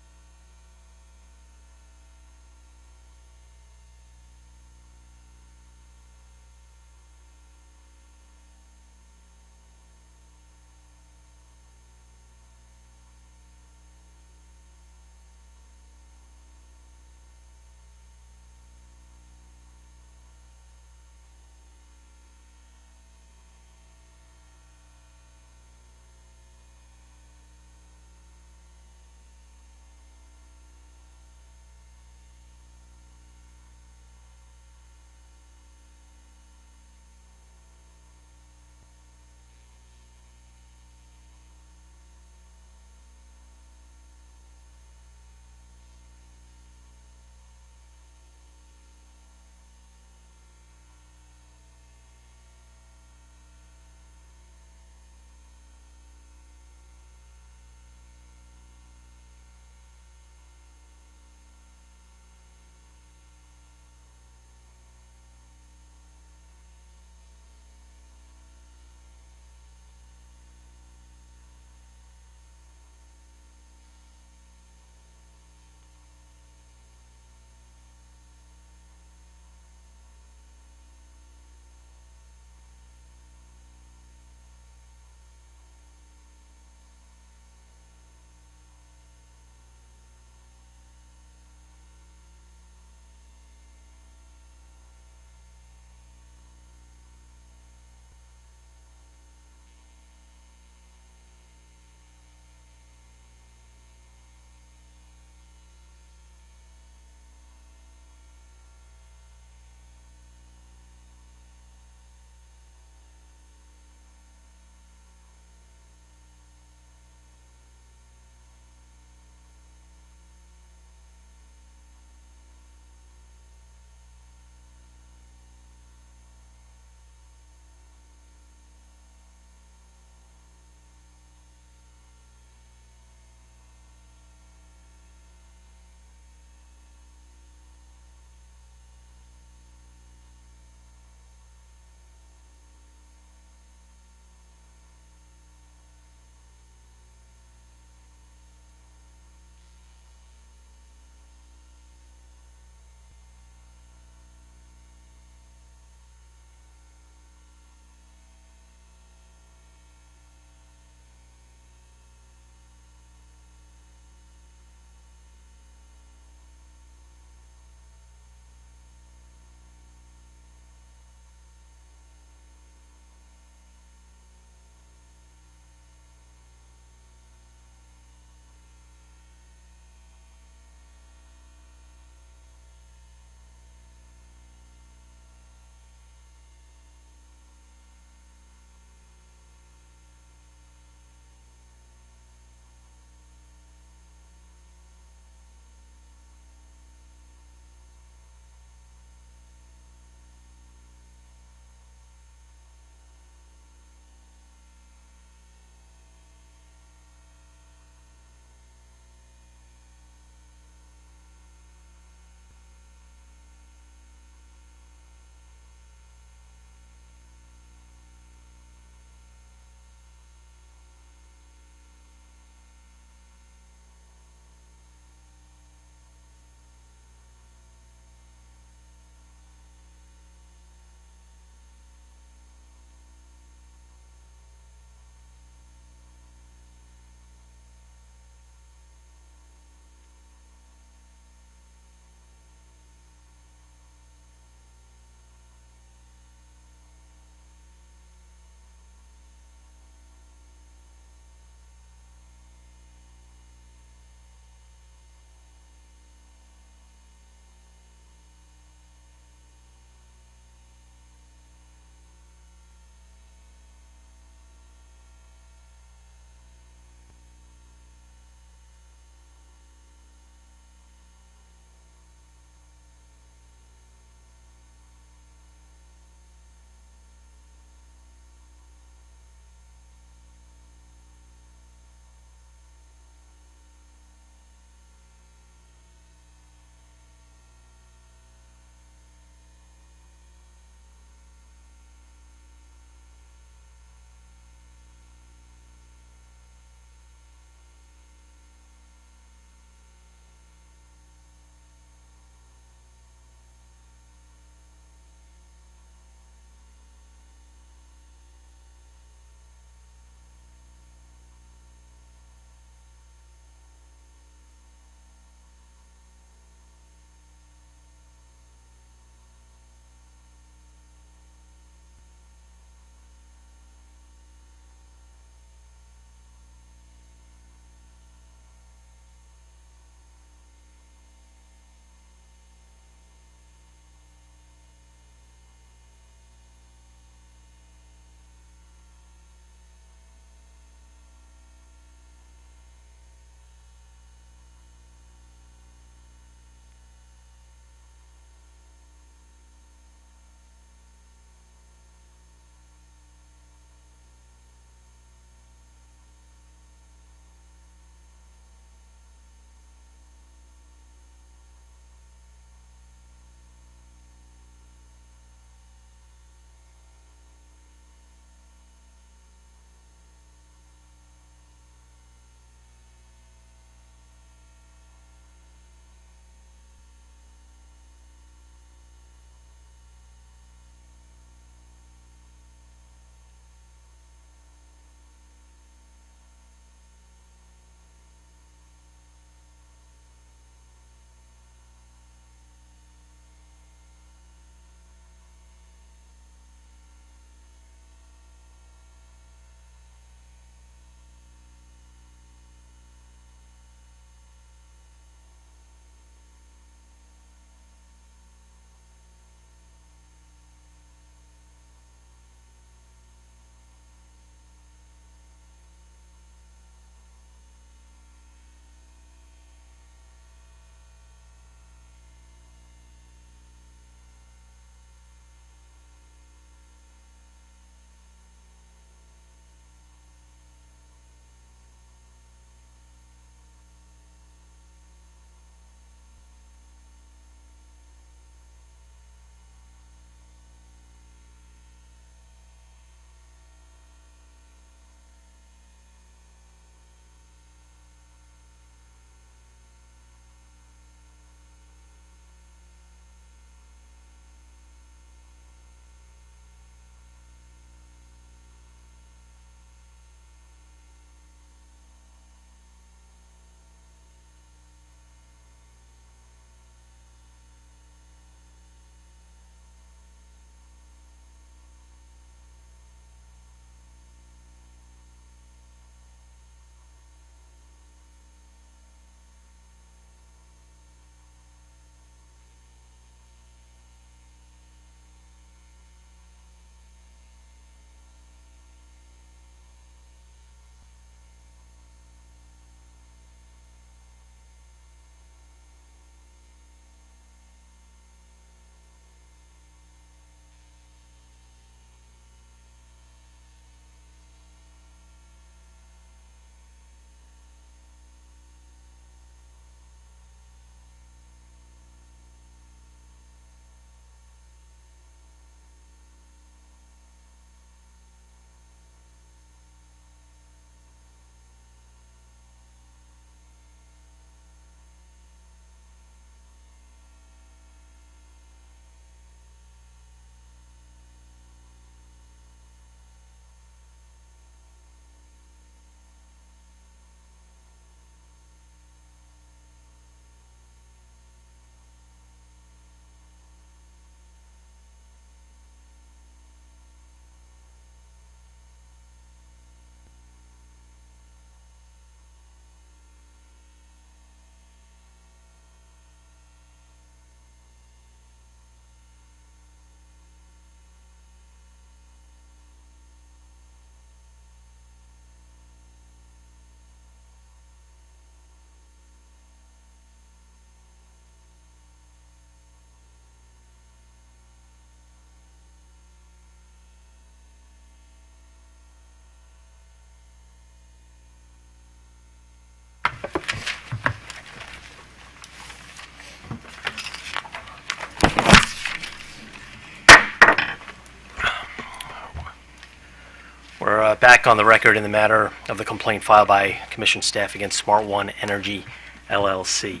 back on the record in the matter of the complaint filed by Commission staff against Smart One Energy LLC.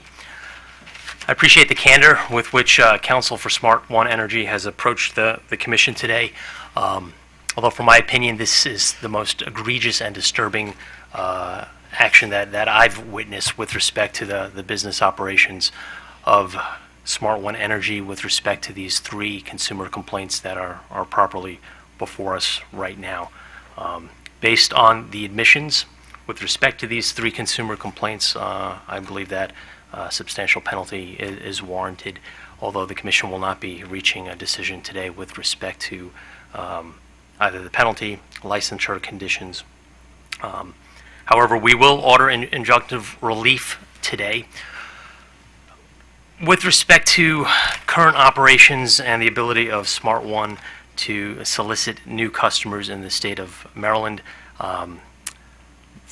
I appreciate the candor with which counsel for Smart One Energy has approached the Commission today. Although, from my opinion, this is the most egregious and disturbing action that I've witnessed with respect to the business operations of Smart One Energy with respect to these 3 consumer complaints that are properly before us right now. Based on the admissions with respect to these 3 consumer complaints, I believe that substantial penalty is warranted, although the Commission will not be reaching a decision today with respect to either the penalty, licensure conditions. However, we will order injunctive relief today. With respect to current operations and the ability of Smart One to solicit new customers in the state of Maryland,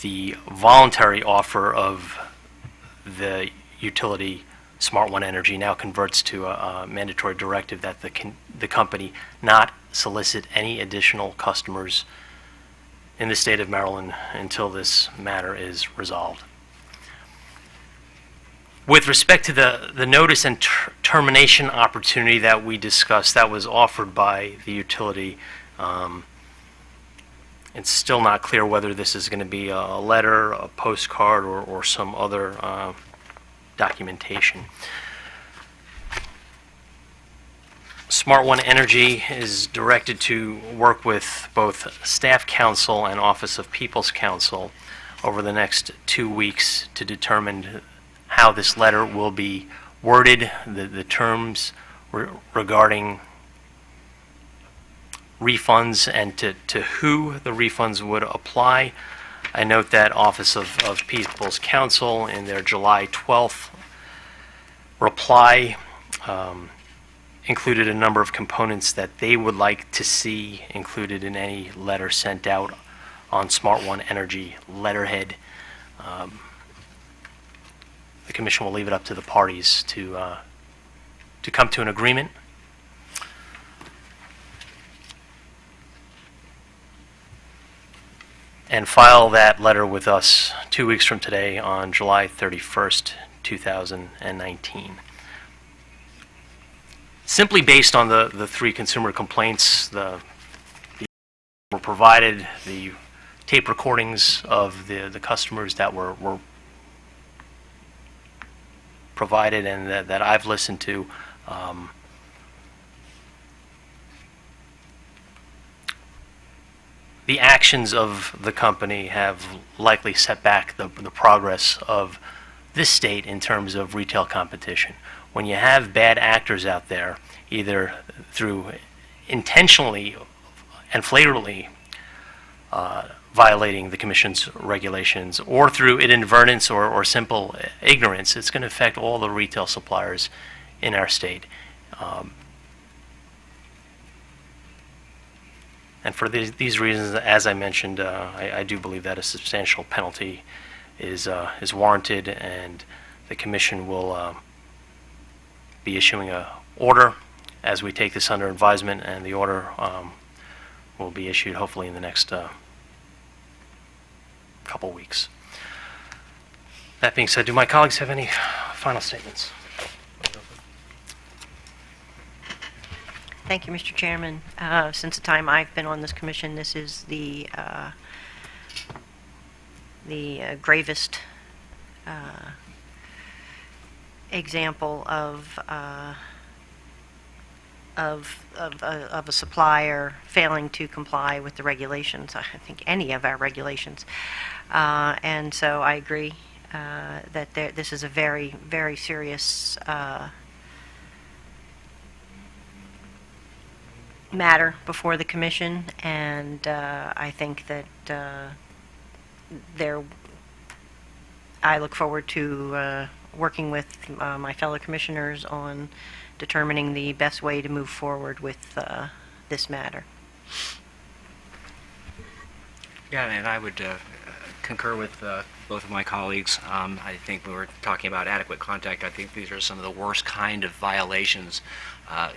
the voluntary offer of the utility Smart One Energy now converts to a mandatory directive that the company not solicit any additional customers in the state of Maryland until this matter is resolved. With respect to the notice and termination opportunity that we discussed, that was offered by the utility, it's still not clear whether this is going to be a letter, a postcard, or some other documentation. Smart One Energy is directed to work with both Staff Counsel and Office of People's Counsel over the next 2 weeks to determine how this letter will be worded, the terms regarding refunds, and to who the refunds would apply. I note that Office of People's Counsel in their July 12th reply included a number of components that they would like to see included in any letter sent out on Smart One Energy letterhead. The Commission will leave it up to the parties to come to an agreement. And file that letter with us 2 weeks from today on July 31st, 2019. Simply based on the 3 consumer complaints, the were provided, the tape recordings of the customers that were provided and that I've listened to, the actions of the company have likely set back the progress of this state in terms of retail competition. When you have bad actors out there, either through intentionally and flagrantly violating the Commission's regulations or through inadvertence or simple ignorance, it's going to affect all the retail suppliers in our state. And for these reasons, as I mentioned, I do believe that a substantial penalty is warranted, and the Commission will be issuing an order as we take this under advisement, and the order will be issued hopefully in the next couple weeks. That being said, do my colleagues have any final statements? Thank you, Mr. Chairman. Since the time I've been on this commission, this is the gravest example of a supplier failing to comply with the regulations. I think any of our regulations, and so I agree that this is a very, very serious matter before the Commission, and I think that I look forward to working with my fellow commissioners on determining the best way to move forward with this matter. Yeah, and I would concur with both of my colleagues. I think we were talking about adequate contact. I think these are some of the worst kind of violations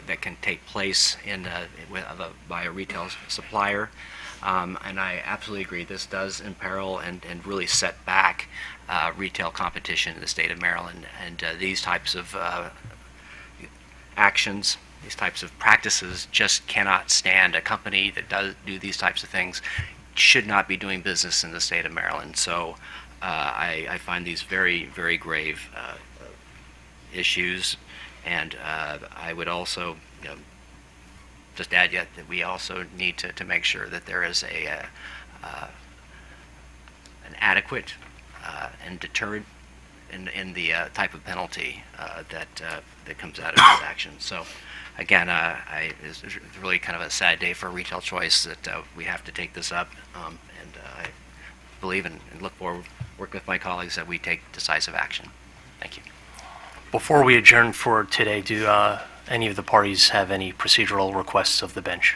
that can take place by a retail supplier. And I absolutely agree, this does imperil and really set back retail competition in the state of Maryland. And these types of actions, these types of practices just cannot stand. A company that does do these types of things should not be doing business in the state of Maryland. So I find these very, very grave issues. And I would also just add yet that we also need to make sure that there is an adequate and deterrent in the type of penalty that comes out of this action. So again, it's really kind of a sad day for Retail Choice that we have to take this up, and I believe and look forward working with my colleagues that we take decisive action. Thank you. Before we adjourn for today, do any of the parties have any procedural requests of the bench?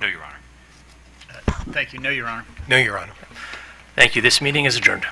No, Your Honor. Thank you. No, Your Honor. No, Your Honor. Thank you. This meeting is adjourned.